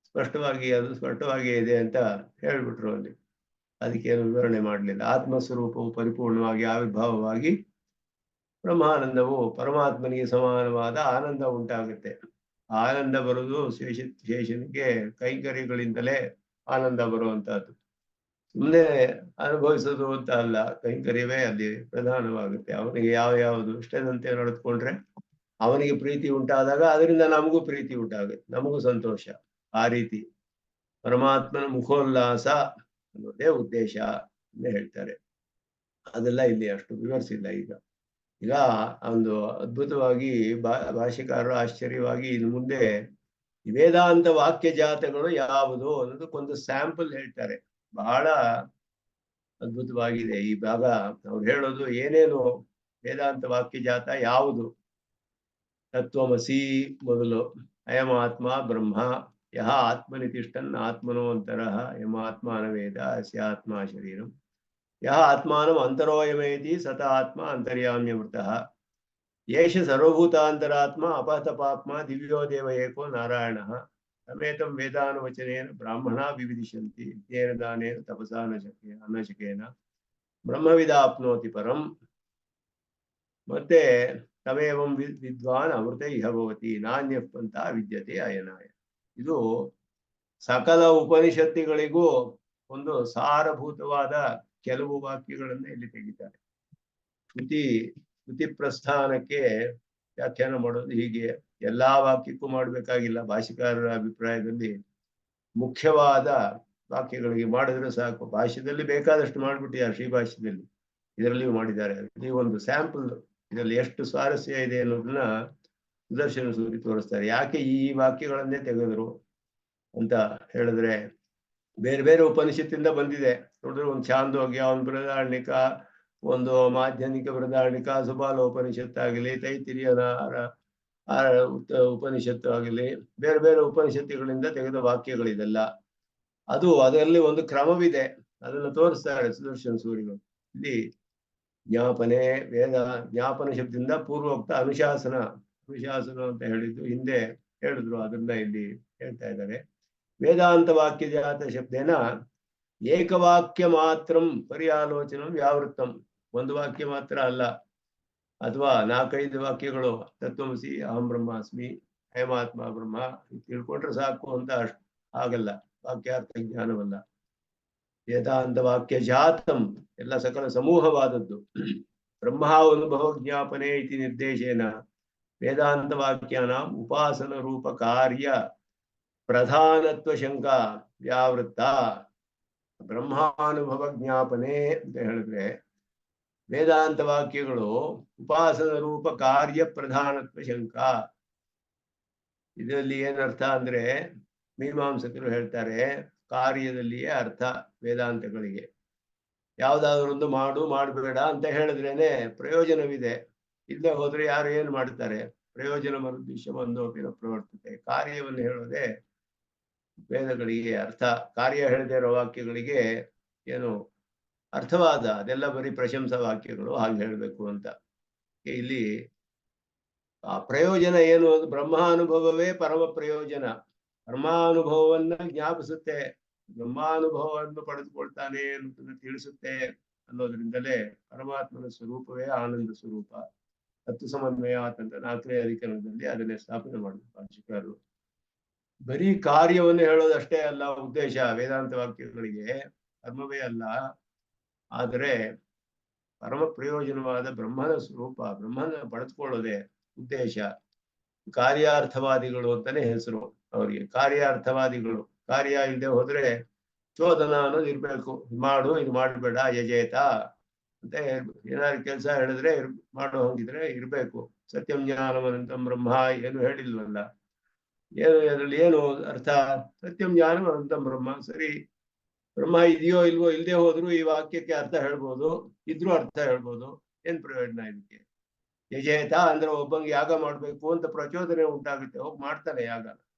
ಸ್ಪಷ್ಟವಾಗಿ ಇದೆ ಅಂತ ಹೇಳ್ಬಿಟ್ರು ಅಲ್ಲಿ. ಅದಕ್ಕೇನು ವಿವರಣೆ ಮಾಡಲಿಲ್ಲ. ಆತ್ಮಸ್ವರೂಪವು ಪರಿಪೂರ್ಣವಾಗಿ ಆವಿರ್ಭಾವವಾಗಿ ಬ್ರಹ್ಮಾನಂದವು ಪರಮಾತ್ಮನಿಗೆ ಸಮಾನವಾದ ಆನಂದ ಉಂಟಾಗುತ್ತೆ. ಆನಂದ ಬರುವುದು ಶೇಷನಿಗೆ ಕೈಂಕರ್ಯಗಳಿಂದಲೇ ಆನಂದ ಬರುವಂತಹದ್ದು, ಸುಮ್ಮನೆ ಅನುಭವಿಸೋದು ಅಂತ ಅಲ್ಲ. ಕೈಂಕರ್ಯವೇ ಅಲ್ಲಿ ಪ್ರಧಾನವಾಗುತ್ತೆ. ಅವನಿಗೆ ಯಾವುದು ಇಷ್ಟದಂತೆ ನಡೆದುಕೊಂಡ್ರೆ ಅವನಿಗೆ ಪ್ರೀತಿ ಉಂಟಾದಾಗ ಅದರಿಂದ ನಮಗೂ ಪ್ರೀತಿ ಉಂಟಾಗುತ್ತೆ, ನಮಗೂ ಸಂತೋಷ. ಆ ರೀತಿ ಪರಮಾತ್ಮನ ಮುಖೋಲ್ಲಾಸ ಅನ್ನೋದೇ ಉದ್ದೇಶ ಅಂತ ಹೇಳ್ತಾರೆ. ಅದೆಲ್ಲ ಇಲ್ಲಿ ಅಷ್ಟು ವಿವರಿಸಿಲ್ಲ. ಈಗ ಒಂದು ಅದ್ಭುತವಾಗಿ ಭಾಷೆಕಾರರು ಆಶ್ಚರ್ಯವಾಗಿ ಇನ್ನು ಮುಂದೆ ವೇದಾಂತ ವಾಕ್ಯ ಜಾತಗಳು ಯಾವುದು ಅನ್ನೋದಕ್ಕೊಂದು ಸ್ಯಾಂಪಲ್ ಹೇಳ್ತಾರೆ. ಬಹಳ ಅದ್ಭುತವಾಗಿದೆ ಈ ಭಾಗ. ಅವ್ರು ಹೇಳೋದು ಏನೇನು ವೇದಾಂತ ವಾಕ್ಯ ಜಾತ ಯಾವುದು. ತತ್ವಮಸಿ ಮೊದಲು, ಅಯಂ ಆತ್ಮ ಬ್ರಹ್ಮ, ಯಹ ಆತ್ಮನಿತಿಷ್ಠನ್ ಆತ್ಮನೋ ಅಂತರಃ, ಯಮಾತ್ಮಾನವೇದ ಅಸ್ಯ ಆತ್ಮ ಶರೀರಂ, ಯಹ ಆತ್ಮಾನಂ ಅಂತರೋಯಮೇತಿ ಸತ ಆತ್ಮ ಅಂತರ್ಯಾಮ್ಯವೃತಃ, ಯೇಷ ಸರ್ವಭೂತಾಂತರಾತ್ಮ ಅಪಹತಪಾತ್ಮ ದಿವ್ಯೋ ದೇವ ಏಕೋ ನಾರಾಯಣಃ, ಸಮೇತಂ ವೇದಾನುವಚನೇನ ಬ್ರಾಹ್ಮಣ ವಿವಿದಿಶಂತಿ, ಯಜ್ಞೇನ ದಾನೇನ ತಪಸಾ ಅನಶಕೇನ ಬ್ರಹ್ಮವಿದಾಪ್ನೋತಿ ಪರಂ. ಮತ್ತೆ ತಮೇವಂ ವಿದ್ವಾನ್ ಅಮೃತ ಇಹ ಭವತಿ ನಾಣ್ಯ ಪಂಥ ವಿದ್ಯತೆ ಅಯನಾಯ. ಇದು ಸಕಲ ಉಪನಿಷತ್ತುಗಳಿಗೂ ಒಂದು ಸಾರಭೂತವಾದ ಕೆಲವು ವಾಕ್ಯಗಳನ್ನ ಇಲ್ಲಿ ತೆಗಿತಾರೆ. ಶ್ರುತಿ ಪ್ರಸ್ಥಾನಕ್ಕೆ ವ್ಯಾಖ್ಯಾನ ಮಾಡೋದು ಹೀಗೆ. ಎಲ್ಲಾ ವಾಕ್ಯಕ್ಕೂ ಮಾಡ್ಬೇಕಾಗಿಲ್ಲ. ಭಾಷೆಕಾರರ ಅಭಿಪ್ರಾಯದಲ್ಲಿ ಮುಖ್ಯವಾದ ವಾಕ್ಯಗಳಿಗೆ ಮಾಡಿದ್ರೆ ಸಾಕು. ಭಾಷೆಯಲ್ಲಿ ಬೇಕಾದಷ್ಟು ಮಾಡ್ಬಿಟ್ಟಿದ್ದಾರೆ, ಶ್ರೀಭಾಷ್ಯದಲ್ಲಿ, ಇದರಲ್ಲಿಯೂ ಮಾಡಿದ್ದಾರೆ. ಈ ಒಂದು ಸ್ಯಾಂಪಲ್ ಇದರಲ್ಲಿ ಎಷ್ಟು ಸ್ವಾರಸ್ಯ ಇದೆ ಅನ್ನೋದನ್ನ ಸುದರ್ಶನ ಸೂರಿ ತೋರಿಸ್ತಾರೆ. ಯಾಕೆ ಈ ವಾಕ್ಯಗಳನ್ನೇ ತೆಗೆದ್ರು ಅಂತ ಹೇಳಿದ್ರೆ, ಬೇರೆ ಬೇರೆ ಉಪನಿಷತ್ತಿಂದ ಬಂದಿದೆ. ನೋಡಿದ್ರೆ ಒಂದು ಛಾಂದೋಗ್ಯ, ಒಂದು ಬೃಹದಾರಣ್ಯಕ, ಒಂದು ಮಾಧ್ಯಮಿಕ ಬೃಹದಾರಣ್ಯಕ, ಸುಬಾಲೋಪನಿಷತ್ತಾಗಲಿ, ತೈತಿರಿಯನ ಉಪನಿಷತ್ತು ಆಗಲಿ, ಬೇರೆ ಬೇರೆ ಉಪನಿಷತ್ತುಗಳಿಂದ ತೆಗೆದ ವಾಕ್ಯಗಳಿದೆಲ್ಲ. ಅದರಲ್ಲಿ ಒಂದು ಕ್ರಮವಿದೆ, ಅದನ್ನು ತೋರಿಸ್ತಾರೆ ಸುದರ್ಶನ ಸೂರಿಗಳು. ಇಲ್ಲಿ ಜ್ಞಾಪನೆ, ಜ್ಞಾಪನ ಶಬ್ದದಿಂದ ಪೂರ್ವೋಕ್ತ ಅನುಶಾಸನ ಅಂತ ಹೇಳಿದ್ದು ಹಿಂದೆ ಹೇಳಿದ್ರು, ಅದನ್ನ ಇಲ್ಲಿ ಹೇಳ್ತಾ ಇದ್ದಾರೆ. ವೇದಾಂತ ವಾಕ್ಯ ಜಾತ ಶಬ್ದೇನ ಏಕವಾಕ್ಯ ಮಾತ್ರಂ ಪರ್ಯಾಲೋಚನಂ ವ್ಯಾವೃತ್ತಂ. ಒಂದು ವಾಕ್ಯ ಮಾತ್ರ ಅಲ್ಲ, ಅಥವಾ 4-5 ವಾಕ್ಯಗಳು ತತ್ವಮಸಿ, ಅಹಂ ಬ್ರಹ್ಮಾಸ್ಮಿ, ಅಯಮಾತ್ಮ ಬ್ರಹ್ಮ ತಿಳ್ಕೊಂಡ್ರೆ ಸಾಕು ಅಂತ ಆಗಲ್ಲ. ವಾಕ್ಯಾರ್ಥ ಜ್ಞಾನವಲ್ಲ. ವೇದಾಂತ ವಾಕ್ಯ ಜಾತಂ ಎಲ್ಲ ಸಕಲ ಸಮೂಹವಾದದ್ದು. ಬ್ರಹ್ಮಾನುಭವ ಜ್ಞಾಪನೆ ಇತಿ ನಿರ್ದೇಶೇನ ವೇದಾಂತ ವಾಕ್ಯಾನಾಂ ಉಪಾಸನ ರೂಪ ಕಾರ್ಯ ಪ್ರಧಾನತ್ವ ಶಂಕಾ ವ್ಯಾವೃತ್ತ. ಬ್ರಹ್ಮಾನುಭವ ಜ್ಞಾಪನೆ ಅಂತ ಹೇಳಿದ್ರೆ ವೇದಾಂತ ವಾಕ್ಯಗಳು ಉಪಾಸನ ರೂಪ ಕಾರ್ಯ ಪ್ರಧಾನತ್ವ ಶಂಕಾ. ಇದರಲ್ಲಿ ಏನರ್ಥ ಅಂದ್ರೆ ಮೀಮಾಂಸಕರು ಹೇಳ್ತಾರೆ ಕಾರ್ಯದಲ್ಲಿಯೇ ಅರ್ಥ ವೇದಾಂತಗಳಿಗೆ. ಯಾವ್ದಾದ್ರು ಒಂದು ಮಾಡು ಮಾಡಬೇಡ ಅಂತ ಹೇಳಿದ್ರೇನೆ ಪ್ರಯೋಜನವಿದೆ. ಇಲ್ಲೇ ಹೋದ್ರೆ ಯಾರು ಏನು ಮಾಡ್ತಾರೆ? ಪ್ರಯೋಜನ ಮನುಷ್ಯ ಒಂದೋಪಿನ ಪ್ರವರ್ತತೆ. ಕಾರ್ಯವನ್ನು ಹೇಳೋದೆ ವೇದಗಳಿಗೆ ಅರ್ಥ. ಕಾರ್ಯ ಹೇಳದೇ ಇರೋ ವಾಕ್ಯಗಳಿಗೆ ಏನು ಅರ್ಥವಾದ ಅದೆಲ್ಲ ಬರೀ ಪ್ರಶಂಸಾ ವಾಕ್ಯಗಳು, ಹಾಗೆ ಹೇಳ್ಬೇಕು ಅಂತ. ಇಲ್ಲಿ ಆ ಪ್ರಯೋಜನ ಏನು? ಅದು ಬ್ರಹ್ಮಾನುಭವವೇ ಪರಮ ಪ್ರಯೋಜನ. ಬ್ರಹ್ಮಾನುಭವವನ್ನ ಜ್ಞಾಪಿಸುತ್ತೆ, ಬ್ರಹ್ಮಾನುಭವವನ್ನು ಪಡೆದುಕೊಳ್ತಾನೆ ಅನ್ನೋದನ್ನ ತಿಳಿಸುತ್ತೆ. ಅನ್ನೋದ್ರಿಂದಲೇ ಪರಮಾತ್ಮನ ಸ್ವರೂಪವೇ ಆನಂದ ಸ್ವರೂಪ. ತತ್ವ ಸಮನ್ವಯ ಅಂತ 4ನೇ ಅಧಿಕರಣದಲ್ಲಿ ಅದನ್ನೇ ಸ್ಥಾಪನೆ ಮಾಡಿದ್ರು ಭಾಷ್ಯಕಾರರು. ಬರೀ ಕಾರ್ಯವನ್ನು ಹೇಳೋದಷ್ಟೇ ಅಲ್ಲ ಉದ್ದೇಶ ವೇದಾಂತ ವಾಕ್ಯಗಳಿಗೆ, ಕರ್ಮವೇ ಅಲ್ಲ. ಆದರೆ ಪರಮ ಪ್ರಯೋಜನವಾದ ಬ್ರಹ್ಮನ ಸ್ವರೂಪ, ಬ್ರಹ್ಮನ ಪಡೆದುಕೊಳ್ಳೋದೇ ಉದ್ದೇಶ. ಕಾರ್ಯಾರ್ಥವಾದಿಗಳು ಅಂತಾನೆ ಹೆಸರು ಅವರಿಗೆ. ಕಾರ್ಯಾರ್ಥವಾದಿಗಳು. ಕಾರ್ಯ ಇಲ್ಲದೆ ಹೋದ್ರೆ ಚೋದನ ಅನ್ನೋದು ಇರ್ಬೇಕು. ಮಾಡು, ಇದು ಮಾಡಬೇಡ, ಯಜೇತ ಅಂತ ಏನಾದ್ರು ಕೆಲಸ ಹೇಳಿದ್ರೆ ಮಾಡೋ ಹಂಗಿದ್ರೆ ಇರ್ಬೇಕು. ಸತ್ಯಂ ಜ್ಞಾನಮನಂತಂ ಬ್ರಹ್ಮ ಏನು ಹೇಳಿಲ್ವಲ್ಲ. ಏನು ಅದ್ರಲ್ಲಿ ಏನು ಅರ್ಥ? ಸತ್ಯಂ ಜ್ಞಾನಮನಂತಂ ಬ್ರಹ್ಮ. ಸರಿ, ಬ್ರಹ್ಮ ಇದೆಯೋ ಇಲ್ವೋ ಇಲ್ಲದೆ ಹೋದ್ರು ಈ ವಾಕ್ಯಕ್ಕೆ ಅರ್ಥ ಹೇಳ್ಬೋದು, ಇದ್ರೂ ಅರ್ಥ ಹೇಳ್ಬೋದು. ಏನ್ ಪ್ರಯೋಜನ ಇದಕ್ಕೆ? ಯಜೇತ ಅಂದ್ರೆ ಒಬ್ಬಂಗೆ ಯಾಗ ಮಾಡ್ಬೇಕು ಅಂತ ಪ್ರಚೋದನೆ ಉಂಟಾಗುತ್ತೆ, ಹೋಗಿ ಮಾಡ್ತಾನೆ ಯಾಗ.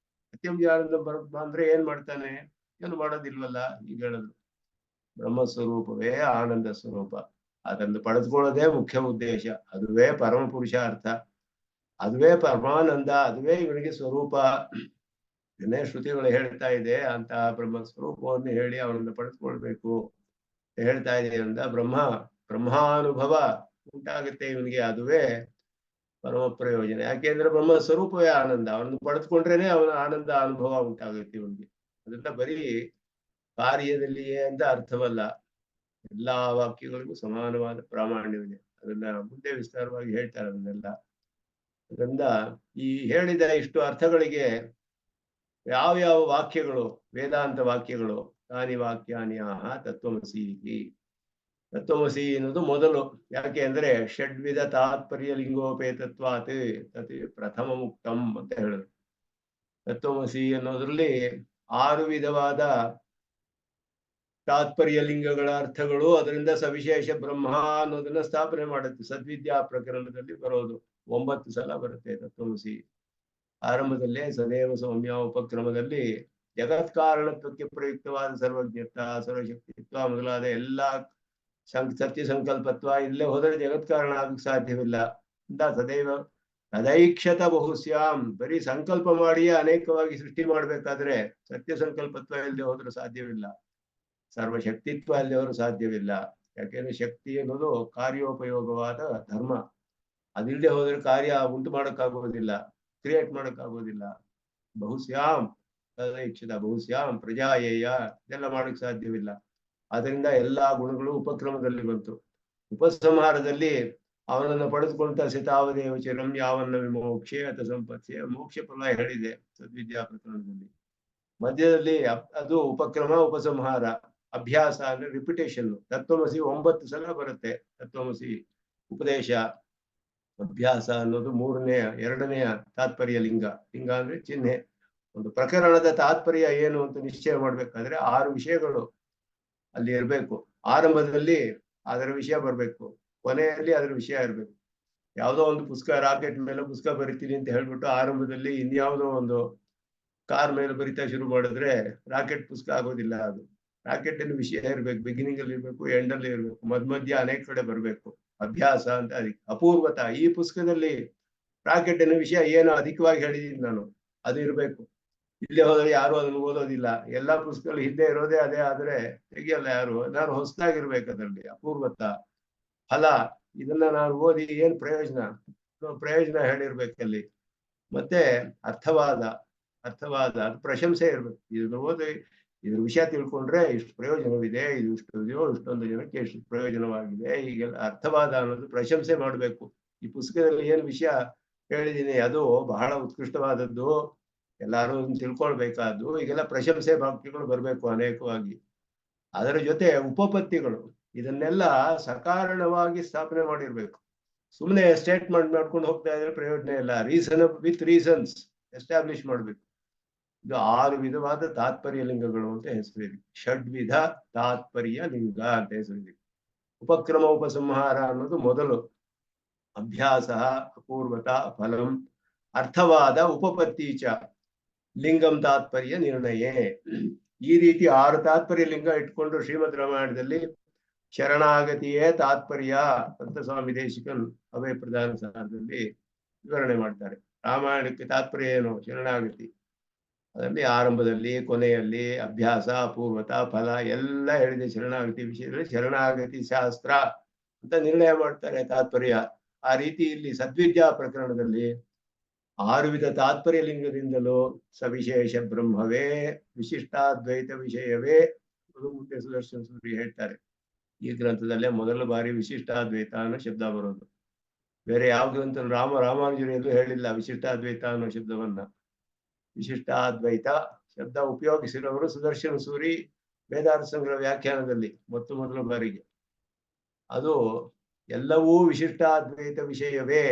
ಸತ್ಯಂ ಜ್ಞಾನದ ಬ್ರಹ್ಮ ಅಂದ್ರೆ ಏನ್ ಮಾಡ್ತಾನೆ? ಏನು ಮಾಡೋದಿಲ್ವಲ್ಲ. ಈಗ ಹೇಳಿದ್ರು ಬ್ರಹ್ಮ ಸ್ವರೂಪವೇ ಆನಂದ ಸ್ವರೂಪ. ಅದನ್ನು ಪಡೆದುಕೊಳ್ಳೋದೇ ಮುಖ್ಯ ಉದ್ದೇಶ. ಅದುವೇ ಪರಮ ಪುರುಷಾರ್ಥ, ಅದುವೇ ಪರಮಾನಂದ, ಅದುವೇ ಇವನಿಗೆ ಸ್ವರೂಪ. ಇದನ್ನೇ ಶ್ರುತಿಗಳು ಹೇಳ್ತಾ ಇದೆ. ಅಂತ ಬ್ರಹ್ಮ ಸ್ವರೂಪವನ್ನು ಹೇಳಿ ಅವನನ್ನು ಪಡೆದುಕೊಳ್ಬೇಕು ಹೇಳ್ತಾ ಇದೆ ಅಂತ. ಬ್ರಹ್ಮಾನುಭವ ಉಂಟಾಗುತ್ತೆ ಇವನಿಗೆ, ಅದುವೇ ಪರಮ ಪ್ರಯೋಜನ. ಯಾಕೆಂದ್ರೆ ಬ್ರಹ್ಮ ಸ್ವರೂಪವೇ ಆನಂದ. ಅವನನ್ನು ಪಡೆದುಕೊಂಡ್ರೇನೆ ಅವನ ಆನಂದ ಅನುಭವ ಉಂಟಾಗುತ್ತೆ ಇವನಿಗೆ. ಅದರಿಂದ ಬರೀ ಕಾರ್ಯದಲ್ಲಿಯೇ ಅಂತ ಅರ್ಥವಲ್ಲ. ಎಲ್ಲಾ ವಾಕ್ಯಗಳಿಗೂ ಸಮಾನವಾದ ಪ್ರಾಮಾಣ್ಯವಿದೆ. ಅದನ್ನ ಮುಂದೆ ವಿಸ್ತಾರವಾಗಿ ಹೇಳ್ತಾರೆ ಅದನ್ನೆಲ್ಲ. ಅದರಿಂದ ಈ ಹೇಳಿದ ಇಷ್ಟು ಅರ್ಥಗಳಿಗೆ ಯಾವ ವಾಕ್ಯಗಳು ವೇದಾಂತ ವಾಕ್ಯಗಳು? ತಾನಿ ವಾಕ್ಯಾನ್ಯಾಹ ತತ್ವಮಸಿ. ತತ್ವಮಸಿ ಅನ್ನೋದು ಮೊದಲು. ಯಾಕೆ ಅಂದ್ರೆ ಷಡ್ವಿಧ ತಾತ್ಪರ್ಯ ಲಿಂಗೋಪೇತತ್ವಾತ್ ತತ್ ಪ್ರಥಮ ಮುಕ್ತಂ ಅಂತ ಹೇಳಿದ್ರು. ತತ್ವಮಸಿ ಅನ್ನೋದ್ರಲ್ಲಿ 6 ವಿಧವಾದ ತಾತ್ಪರ್ಯ ಲಿಂಗಗಳ ಅರ್ಥಗಳು, ಅದರಿಂದ ಸವಿಶೇಷ ಬ್ರಹ್ಮ ಅನ್ನೋದನ್ನ ಸ್ಥಾಪನೆ ಮಾಡುತ್ತೆ. ಸದ್ವಿದ್ಯಾ ಪ್ರಕರಣದಲ್ಲಿ ಬರೋದು 9 ಸಲ ಬರುತ್ತೆ ತತ್ವಮಸಿ. ಆರಂಭದಲ್ಲೇ ಸದೇವ ಸೌಮ್ಯ ಉಪಕ್ರಮದಲ್ಲಿ ಜಗತ್ ಕಾರಣತ್ವಕ್ಕೆ ಪ್ರಯುಕ್ತವಾದ ಸರ್ವಜ್ಞತ್ವ, ಸರ್ವಶಕ್ತಿತ್ವ ಮೊದಲಾದ ಎಲ್ಲಾ ಸತ್ಯ ಸಂಕಲ್ಪತ್ವ ಇಲ್ಲೇ ಹೋದರೆ ಜಗತ್ ಕಾರಣ ಆಗಕ್ಕೆ ಸಾಧ್ಯವಿಲ್ಲ ಅಂತ ಸದೈವ ತದೈಕ್ಷತ ಬಹುಸ್ಯಾಂ. ಬರೀ ಸಂಕಲ್ಪ ಮಾಡಿಯೇ ಅನೇಕವಾಗಿ ಸೃಷ್ಟಿ ಮಾಡ್ಬೇಕಾದ್ರೆ ಸತ್ಯ ಸಂಕಲ್ಪತ್ವ ಇಲ್ಲದೆ ಹೋದ್ರೆ ಸಾಧ್ಯವಿಲ್ಲ. ಸರ್ವಶಕ್ತಿತ್ವ ಇಲ್ಲದೆ ಹೋದ್ರೆ ಸಾಧ್ಯವಿಲ್ಲ. ಯಾಕೆಂದ್ರೆ ಶಕ್ತಿ ಅನ್ನೋದು ಕಾರ್ಯೋಪಯೋಗವಾದ ಧರ್ಮ. ಅದಿಲ್ಲದೆ ಹೋದ್ರೆ ಕಾರ್ಯ ಉಂಟು ಮಾಡೋಕ್ಕಾಗೋದಿಲ್ಲ, ಕ್ರಿಯೇಟ್ ಮಾಡೋಕ್ಕಾಗೋದಿಲ್ಲ. ಬಹುಸ್ಯಾಂ ತದೈಕ್ಷತ ಬಹುಸ್ಯಾಂ ಪ್ರಜಾಯೇಯ ಇದೆಲ್ಲ ಮಾಡಕ್ ಸಾಧ್ಯವಿಲ್ಲ. ಅದರಿಂದ ಎಲ್ಲಾ ಗುಣಗಳು ಉಪಕ್ರಮದಲ್ಲಿ ಬಂತು. ಉಪಸಂಹಾರದಲ್ಲಿ ಅವನನ್ನು ಪಡೆದುಕೊಳ್ತಾ ಸಿತಾವದೇವ ಚಿರಂ ಯಾವನ್ನ ವಿಮೋಕ್ಷೆ ಅಥ ಸಂಪತ್ಸೆ ಮೋಕ್ಷ ಫಲ ಹೇಳಿದೆ ಸದ್ವಿದ್ಯಾ ಪ್ರಕರಣದಲ್ಲಿ. ಮಧ್ಯದಲ್ಲಿ ಅದು ಉಪಕ್ರಮ, ಉಪಸಂಹಾರ, ಅಭ್ಯಾಸ ಅಂದ್ರೆ ರಿಪಿಟೇಷನ್. ತತ್ವಮಸಿ 9 ಸಲ ಬರುತ್ತೆ. ತತ್ವಮಸಿ ಉಪದೇಶ, ಅಭ್ಯಾಸ ಅನ್ನೋದು 2ನೇ ತಾತ್ಪರ್ಯ ಲಿಂಗ. ಲಿಂಗ ಅಂದ್ರೆ ಚಿಹ್ನೆ. ಒಂದು ಪ್ರಕರಣದ ತಾತ್ಪರ್ಯ ಏನು ಅಂತ ನಿಶ್ಚಯ ಮಾಡ್ಬೇಕಾದ್ರೆ 6 ವಿಷಯಗಳು ಅಲ್ಲಿ ಇರ್ಬೇಕು. ಆರಂಭದಲ್ಲಿ ಅದರ ವಿಷಯ ಬರ್ಬೇಕು, ಕೊನೆಯಲ್ಲಿ ಅದರ ವಿಷಯ ಇರ್ಬೇಕು. ಯಾವುದೋ ಒಂದು ಪುಸ್ತಕ, ರಾಕೆಟ್ ಮೇಲೆ ಪುಸ್ತಕ ಬರಿತೀನಿ ಅಂತ ಹೇಳ್ಬಿಟ್ಟು ಆರಂಭದಲ್ಲಿ ಇನ್ಯಾವುದೋ ಒಂದು ಕಾರ್ ಮೇಲೆ ಬರಿತಾ ಶುರು ಮಾಡಿದ್ರೆ ರಾಕೆಟ್ ಪುಸ್ತಕ ಆಗೋದಿಲ್ಲ. ಅದು ರಾಕೆಟಿನ ವಿಷಯ ಇರ್ಬೇಕು, ಬಿಗಿನಿಂಗ್ ಅಲ್ಲಿ ಇರ್ಬೇಕು, ಎಂಡ್ ಅಲ್ಲಿ ಇರ್ಬೇಕು, ಮಧ್ಯ ಅನೇಕ ಕಡೆ ಬರ್ಬೇಕು. ಅಭ್ಯಾಸ ಅಂತ ಅದಕ್ಕೆ ಅಪೂರ್ವತ. ಈ ಪುಸ್ತಕದಲ್ಲಿ ರಾಕೆಟಿನ ವಿಷಯ ಏನು ಅಧಿಕವಾಗಿ ಹೇಳಿದೀನಿ ನಾನು, ಅದು ಇರ್ಬೇಕು. ಇಲ್ಲೇ ಹೋದ್ರೆ ಯಾರು ಅದನ್ನು ಓದೋದಿಲ್ಲ. ಎಲ್ಲಾ ಪುಸ್ತಕಗಳು ಹಿಂದೆ ಇರೋದೇ ಅದೇ, ಆದ್ರೆ ತೆಗಿಯಲ್ಲ ಯಾರು. ನಾನು ಹೊಸದಾಗಿರ್ಬೇಕು ಅದರಲ್ಲಿ. ಅಪೂರ್ವತ ಫಲ. ಇದನ್ನ ನಾನು ಓದಿ ಏನ್ ಪ್ರಯೋಜನ ಹೇಳಿರ್ಬೇಕಲ್ಲಿ. ಮತ್ತೆ ಅರ್ಥವಾದ ಪ್ರಶಂಸೆ ಇರ್ಬೇಕು. ಇದನ್ನು ಓದಿ ಇದ್ರ ವಿಷಯ ತಿಳ್ಕೊಂಡ್ರೆ ಇಷ್ಟು ಪ್ರಯೋಜನವಿದೆ, ಇದು ಇಷ್ಟೊಂದು ಜನಕ್ಕೆ ಇಷ್ಟು ಪ್ರಯೋಜನವಾಗಿದೆ, ಹೀಗೆಲ್ಲ ಅರ್ಥವಾದ ಅನ್ನೋದು ಪ್ರಶಂಸೆ ಮಾಡಬೇಕು. ಈ ಪುಸ್ತಕದಲ್ಲಿ ಏನು ವಿಷಯ ಹೇಳಿದ್ದೀನಿ ಅದು ಬಹಳ ಉತ್ಕೃಷ್ಟವಾದದ್ದು, ಎಲ್ಲರೂ ತಿಳ್ಕೊಳ್ಬೇಕಾದ್ದು. ಈಗೆಲ್ಲ ಪ್ರಶಂಸೆ ವಾಕ್ಯಗಳು ಬರಬೇಕು ಅನೇಕವಾಗಿ. ಅದರ ಜೊತೆ ಉಪಪತ್ತಿಗಳು ಇದನ್ನೆಲ್ಲ ಸಕಾರಣವಾಗಿ ಸ್ಥಾಪನೆ ಮಾಡಿರ್ಬೇಕು. ಸುಮ್ಮನೆ ಸ್ಟೇಟ್ಮೆಂಟ್ ಮಾಡ್ಕೊಂಡು ಹೋಗ್ತಾ ಇದ್ರೆ ಪ್ರಯೋಜನ ಇಲ್ಲ. ವಿತ್ ರೀಸನ್ಸ್ ಎಸ್ಟಾಬ್ಲಿಷ್ ಮಾಡ್ಬೇಕು. ಇದು 6 ವಿಧವಾದ ತಾತ್ಪರ್ಯ ಲಿಂಗಗಳು ಅಂತ ಹೆಸರಿದೆ. ಷಡ್ವಿಧ ತಾತ್ಪರ್ಯ ಲಿಂಗ ಅಂತ ಹೆಸರಿದೆ. ಉಪಕ್ರಮ ಉಪಸಂಹಾರ ಅನ್ನೋದು ಮೊದಲು. ಅಭ್ಯಾಸ ಅಪೂರ್ವತ ಫಲಂ ಅರ್ಥವಾದ ಉಪಪತ್ತೀಚ ಲಿಂಗಂ ತಾತ್ಪರ್ಯ ನಿರ್ಣಯೇ. ಈ ರೀತಿ 6 ತಾತ್ಪರ್ಯ ಲಿಂಗ ಇಟ್ಕೊಂಡು ಶ್ರೀಮದ್ ರಾಮಾಯಣದಲ್ಲಿ ಶರಣಾಗತಿಯೇ ತಾತ್ಪರ್ಯ ಅಂತ ಸ್ವಾಮಿ ದೇಶಿಕನ್ ಅಭಯ ಪ್ರಧಾನ ಸಾರದಲ್ಲಿ ವಿವರಣೆ ಮಾಡ್ತಾರೆ. ರಾಮಾಯಣಕ್ಕೆ ತಾತ್ಪರ್ಯ ಏನು? ಶರಣಾಗತಿ. ಅದರಲ್ಲಿ ಆರಂಭದಲ್ಲಿ ಕೊನೆಯಲ್ಲಿ ಅಭ್ಯಾಸ ಅಪೂರ್ವತ ಫಲ ಎಲ್ಲ ಹೇಳಿದೆ. ಶರಣಾಗತಿ ವಿಷಯದಲ್ಲಿ ಶರಣಾಗತಿ ಶಾಸ್ತ್ರ ಅಂತ ನಿರ್ಣಯ ಮಾಡ್ತಾರೆ ತಾತ್ಪರ್ಯ. ಆ ರೀತಿ ಇಲ್ಲಿ ಸದ್ವಿದ್ಯಾ ಪ್ರಕರಣದಲ್ಲಿ 6 ವಿಧ ತಾತ್ಪರ್ಯ ಲಿಂಗದಿಂದಲೂ ಸವಿಶೇಷ ಬ್ರಹ್ಮವೇ ವಿಶಿಷ್ಟಾದ್ವೈತ ವಿಷಯವೇ ಮುಂದೆ ಸುದರ್ಶನ ಸೂರಿ ಹೇಳ್ತಾರೆ. ಈ ಗ್ರಂಥದಲ್ಲೇ ಮೊದಲ ಬಾರಿ ವಿಶಿಷ್ಟಾದ್ವೈತ ಅನ್ನೋ ಶಬ್ದ ಬರೋದು. ಬೇರೆ ಯಾವ ಗ್ರಂಥ ರಾಮಾನುಜರು ಎಲ್ಲೂ ಹೇಳಿಲ್ಲ ವಿಶಿಷ್ಟಾದ್ವೈತ ಅನ್ನೋ ಶಬ್ದವನ್ನ. ವಿಶಿಷ್ಟಾದ್ವೈತ ಶಬ್ದ ಉಪಯೋಗಿಸಿರೋರು ಸುದರ್ಶನ ಸೂರಿ ವೇದಾರ್ಥ ಸಂಗ್ರಹ ವ್ಯಾಖ್ಯಾನದಲ್ಲಿ ಮೊದಲ ಬಾರಿಗೆ. ಅದು ಎಲ್ಲವೂ ವಿಶಿಷ್ಟಾದ್ವೈತ ವಿಷಯವೇ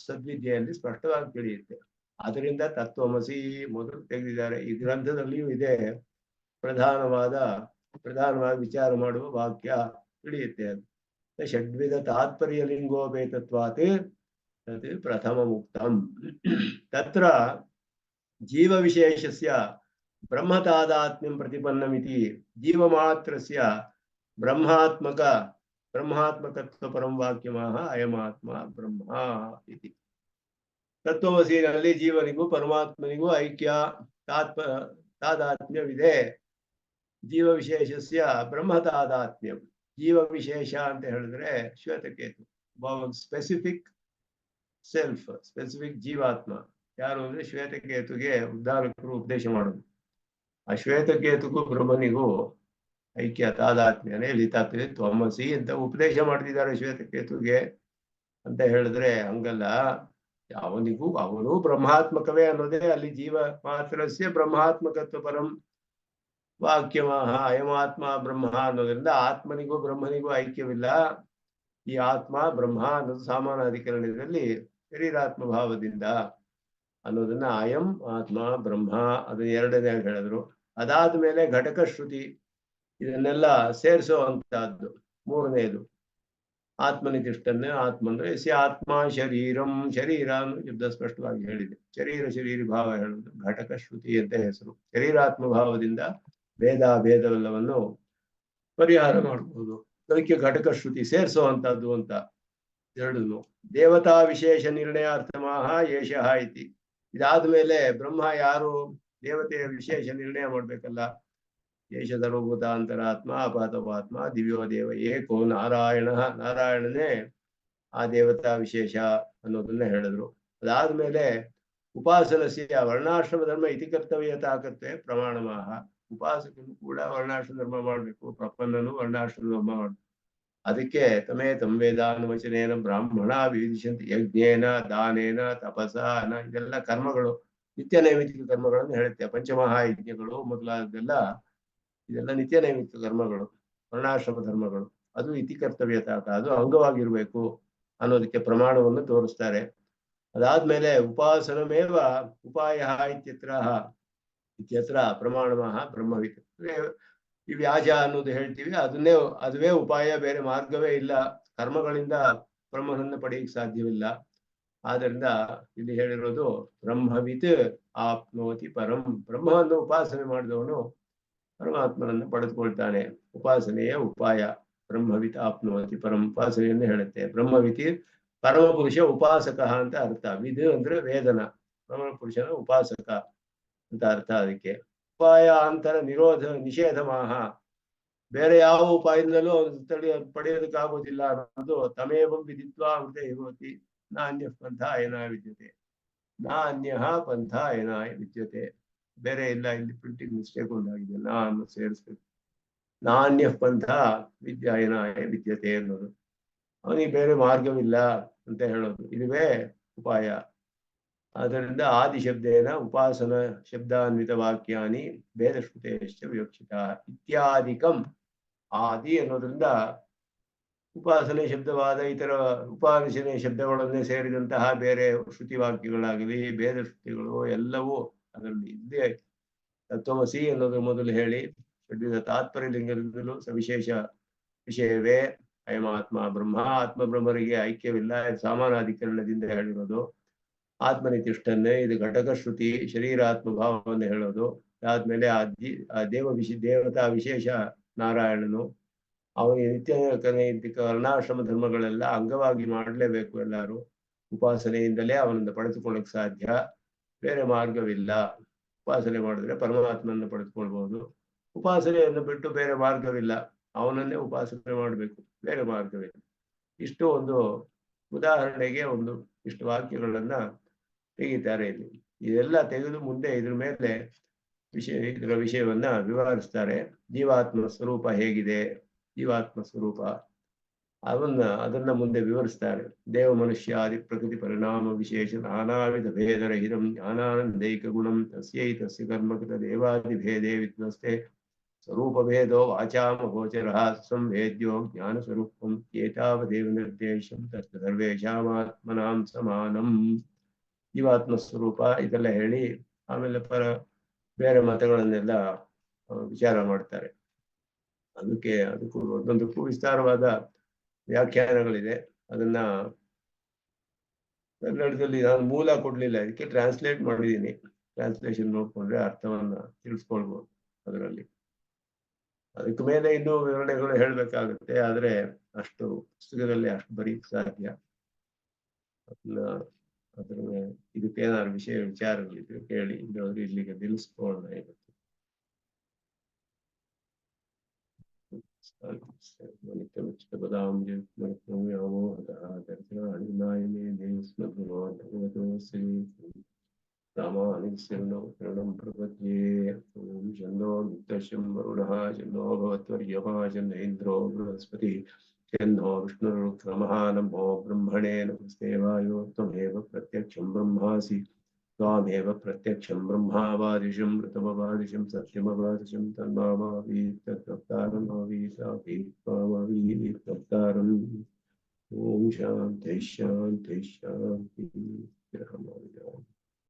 ಸದ್ವಿದ್ಯೆಯಲ್ಲಿ ಸ್ಪಷ್ಟವಾಗಿ ತಿಳಿಯುತ್ತೆ. ಅದರಿಂದ ತತ್ವಮಸಿ ಮೊದಲು ತೆಗೆದಿದ್ದಾರೆ. ಈ ಗ್ರಂಥದಲ್ಲಿಯೂ ಇದೆ. ಪ್ರಧಾನವಾಗಿ ವಿಚಾರ ಮಾಡುವ ವಾಕ್ಯ ತಿಳಿಯುತ್ತೆ. ಅದು ಷಡ್ವಿಧ ತಾತ್ಪರ್ಯ ಲಿಂಗೋಪೇತತ್ವಾತ್ ತತ್ ಪ್ರಥಮ ಮುಕ್ತಂ ತತ್ರ ಜೀವ ವಿಶೇಷಸ್ಯ ಬ್ರಹ್ಮ ತಾದಾತ್ಮ್ಯಂ ಪ್ರತಿಪನ್ನಮಿತಿ ಜೀವಮಾತ್ರಸ್ಯ ಬ್ರಹ್ಮಾತ್ಮಕತ್ವ ಪರಂ ವಾಕ್ಯಮಾಹ ಅಯಮಾತ್ಮ ಬ್ರಹ್ಮ ಇತಿ. ತತ್ವಮಸಿನಲ್ಲಿ ಜೀವನಿಗೂ ಪರಮಾತ್ಮನಿಗೂ ಐಕ್ಯ ತಾದಾತ್ಮ್ಯವಿದೆ. ಜೀವ ವಿಶೇಷಸ್ಯ ಬ್ರಹ್ಮ ತಾದಾತ್ಮ್ಯಂ. ಜೀವ ವಿಶೇಷ ಅಂತ ಹೇಳಿದ್ರೆ ಶ್ವೇತಕೇತು, ಸ್ಪೆಸಿಫಿಕ್ ಸೆಲ್ಫ್, ಸ್ಪೆಸಿಫಿಕ್ ಜೀವಾತ್ಮ. ಯಾರು ಅಂದ್ರೆ ಶ್ವೇತಕೇತುಗೆ ಉದ್ಧಾರಕರು ಉಪದೇಶ ಮಾಡೋದು. ಆ ಶ್ವೇತಕೇತುಗೂ ಬ್ರಹ್ಮನಿಗೂ ಐಕ್ಯ ತಾದಾತ್ಮ್ಯನೇ ಲಿತಾತ್ಮೆ ತ್ವಮಸಿ ಅಂತ ಉಪದೇಶ ಮಾಡ್ತಿದ್ದಾರೆ ಶ್ವೇತಕೇತುಗೆ ಅಂತ ಹೇಳಿದ್ರೆ ಹಂಗಲ್ಲ. ಅವನು ಬ್ರಹ್ಮಾತ್ಮಕವೇ ಅನ್ನೋದೇ ಅಲ್ಲಿ ಜೀವ ಮಾತ್ರಸ್ಯ ಬ್ರಹ್ಮಾತ್ಮಕತ್ವ ಪರಂ ವಾಕ್ಯಮಾಹ ಅಯಮಾತ್ಮ ಬ್ರಹ್ಮ ಅನ್ನೋದ್ರಿಂದ ಆತ್ಮನಿಗೂ ಬ್ರಹ್ಮನಿಗೂ ಐಕ್ಯವಿಲ್ಲ. ಈ ಆತ್ಮ ಬ್ರಹ್ಮ ಅನ್ನೋದು ಸಾಮಾನಾಧಿಕರಣದಲ್ಲಿ ಶರೀರಾತ್ಮ ಭಾವದಿಂದ ಅನ್ನೋದನ್ನ ಅಯಂ ಆತ್ಮ ಬ್ರಹ್ಮ ಅದನ್ನ ಎರಡನೇ ಹೇಳಿದ್ರು. ಅದಾದ್ಮೇಲೆ ಘಟಕ ಶ್ರುತಿ ಇದನ್ನೆಲ್ಲ ಸೇರಿಸೋ ಅಂತದ್ದು ಮೂರನೇದು. ಆತ್ಮನಿತಿಷ್ಟನ್ನೇ ಆತ್ಮ ಅಂದ್ರೆ ಆತ್ಮ ಶರೀರಂ, ಶರೀರ ಅನ್ನೋ ಶಬ್ದ ಸ್ಪಷ್ಟವಾಗಿ ಹೇಳಿದೆ. ಶರೀರಿ ಭಾವ ಹೇಳುವುದು ಘಟಕ ಶ್ರುತಿ ಅಂತ ಹೆಸರು. ಶರೀರಾತ್ಮ ಭಾವದಿಂದ ಭೇದವೆಲ್ಲವನ್ನು ಪರಿಹಾರ ಮಾಡಬಹುದು. ಅದಕ್ಕೆ ಘಟಕ ಶ್ರುತಿ ಸೇರಿಸೋ ಅಂತದ್ದು ಅಂತ ಎರಡನ್ನು. ದೇವತಾ ವಿಶೇಷ ನಿರ್ಣಯಾರ್ಥಮಾಹ ಏಷಃ ಇತಿ. ಇದಾದ್ಮೇಲೆ ಬ್ರಹ್ಮ ಯಾರು ದೇವತೆಯ ವಿಶೇಷ ನಿರ್ಣಯ ಮಾಡ್ಬೇಕಲ್ಲ. ಏಷ ಸರ್ವಭೂತಾಂತರಾತ್ಮ ಅಪಾತಪಾತ್ಮ ದಿವ್ಯೋ ದೇವ ಏಕೋ ನಾರಾಯಣನೇ ಆ ದೇವತಾ ವಿಶೇಷ ಅನ್ನೋದನ್ನ ಹೇಳಿದ್ರು. ಅದಾದ್ಮೇಲೆ ಉಪಾಸನಸ್ಯ ವರ್ಣಾಶ್ರಮ ಧರ್ಮ ಇತಿ ಕರ್ತವ್ಯತಾಕತ್ವೇ ಪ್ರಮಾಣಮಾಹ. ಉಪಾಸಕನು ಕೂಡ ವರ್ಣಾಶ್ರಮ ಧರ್ಮ ಮಾಡ್ಬೇಕು, ಪ್ರಪನ್ನನು ವರ್ಣಾಶ್ರಮ ಧರ್ಮ ಮಾಡ್ಬೇಕು. ಅದಕ್ಕೆ ತಂ ವೇದಾನುವಚನೇನ ಬ್ರಾಹ್ಮಣ ವಿಧಿಶಂತಿ ಯಜ್ಞೇನ ದಾನೇನ ತಪಸ ಇದೆಲ್ಲ ಕರ್ಮಗಳು, ನಿತ್ಯ ನೈಮಿತ್ತಿಕ ಕರ್ಮಗಳನ್ನು ಹೇಳುತ್ತೆ. ಪಂಚಮಹಾಯಜ್ಞಗಳು ಮೊದಲಾದೆಲ್ಲ ಇದೆಲ್ಲ ನಿತ್ಯ ನೈಮಿತ್ತಿಕ ಕರ್ಮಗಳು, ವರ್ಣಾಶ್ರಮ ಧರ್ಮಗಳು. ಅದು ಇತಿ ಕರ್ತವ್ಯತಾಕ, ಅದು ಅಂಗವಾಗಿರ್ಬೇಕು ಅನ್ನೋದಕ್ಕೆ ಪ್ರಮಾಣವನ್ನು ತೋರಿಸ್ತಾರೆ. ಅದಾದ್ಮೇಲೆ ಉಪಾಸನಮೇವ ಉಪಾಯ ಇತ್ಯತ್ರ ಪ್ರಮಾಣಮಃ ಬ್ರಹ್ಮವಿತ್. ಈ ವ್ಯಾಜ ಅನ್ನೋದು ಹೇಳ್ತೀವಿ, ಅದುವೇ ಉಪಾಯ, ಬೇರೆ ಮಾರ್ಗವೇ ಇಲ್ಲ. ಕರ್ಮಗಳಿಂದ ಬ್ರಹ್ಮನನ್ನು ಪಡೆಯಕ್ಕೆ ಸಾಧ್ಯವಿಲ್ಲ. ಆದ್ದರಿಂದ ಇಲ್ಲಿ ಹೇಳಿರೋದು ಬ್ರಹ್ಮವಿತ್ ಆಪ್ನೋತಿ ಪರಂ. ಬ್ರಹ್ಮವನ್ನು ಉಪಾಸನೆ ಮಾಡಿದವನು ಪರಮಾತ್ಮನನ್ನು ಪಡೆದುಕೊಳ್ತಾನೆ. ಉಪಾಸನೆಯ ಉಪಾಯ ಬ್ರಹ್ಮವಿತ್ ಆಪ್ನೋತಿ ಪರಂ ಉಪಾಸನೆಯನ್ನು ಹೇಳುತ್ತೆ. ಬ್ರಹ್ಮವಿತಿ ಪರಮಪುರುಷ ಉಪಾಸಕ ಅಂತ ಅರ್ಥ. ವಿದ್ ಅಂದ್ರೆ ವೇದನ, ಪರಮಪುರುಷನ ಉಪಾಸಕ ಅಂತ ಅರ್ಥ. ಅದಕ್ಕೆ ಉಪಾಯ ಅಂತರ ನಿಷೇಧ ಮಾಹ. ಬೇರೆ ಯಾವ ಉಪಾಯದಿಂದಲೂ ಪಡೆಯೋದಕ್ಕಾಗೋದಿಲ್ಲ ಅನ್ನೋದು ತಮೇವಂ ವಿದಿತ್ವಾ ಅಮೃತೆ ಹೋತಿ ನಾನ್ಯ ಪಂಥ ಏನಾಯ ವಿದ್ಯತೆ. ನಾನ್ಯ ಪಂಥ ಏನಾಯ ವಿದ್ಯತೆ. ಬೇರೆ ಇಲ್ಲ, ಇಲ್ಲಿ ಪ್ರಿಂಟಿಂಗ್ ಮಿಸ್ಟೇಕ್ ಒಂದಾಗಿದೆ, ನಾನು ಸೇರಿಸ್ಬೇಕು. ನಾಣ್ಯ ಪಂಥ ವಿದ್ಯಾಯನಾಯ ವಿದ್ಯತೆ ಅನ್ನೋದು, ಅವನಿಗೆ ಬೇರೆ ಮಾರ್ಗವಿಲ್ಲ ಅಂತ ಹೇಳೋದು, ಇದುವೇ ಉಪಾಯ. ಆದ್ದರಿಂದ ಆದಿಶಬ್ದೇನ ಉಪಾಸನ ಶಬ್ದಾನ್ವಿತ ವಾಕ್ಯಾನಿ ಭೇದಶ್ರುತೇಶ್ಚ ವಿವಕ್ಷಿತ ಇತ್ಯಾದಿಕಂ. ಆದಿ ಅನ್ನೋದ್ರಿಂದ ಉಪಾಸನೆ ಶಬ್ದವಾದ ಇತರ ಉಪಾಸನೆ ಶಬ್ದಗಳನ್ನೇ ಸೇರಿದಂತಹ ಬೇರೆ ಶ್ರುತಿ ವಾಕ್ಯಗಳಾಗಲಿ ಭೇದ ಶ್ರುತಿಗಳು ಎಲ್ಲವೂ ಅದರಲ್ಲಿ ಇದ್ದೇ. ತತ್ವಮಸಿ ಅನ್ನೋದು ಮೊದಲು ಹೇಳಿ, ಷಡ್ವಿಧ ತಾತ್ಪರ್ಯ ಲಿಂಗದಿಂದಲೂ ಸವಿಶೇಷ ವಿಷಯವೇ ಅಯಮಾತ್ಮ ಬ್ರಹ್ಮ. ಆತ್ಮ ಬ್ರಹ್ಮರಿಗೆ ಐಕ್ಯವಿಲ್ಲ, ಸಾಮಾನಾಧಿಕರಣದಿಂದ ಹೇಳಿರೋದು. ಆತ್ಮನಿತಿಷ್ಠನ್ನೇ ಇದು ಘಟಕ ಶ್ರುತಿ, ಶರೀರಾತ್ಮ ಭಾವವನ್ನು ಹೇಳೋದು. ಆದ್ಮೇಲೆ ಆ ದೇವತಾ ವಿಶೇಷ ನಾರಾಯಣನು, ಅವನಿಗೆ ನಿತ್ಯ ವರ್ಣಾಶ್ರಮ ಧರ್ಮಗಳೆಲ್ಲ ಅಂಗವಾಗಿ ಮಾಡಲೇಬೇಕು ಎಲ್ಲರೂ. ಉಪಾಸನೆಯಿಂದಲೇ ಅವನನ್ನು ಪಡೆದುಕೊಳ್ಳಕ್ಕೆ ಸಾಧ್ಯ, ಬೇರೆ ಮಾರ್ಗವಿಲ್ಲ. ಉಪಾಸನೆ ಮಾಡಿದ್ರೆ ಪರಮಾತ್ಮನನ್ನು ಪಡೆದುಕೊಳ್ಬಹುದು. ಉಪಾಸನೆಯನ್ನು ಬಿಟ್ಟು ಬೇರೆ ಮಾರ್ಗವಿಲ್ಲ, ಅವನನ್ನೇ ಉಪಾಸನೆ ಮಾಡಬೇಕು, ಬೇರೆ ಮಾರ್ಗವಿಲ್ಲ. ಇಷ್ಟು ಒಂದು ಉದಾಹರಣೆಗೆ ಇಷ್ಟು ವಾಕ್ಯಗಳನ್ನ ತೆಗಿತಾರೆ ಇಲ್ಲಿ. ಇದೆಲ್ಲ ತೆಗೆದು ಮುಂದೆ ಇದ್ರ ಮೇಲೆ ಇದರ ವಿಷಯವನ್ನ ವಿವರಿಸ್ತಾರೆ. ಜೀವಾತ್ಮ ಸ್ವರೂಪ ಹೇಗಿದೆ, ಜೀವಾತ್ಮ ಸ್ವರೂಪ ಅದನ್ನ ಮುಂದೆ ವಿವರಿಸ್ತಾರೆ. ದೇವ ಮನುಷ್ಯಾದಿ ಪ್ರಕೃತಿ ಪರಿಣಾಮ ವಿಶೇಷ ನಾನಾವಿಧ ಭೇದರಹಿತಂ ಜ್ಞಾನಾನಂದೈಕ ಗುಣಂ ತಸ್ಯೈತಸ್ಯ ಕರ್ಮಕೃತ ದೇವಾದಿ ಭೇದೇ ವಿದ್ವಸ್ತೆ ಸ್ವರೂಪ ಭೇದೋ ವಾಚಾಮ ಗೋಚರಃ ಸಂವೇದ್ಯೋ ಜ್ಞಾನ ಸ್ವರೂಪಂ ಏತಾವದೇವ ನಿರ್ದೇಶಂ ತತ್ ಸರ್ವೇಷಾಮಾತ್ಮನಾಂ ಸಮಾನಂ. ಜೀವಾತ್ಮ ಸ್ವರೂಪ ಇದೆಲ್ಲ ಹೇಳಿ ಆಮೇಲೆ ಬೇರೆ ಮತಗಳನ್ನೆಲ್ಲ ವಿಚಾರ ಮಾಡ್ತಾರೆ. ಅದಕ್ಕೂ ಒಂದೊಂದಕ್ಕೂ ವಿಸ್ತಾರವಾದ ವ್ಯಾಖ್ಯಾನಗಳಿದೆ. ಅದನ್ನ ಕನ್ನಡದಲ್ಲಿ ನಾನು ಮೂಲ ಕೊಡ್ಲಿಲ್ಲ, ಅದಕ್ಕೆ ಟ್ರಾನ್ಸ್ಲೇಟ್ ಮಾಡಿದ್ದೀನಿ. ಟ್ರಾನ್ಸ್ಲೇಷನ್ ನೋಡ್ಕೊಂಡ್ರೆ ಅರ್ಥವನ್ನ ತಿಳಿಸ್ಕೊಳ್ಬೋದು ಅದರಲ್ಲಿ. ಅದಕ್ಕೆ ಮೇಲೆ ಇನ್ನೂ ವಿವರಣೆಗಳು ಹೇಳ್ಬೇಕಾಗುತ್ತೆ, ಆದ್ರೆ ಅಷ್ಟು ಪುಸ್ತಕದಲ್ಲಿ ಅಷ್ಟು ಬರೀಕ್ ಸಾಧ್ಯ. ಅದ್ರ ಇದಕ್ಕೇನಾದ್ರು ವಿಚಾರಗಳಿದ್ರೆ ಕೇಳಿ, ಇಲ್ಲದ್ರೆ ಇಲ್ಲಿಗೆ ನಿಲ್ಲಿಸ್ಕೊಳ್ಳೋಣ ಇವತ್ತು. ರಾಮಾನುಜಂ ಪ್ರಪದ್ಯೆ. ಓಂ ಶನ್ನೋ ಮಿತ್ರಶಂ ವರುಣಃ ಶನ್ನೋ ಭವತ್ವರ್ಯಮಃ ಶನ್ನ ಇಂದ್ರೋ ಬೃಹಸ್ಪತಿ ಶನ್ನೋ ವಿಷ್ಣುರುಕ್ರಮಃ. ನಮೋ ಬ್ರಹ್ಮಣೇ ನಮಸ್ತೆ ವಾಯೋ ತ್ವಮೇವ ಪ್ರತ್ಯಕ್ಷಂ ಬ್ರಹ್ಮಾಸಿ त्वामेव प्रत्यक्षं ब्रह्मावादिशं ऋतमवादिशं सत्यमवादिशं तन्मामावि तद्वक्तारमावि सावि त्वक्तारम्. ॐ शान्तिः शान्तिः शान्तिः.